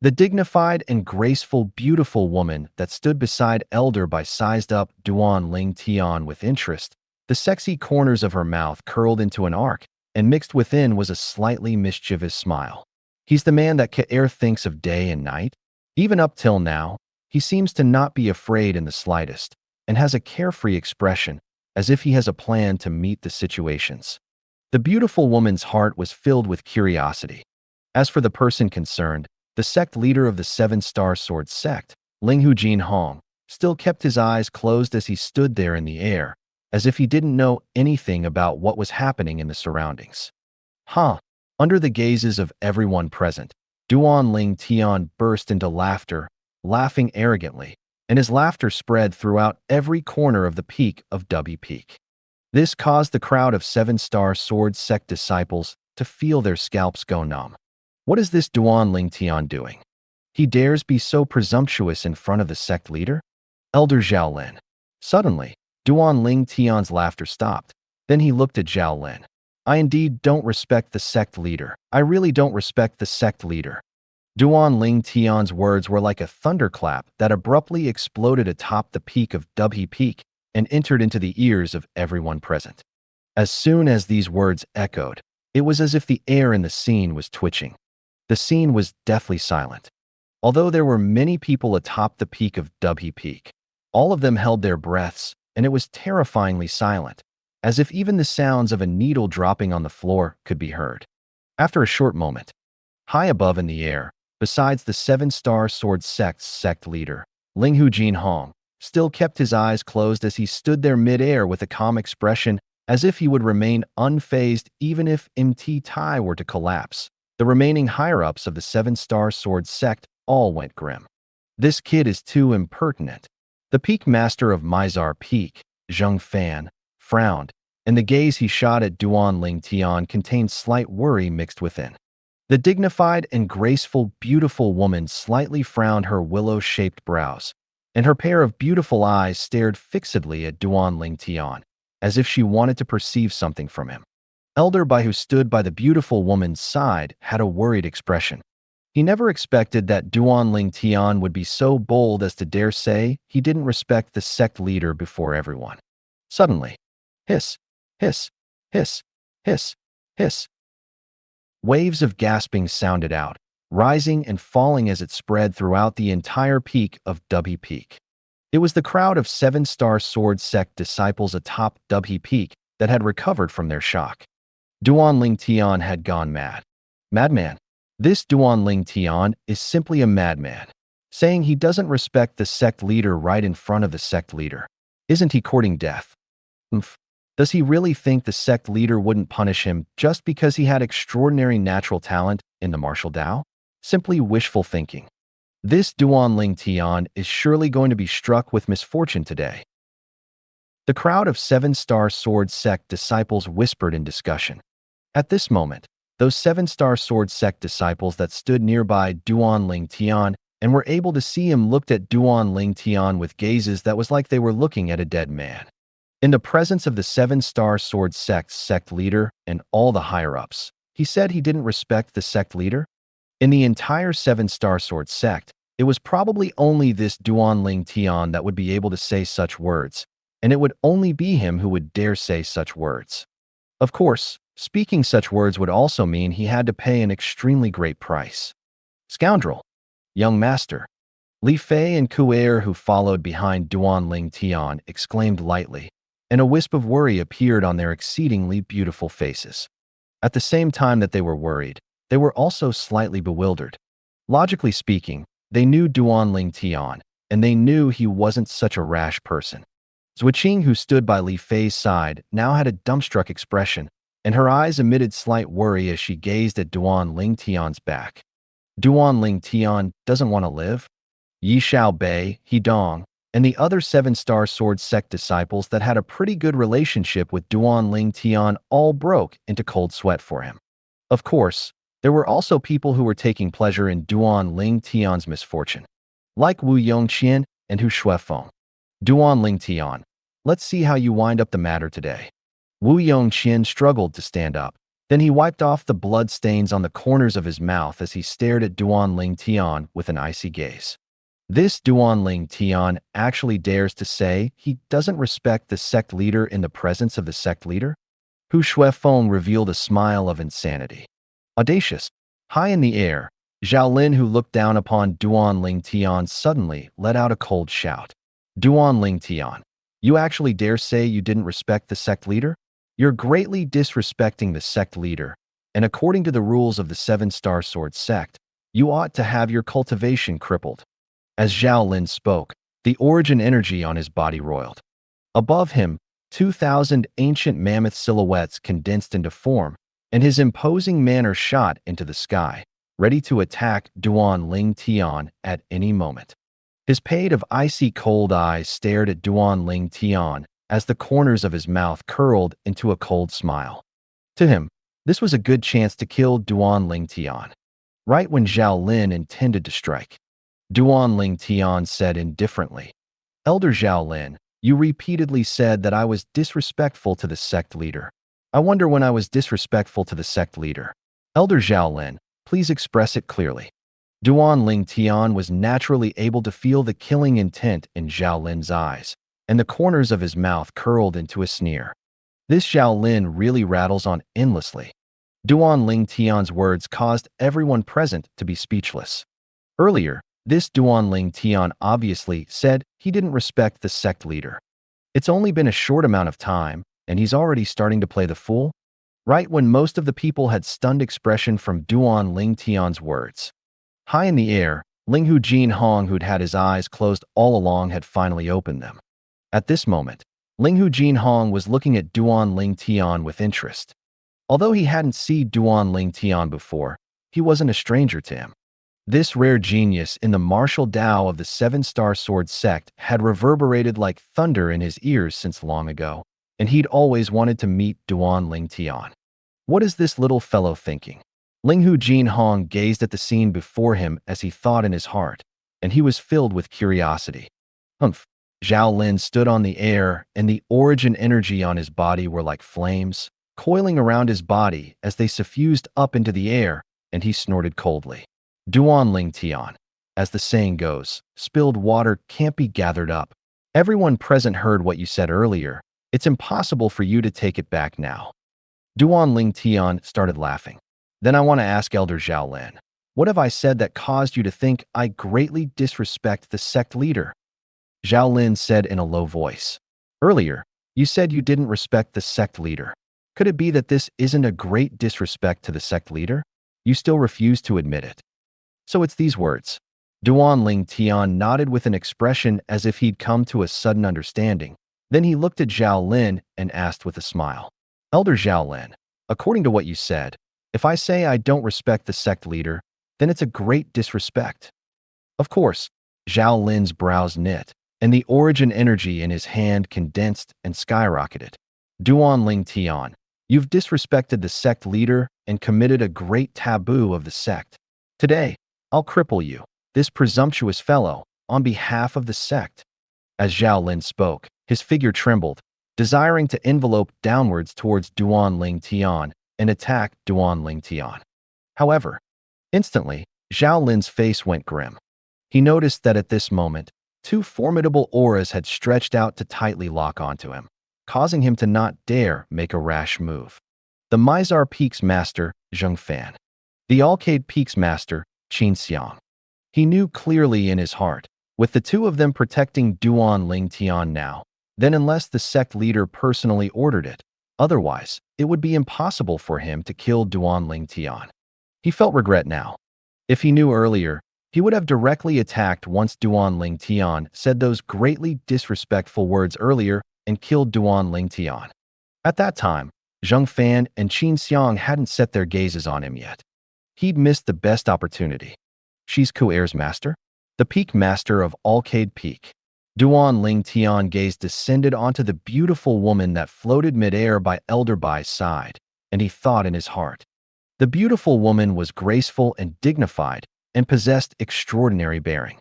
The dignified and graceful, beautiful woman that stood beside Elder Bai sized up Duan Ling Tian with interest. The sexy corners of her mouth curled into an arc, and mixed within was a slightly mischievous smile. "He's the man that Kaer thinks of day and night? Even up till now, he seems to not be afraid in the slightest, and has a carefree expression, as if he has a plan to meet the situations." The beautiful woman's heart was filled with curiosity. As for the person concerned, the sect leader of the Seven-Star Sword sect, Linghu Jinhong, still kept his eyes closed as he stood there in the air, as if he didn't know anything about what was happening in the surroundings. "Huh!" Under the gazes of everyone present, Duan Ling Tian burst into laughter, laughing arrogantly, and his laughter spread throughout every corner of the peak of Dubhe Peak. This caused the crowd of Seven-Star Sword sect disciples to feel their scalps go numb. What is this Duan Ling Tian doing? He dares be so presumptuous in front of the sect leader? Elder Zhao Lin. Suddenly, Duan Ling Tian's laughter stopped. Then he looked at Zhao Lin. I indeed don't respect the sect leader. I really don't respect the sect leader. Duan Ling Tian's words were like a thunderclap that abruptly exploded atop the peak of Dubhe Peak and entered into the ears of everyone present. As soon as these words echoed, it was as if the air in the scene was twitching. The scene was deathly silent. Although there were many people atop the peak of Dubhe Peak, all of them held their breaths, and it was terrifyingly silent, as if even the sounds of a needle dropping on the floor could be heard. After a short moment, high above in the air, besides the Seven-Star Sword Sect's sect leader, Linghu Jinhong, still kept his eyes closed as he stood there mid-air with a calm expression as if he would remain unfazed even if MT Tai were to collapse. The remaining higher-ups of the Seven-Star Sword Sect all went grim. This kid is too impertinent. The Peak Master of Mizar Peak, Zheng Fan, frowned, and the gaze he shot at Duan Ling Tian contained slight worry mixed within. The dignified and graceful, beautiful woman slightly frowned her willow-shaped brows, and her pair of beautiful eyes stared fixedly at Duan Ling Tian, as if she wanted to perceive something from him. Elder Bai, who stood by the beautiful woman's side, had a worried expression. He never expected that Duan Ling Tian would be so bold as to dare say he didn't respect the sect leader before everyone. Suddenly, hiss, hiss, hiss, hiss, hiss. Waves of gasping sounded out, rising and falling as it spread throughout the entire peak of Dubhe Peak. It was the crowd of Seven-Star Sword Sect disciples atop Dubhe Peak that had recovered from their shock. Duan Ling Tian had gone mad. Madman. This Duan Ling Tian is simply a madman, saying he doesn't respect the sect leader right in front of the sect leader. Isn't he courting death? Does he really think the sect leader wouldn't punish him just because he had extraordinary natural talent in the martial Tao? Simply wishful thinking. This Duan Ling Tian is surely going to be struck with misfortune today. The crowd of Seven-Star Sword Sect disciples whispered in discussion. At this moment, those Seven-Star Sword Sect disciples that stood nearby Duan Ling Tian and were able to see him looked at Duan Ling Tian with gazes that was like they were looking at a dead man. In the presence of the Seven-Star Sword Sect's sect leader and all the higher-ups, he said he didn't respect the sect leader? In the entire Seven-Star Sword Sect, it was probably only this Duan Ling Tian that would be able to say such words, and it would only be him who would dare say such words. Of course, speaking such words would also mean he had to pay an extremely great price. Scoundrel! Young master! Li Fei and Kuer, who followed behind Duan Ling Tian, exclaimed lightly, and a wisp of worry appeared on their exceedingly beautiful faces. At the same time that they were worried, they were also slightly bewildered. Logically speaking, they knew Duan Ling Tian, and they knew he wasn't such a rash person. Zuiqing, who stood by Li Fei's side, now had a dumbstruck expression, and her eyes emitted slight worry as she gazed at Duan Ling Tian's back. Duan Ling Tian doesn't want to live? Yi Xiaobei, He Dong, and the other Seven-Star Sword Sect disciples that had a pretty good relationship with Duan Ling Tian all broke into cold sweat for him. Of course, there were also people who were taking pleasure in Duan Ling Tian's misfortune, like Wu Yongqian and Hu Shuefeng. Duan Ling Tian, let's see how you wind up the matter today. Wu Yongqian struggled to stand up. Then he wiped off the blood stains on the corners of his mouth as he stared at Duan Ling Tian with an icy gaze. This Duan Ling Tian actually dares to say he doesn't respect the sect leader in the presence of the sect leader? Hu Shuefeng revealed a smile of insanity. Audacious. High in the air, Zhao Lin, who looked down upon Duan Ling Tian, suddenly let out a cold shout. Duan Ling Tian, you actually dare say you didn't respect the sect leader? You're greatly disrespecting the sect leader, and according to the rules of the Seven-Star Sword Sect, you ought to have your cultivation crippled. As Zhao Lin spoke, the origin energy on his body roiled. Above him, 2,000 ancient mammoth silhouettes condensed into form, and his imposing manner shot into the sky, ready to attack Duan Ling Tian at any moment. His paid of icy cold eyes stared at Duan Ling Tian as the corners of his mouth curled into a cold smile. To him, this was a good chance to kill Duan Ling Tian. Right when Zhao Lin intended to strike, Duan Ling Tian said indifferently, Elder Zhao Lin, you repeatedly said that I was disrespectful to the sect leader. I wonder when I was disrespectful to the sect leader. Elder Zhao Lin, please express it clearly. Duan Ling Tian was naturally able to feel the killing intent in Zhao Lin's eyes, and the corners of his mouth curled into a sneer. This Zhao Lin really rattles on endlessly. Duan Ling Tian's words caused everyone present to be speechless. Earlier, this Duan Ling Tian obviously said he didn't respect the sect leader. It's only been a short amount of time, and he's already starting to play the fool? Right when most of the people had stunned expression from Duan Ling Tian's words. High in the air, Ling Hu Jin Hong, who'd had his eyes closed all along, had finally opened them. At this moment, Ling Hu Jin Hong was looking at Duan Ling Tian with interest. Although he hadn't seen Duan Ling Tian before, he wasn't a stranger to him. This rare genius in the martial Tao of the Seven-Star Sword sect had reverberated like thunder in his ears since long ago, and he'd always wanted to meet Duan Ling Tian. What is this little fellow thinking? Ling Hu Jin Hong gazed at the scene before him as he thought in his heart, and he was filled with curiosity. Humph! Zhao Lin stood on the air, and the origin energy on his body were like flames, coiling around his body as they suffused up into the air, and he snorted coldly. Duan Ling Tian. As the saying goes, spilled water can't be gathered up. Everyone present heard what you said earlier. It's impossible for you to take it back now. Duan Ling Tian started laughing. Then I want to ask Elder Zhao Lin, what have I said that caused you to think I greatly disrespect the sect leader? Zhao Lin said in a low voice. Earlier, you said you didn't respect the sect leader. Could it be that this isn't a great disrespect to the sect leader? You still refuse to admit it. So it's these words. Duan Ling Tian nodded with an expression as if he'd come to a sudden understanding. Then he looked at Zhao Lin and asked with a smile. Elder Zhao Lin, according to what you said, if I say I don't respect the sect leader, then it's a great disrespect. Of course, Zhao Lin's brows knit, and the origin energy in his hand condensed and skyrocketed. Duan Ling Tian, you've disrespected the sect leader and committed a great taboo of the sect. Today, I'll cripple you, this presumptuous fellow, on behalf of the sect. As Zhao Lin spoke, his figure trembled, desiring to envelope downwards towards Duan Ling Tian and attack Duan Ling Tian. However, instantly, Zhao Lin's face went grim. He noticed that at this moment, two formidable auras had stretched out to tightly lock onto him, causing him to not dare make a rash move. The Mizar Peaks Master, Zheng Fan. The Alcade Peaks Master, Qin Xiang. He knew clearly in his heart, with the two of them protecting Duan Ling Tian now, then unless the sect leader personally ordered it, otherwise, it would be impossible for him to kill Duan Ling Tian. He felt regret now. If he knew earlier, he would have directly attacked once Duan Ling Tian said those greatly disrespectful words earlier and killed Duan Ling Tian. At that time, Zheng Fan and Qin Xiang hadn't set their gazes on him yet. He'd missed the best opportunity. She's Ku'er's master? The Peak Master of Alcade Peak. Duan Ling Tian gaze descended onto the beautiful woman that floated midair by Elder Bai's side, and he thought in his heart. The beautiful woman was graceful and dignified, and possessed extraordinary bearing.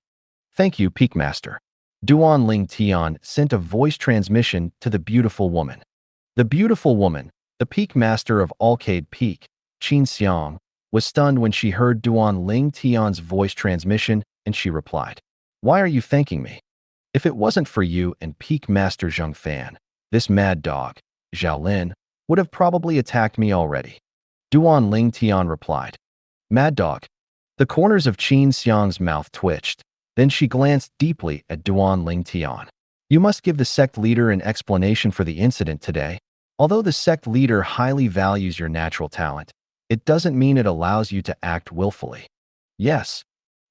Thank you, Peak Master. Duan Ling Tian sent a voice transmission to the beautiful woman. The beautiful woman, the Peak Master of Alcade Peak, Qin Xiang, was stunned when she heard Duan Ling Tian's voice transmission, and she replied, Why are you thanking me? If it wasn't for you and Peak Master Zheng Fan, this mad dog, Zhao Lin, would have probably attacked me already. Duan Ling Tian replied, Mad dog. The corners of Qin Xiang's mouth twitched. Then she glanced deeply at Duan Ling Tian. You must give the sect leader an explanation for the incident today. Although the sect leader highly values your natural talent, it doesn't mean it allows you to act willfully. Yes.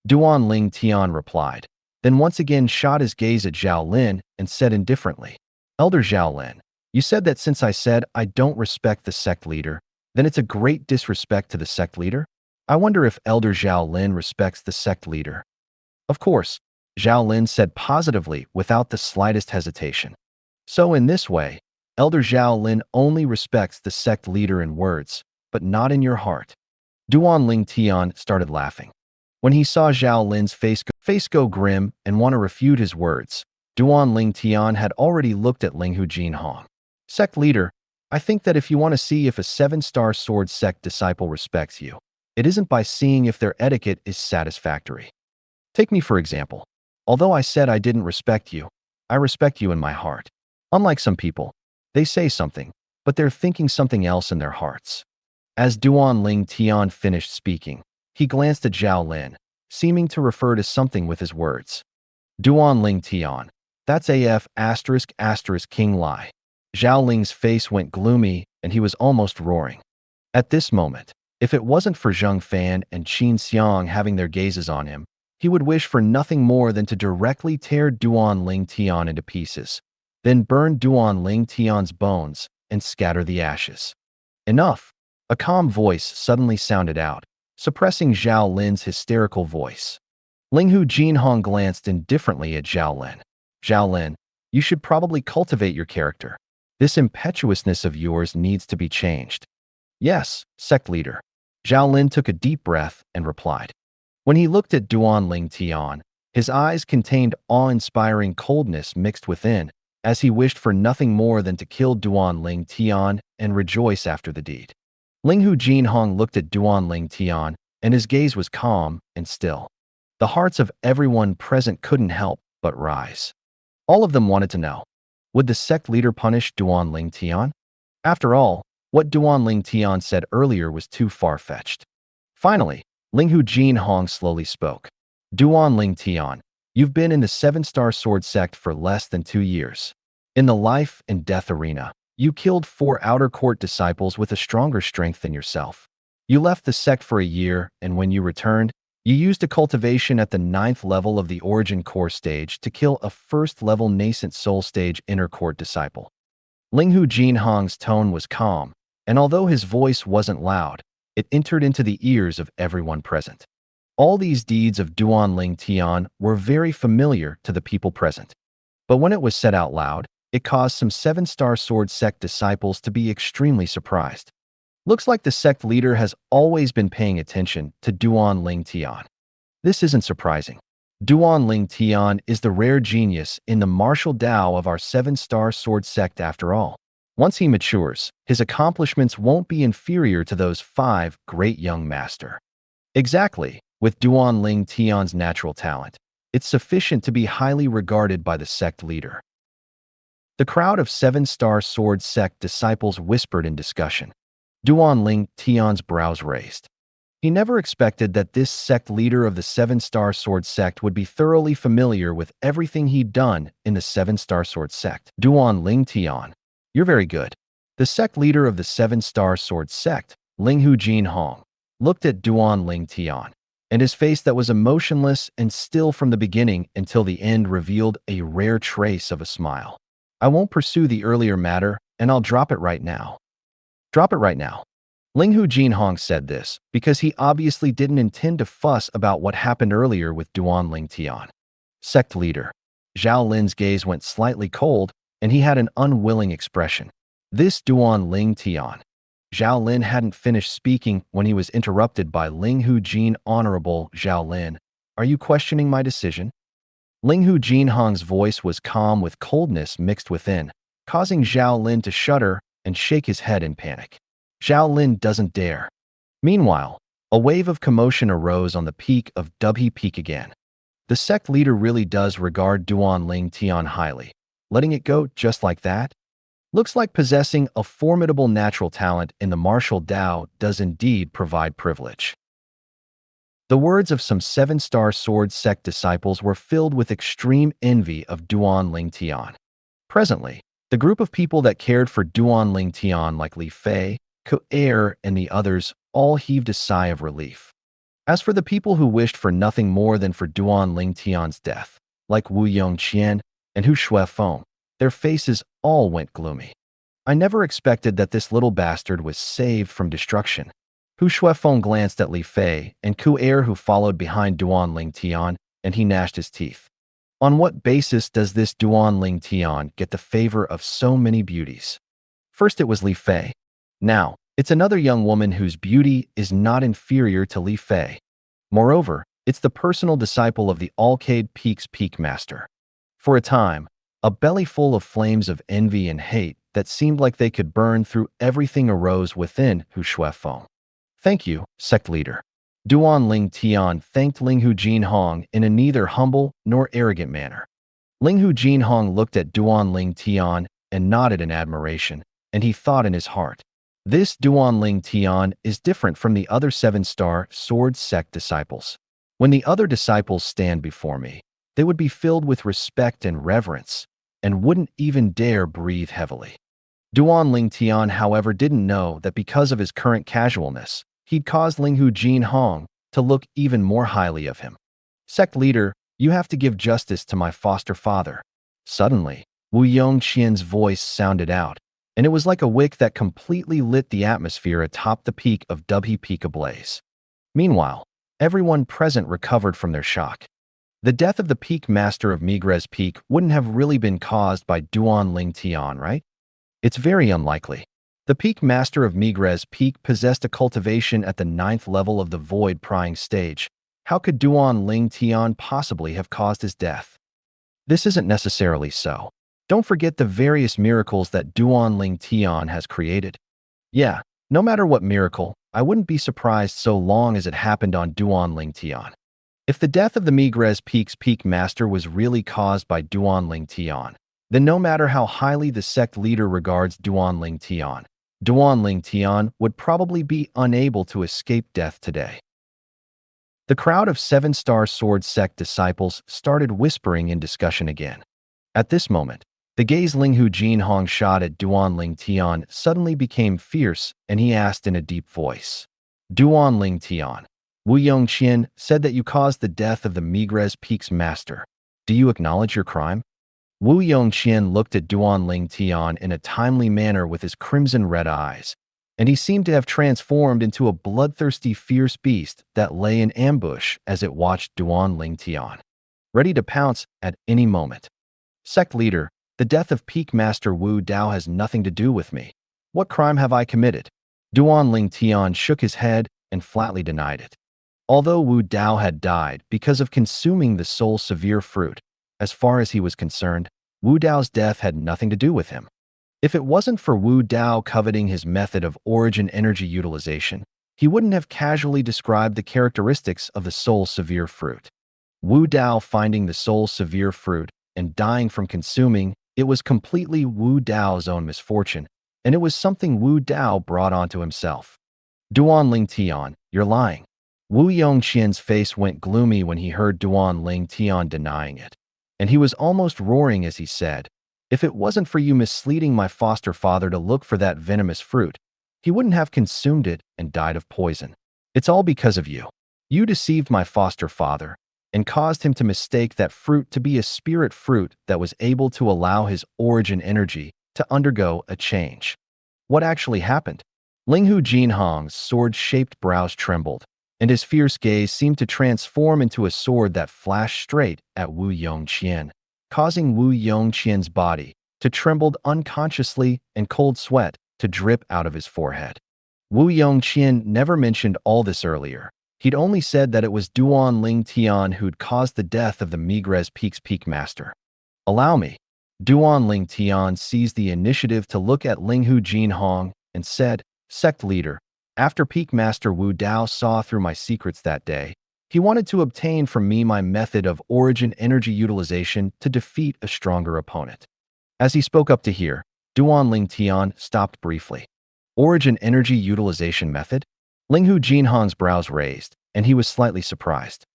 Duan Ling Tian replied, then once again shot his gaze at Zhao Lin and said indifferently, Elder Zhao Lin, you said that since I said I don't respect the sect leader, then it's a great disrespect to the sect leader? I wonder if Elder Zhao Lin respects the sect leader. Of course, Zhao Lin said positively without the slightest hesitation. So in this way, Elder Zhao Lin only respects the sect leader in words, but not in your heart. Duan Ling Tian started laughing. When he saw Zhao Lin's face go grim and want to refute his words, Duan Ling Tian had already looked at Ling Hu Jinhong. Sect leader, I think that if you want to see if a 7-star sword sect disciple respects you, it isn't by seeing if their etiquette is satisfactory. Take me for example. Although I said I didn't respect you, I respect you in my heart. Unlike some people, they say something, but they're thinking something else in their hearts. As Duan Ling Tian finished speaking, he glanced at Zhao Lin, seeming to refer to something with his words. Duan Ling Tian, that's AF *** King Lai. Zhao Ling's face went gloomy and he was almost roaring. At this moment, if it wasn't for Zheng Fan and Qin Xiang having their gazes on him, he would wish for nothing more than to directly tear Duan Ling Tian into pieces, then burn Duan Ling Tian's bones and scatter the ashes. Enough! A calm voice suddenly sounded out, suppressing Zhao Lin's hysterical voice. Ling Hu Jinhong glanced indifferently at Zhao Lin. Zhao Lin, you should probably cultivate your character. This impetuousness of yours needs to be changed. Yes, sect leader. Zhao Lin took a deep breath and replied. When he looked at Duan Ling Tian, his eyes contained awe-inspiring coldness mixed within, as he wished for nothing more than to kill Duan Ling Tian and rejoice after the deed. Ling Hu Jinhong looked at Duan Ling Tian, and his gaze was calm and still. The hearts of everyone present couldn't help but rise. All of them wanted to know, would the sect leader punish Duan Ling Tian? After all, what Duan Ling Tian said earlier was too far-fetched. Finally, Ling Hu Jinhong slowly spoke. Duan Ling Tian, you've been in the 7-star sword sect for less than 2 years. In the life and death arena, you killed 4 outer court disciples with a stronger strength than yourself. You left the sect for a year, and when you returned, you used a cultivation at the 9th level of the origin core stage to kill a 1st-level nascent soul stage inner court disciple. Ling Hu Jinhong's tone was calm, and although his voice wasn't loud, it entered into the ears of everyone present. All these deeds of Duan Ling Tian were very familiar to the people present. But when it was said out loud, it caused some 7-star sword sect disciples to be extremely surprised. Looks like the sect leader has always been paying attention to Duan Ling Tian. This isn't surprising. Duan Ling Tian is the rare genius in the martial Tao of our 7-star sword sect after all. Once he matures, his accomplishments won't be inferior to those 5 great young master. Exactly, with Duan Ling Tian's natural talent, it's sufficient to be highly regarded by the sect leader. The crowd of 7-star sword sect disciples whispered in discussion. Duan Ling Tian's brows raised. He never expected that this sect leader of the 7-star sword sect would be thoroughly familiar with everything he'd done in the 7-star sword sect. Duan Ling Tian, you're very good. The sect leader of the 7-star sword sect, Ling Hu Jinhong, looked at Duan Ling Tian, and his face that was emotionless and still from the beginning until the end revealed a rare trace of a smile. I won't pursue the earlier matter, and I'll drop it right now. Drop it right now. Ling Hu Jinhong said this because he obviously didn't intend to fuss about what happened earlier with Duan Ling Tian. Sect leader. Zhao Lin's gaze went slightly cold, and he had an unwilling expression. This Duan Ling Tian. Zhao Lin hadn't finished speaking when he was interrupted by Ling Hu Jin. Honorable Zhao Lin, are you questioning my decision? Ling Hu Jinhong's voice was calm with coldness mixed within, causing Zhao Lin to shudder and shake his head in panic. Zhao Lin doesn't dare. Meanwhile, a wave of commotion arose on the peak of Dubhe Peak again. The sect leader really does regard Duan Ling Tian highly. Letting it go just like that? Looks like possessing a formidable natural talent in the martial Tao does indeed provide privilege. The words of some 7-star sword sect disciples were filled with extreme envy of Duan Ling Tian. Presently, the group of people that cared for Duan Ling Tian like Li Fei, Ku Er, and the others all heaved a sigh of relief. As for the people who wished for nothing more than for Duan Ling Tian's death, like Wu Yongqian and Hu Shuefeng, their faces all went gloomy. I never expected that this little bastard was saved from destruction. Hu Shuefeng glanced at Li Fei and Ku Er, who followed behind Duan Ling Tian, and he gnashed his teeth. On what basis does this Duan Ling Tian get the favor of so many beauties? First it was Li Fei. Now, it's another young woman whose beauty is not inferior to Li Fei. Moreover, it's the personal disciple of the Alcade Peak's Peak Master. For a time, a belly full of flames of envy and hate that seemed like they could burn through everything arose within Hu Shuefeng. Thank you, sect leader. Duan Ling Tian thanked Ling Hu Jinhong in a neither humble nor arrogant manner. Ling Hu Jinhong looked at Duan Ling Tian and nodded in admiration, and he thought in his heart, this Duan Ling Tian is different from the other 7-star sword sect disciples. When the other disciples stand before me, they would be filled with respect and reverence, and wouldn't even dare breathe heavily. Duan Ling Tian, however, didn't know that because of his current casualness, he'd caused Ling Hu Jinhong to look even more highly of him. Sect leader, you have to give justice to my foster father. Suddenly, Wu Yongqian's voice sounded out, and it was like a wick that completely lit the atmosphere atop the peak of Dubhe Peak ablaze. Meanwhile, everyone present recovered from their shock. The death of the peak master of Migres Peak wouldn't have really been caused by Duan Ling Tian, right? It's very unlikely. The peak master of Migres Peak possessed a cultivation at the 9th level of the void prying stage. How could Duan Ling Tian possibly have caused his death? This isn't necessarily so. Don't forget the various miracles that Duan Ling Tian has created. Yeah, no matter what miracle, I wouldn't be surprised so long as it happened on Duan Ling Tian. If the death of the Migres Peak's peak master was really caused by Duan Ling Tian, then no matter how highly the sect leader regards Duan Ling Tian would probably be unable to escape death today. The crowd of 7-star sword sect disciples started whispering in discussion again. At this moment, the gaze Ling Hu Jinhong shot at Duan Ling Tian suddenly became fierce, and he asked in a deep voice, Duan Ling Tian, Wu Yongqian said that you caused the death of the Migres Peak's master. Do you acknowledge your crime? Wu Yongqian looked at Duan Ling Tian in a timely manner with his crimson-red eyes, and he seemed to have transformed into a bloodthirsty, fierce beast that lay in ambush as it watched Duan Ling Tian, ready to pounce at any moment. Sect leader, the death of Peak Master Wu Dao has nothing to do with me. What crime have I committed? Duan Ling Tian shook his head and flatly denied it. Although Wu Dao had died because of consuming the soul severe fruit, as far as he was concerned, Wu Dao's death had nothing to do with him. If it wasn't for Wu Dao coveting his method of origin energy utilization, he wouldn't have casually described the characteristics of the soul severe fruit. Wu Dao finding the soul severe fruit and dying from consuming it was completely Wu Dao's own misfortune, and it was something Wu Dao brought onto himself. Duan Ling Tian, you're lying. Wu Yongqian's face went gloomy when he heard Duan Ling Tian denying it, and he was almost roaring as he said, if it wasn't for you misleading my foster father to look for that venomous fruit, he wouldn't have consumed it and died of poison. It's all because of you. You deceived my foster father and caused him to mistake that fruit to be a spirit fruit that was able to allow his origin energy to undergo a change. What actually happened? Ling Hu Jinhong's sword-shaped brows trembled, and his fierce gaze seemed to transform into a sword that flashed straight at Wu Yongqian, causing Wu Yongqian's body to tremble unconsciously and cold sweat to drip out of his forehead. Wu Yongqian never mentioned all this earlier. He'd only said that it was Duan Ling Tian who'd caused the death of the Migres Peak's peak master. Allow me. Duan Ling Tian seized the initiative to look at Ling Hu Jinhong and said, Sect leader, after Peak Master Wu Dao saw through my secrets that day, he wanted to obtain from me my method of origin energy utilization to defeat a stronger opponent. As he spoke up to hear, Duan Ling Tian stopped briefly. Origin energy utilization method? Ling Hu Jinhong's brows raised, and he was slightly surprised.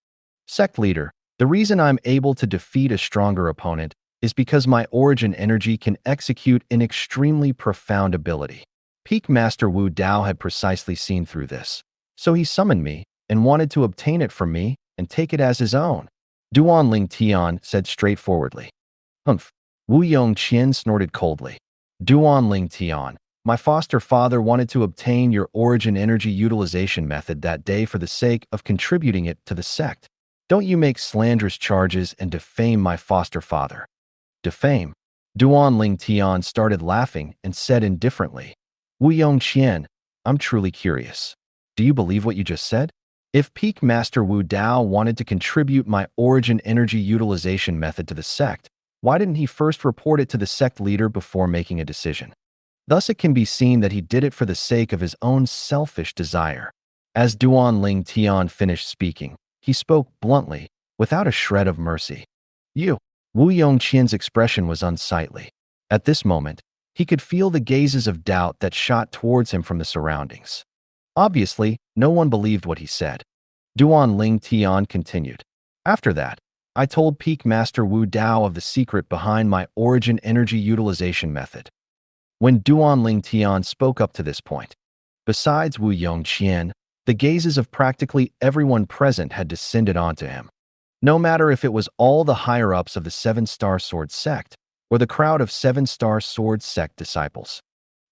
Sect leader, the reason I'm able to defeat a stronger opponent is because my origin energy can execute an extremely profound ability. Peak Master Wu Dao had precisely seen through this, so he summoned me and wanted to obtain it from me and take it as his own. Duan Ling Tian said straightforwardly. Humph. Wu Yongqian snorted coldly. Duan Ling Tian, my foster father wanted to obtain your origin energy utilization method that day for the sake of contributing it to the sect. Don't you make slanderous charges and defame my foster father. Defame? Duan Ling Tian started laughing and said indifferently, Wu Yongqian, I'm truly curious. Do you believe what you just said? If Peak Master Wu Dao wanted to contribute my origin energy utilization method to the sect, Why didn't he first report it to the sect leader before making a decision? Thus, it can be seen that he did it for the sake of his own selfish desire. As Duan Ling Tian finished speaking, he spoke bluntly, without a shred of mercy. Wu Yongqian's expression was unsightly. At this moment, he could feel the gazes of doubt that shot towards him from the surroundings. Obviously, no one believed what he said. Duan Ling Tian continued. After that, I told Peak Master Wu Dao of the secret behind my origin energy utilization method. When Duan Ling Tian spoke up to this point, besides Wu Yongqian, the gazes of practically everyone present had descended onto him. No matter if it was all the higher-ups of the Seven-Star Sword sect or the crowd of Seven-Star Sword sect disciples.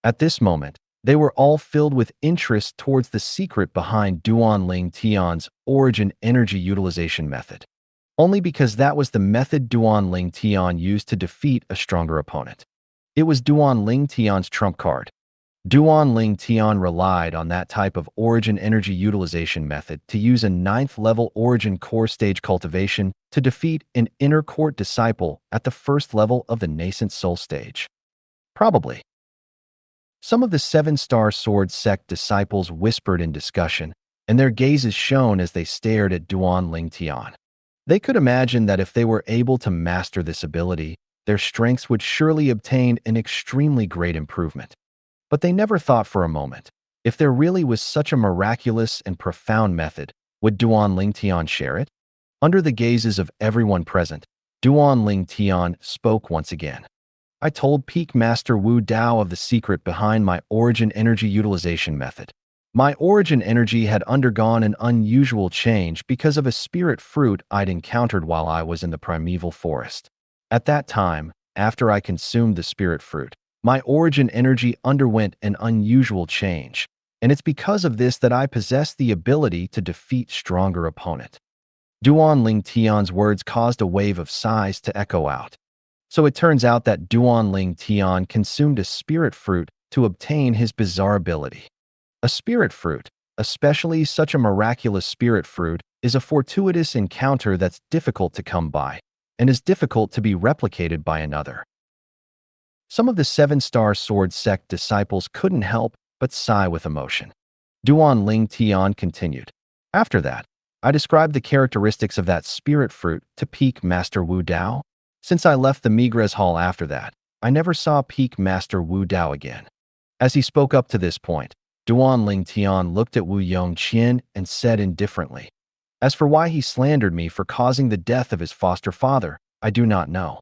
At this moment, they were all filled with interest towards the secret behind Duan Ling Tian's origin energy utilization method, only because that was the method Duan Ling Tian used to defeat a stronger opponent. It was Duan Ling Tian's trump card. Duan Ling Tian relied on that type of origin energy utilization method to use a 9th level origin core stage cultivation to defeat an inner court disciple at the 1st level of the nascent soul stage. Probably. Some of the Seven-Star Sword sect disciples whispered in discussion, and their gazes shone as they stared at Duan Ling Tian. They could imagine that if they were able to master this ability, their strengths would surely obtain an extremely great improvement. But they never thought for a moment, if there really was such a miraculous and profound method, would Duan Ling Tian share it? Under the gazes of everyone present, Duan Ling Tian spoke once again. I told Peak Master Wu Dao of the secret behind my origin energy utilization method. My origin energy had undergone an unusual change because of a spirit fruit I'd encountered while I was in the primeval forest. At that time, after I consumed the spirit fruit, my origin energy underwent an unusual change, and it's because of this that I possess the ability to defeat stronger opponent. Duan Ling Tian's words caused a wave of sighs to echo out. So it turns out that Duan Ling Tian consumed a spirit fruit to obtain his bizarre ability. A spirit fruit, especially such a miraculous spirit fruit, is a fortuitous encounter that's difficult to come by, and is difficult to be replicated by another. Some of the Seven-Star Sword sect disciples couldn't help but sigh with emotion. Duan Ling Tian continued. After that, I described the characteristics of that spirit fruit to Peak Master Wu Dao. Since I left the Migres Hall after that, I never saw Peak Master Wu Dao again. As he spoke up to this point, Duan Ling Tian looked at Wu Yongqian and said indifferently, as for why he slandered me for causing the death of his foster father, I do not know.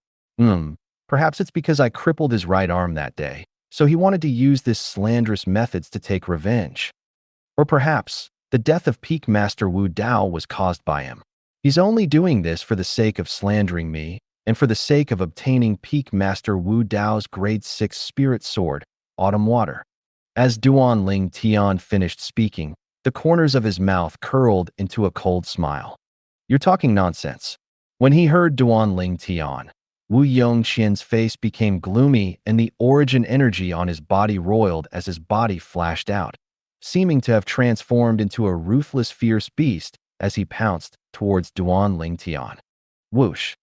Perhaps it's because I crippled his right arm that day, so he wanted to use this slanderous methods to take revenge. Or perhaps the death of Peak Master Wu Dao was caused by him. He's only doing this for the sake of slandering me and for the sake of obtaining Peak Master Wu Dao's grade 6 spirit sword, Autumn Water. As Duan Ling Tian finished speaking, the corners of his mouth curled into a cold smile. You're talking nonsense. When he heard Duan Ling Tian, Wu Yongqian's face became gloomy and the origin energy on his body roiled as his body flashed out, seeming to have transformed into a ruthless fierce beast as he pounced towards Duan Ling Tian. Whoosh!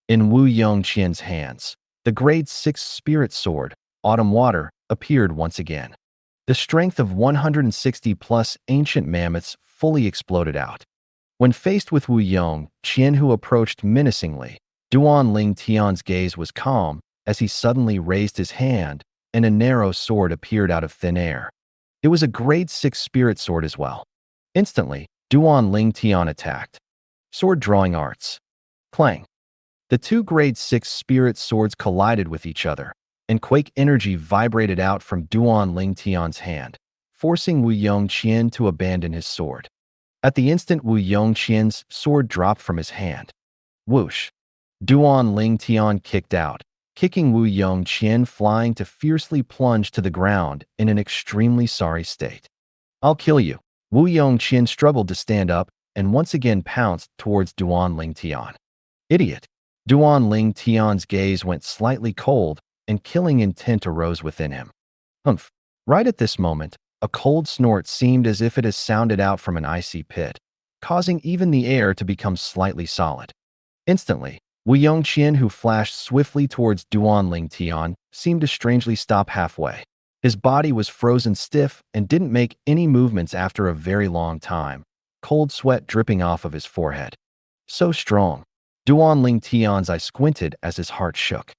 In Wu Yongqian's hands, the grade 6 spirit sword, Autumn Water, appeared once again. The strength of 160-plus ancient mammoths fully exploded out. When faced with Wu Yongqian, who approached menacingly, Duan Ling Tian's gaze was calm as he suddenly raised his hand and a narrow sword appeared out of thin air. It was a grade 6 spirit sword as well. Instantly, Duan Ling Tian attacked. Sword drawing arts. Clang. The two grade 6 spirit swords collided with each other, and quake energy vibrated out from Duan Ling Tian's hand, forcing Wu Yongqian to abandon his sword. At the instant Wu Yongqian's sword dropped from his hand. Whoosh! Duan Ling Tian kicked out, kicking Wu Yongqian flying to fiercely plunge to the ground in an extremely sorry state. I'll kill you. Wu Yongqian struggled to stand up and once again pounced towards Duan Ling Tian. Idiot! Duan Ling Tian's gaze went slightly cold and killing intent arose within him. Humph! Right at this moment, a cold snort seemed as if it had sounded out from an icy pit, causing even the air to become slightly solid. Instantly, Wu Yongqian, who flashed swiftly towards Duan Ling Tian, seemed to strangely stop halfway. His body was frozen stiff and didn't make any movements after a very long time, cold sweat dripping off of his forehead. So strong. Duan Ling Tian's eye squinted as his heart shook.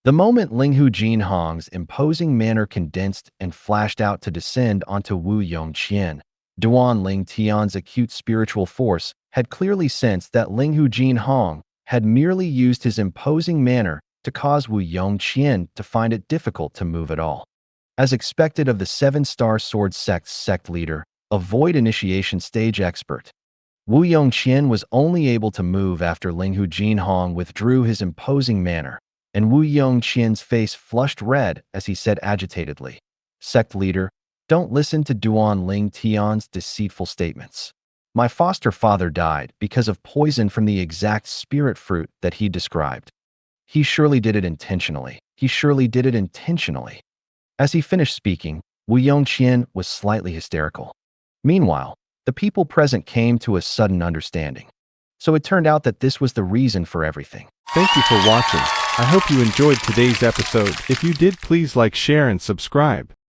The moment Linghu Jinhong's imposing manner condensed and flashed out to descend onto Wu Yongqian, Duan Ling Tian's acute spiritual force had clearly sensed that Linghu Jinhong had merely used his imposing manner to cause Wu Yongqian to find it difficult to move at all. As expected of the Seven-Star Sword Sect's sect leader, a void initiation stage expert, Wu Yongqian was only able to move after Linghu Jinhong withdrew his imposing manner, and Wu Yongqian's face flushed red as he said agitatedly, "Sect leader, don't listen to Duan Ling Tian's deceitful statements. My foster father died because of poison from the exact spirit fruit that he described. He surely did it intentionally. He surely did it intentionally." As he finished speaking, Wu Yongqian was slightly hysterical. Meanwhile, the people present came to a sudden understanding. So it turned out that this was the reason for everything.
Thank you for watching. I hope you enjoyed today's episode. If you did, please like, share, and subscribe.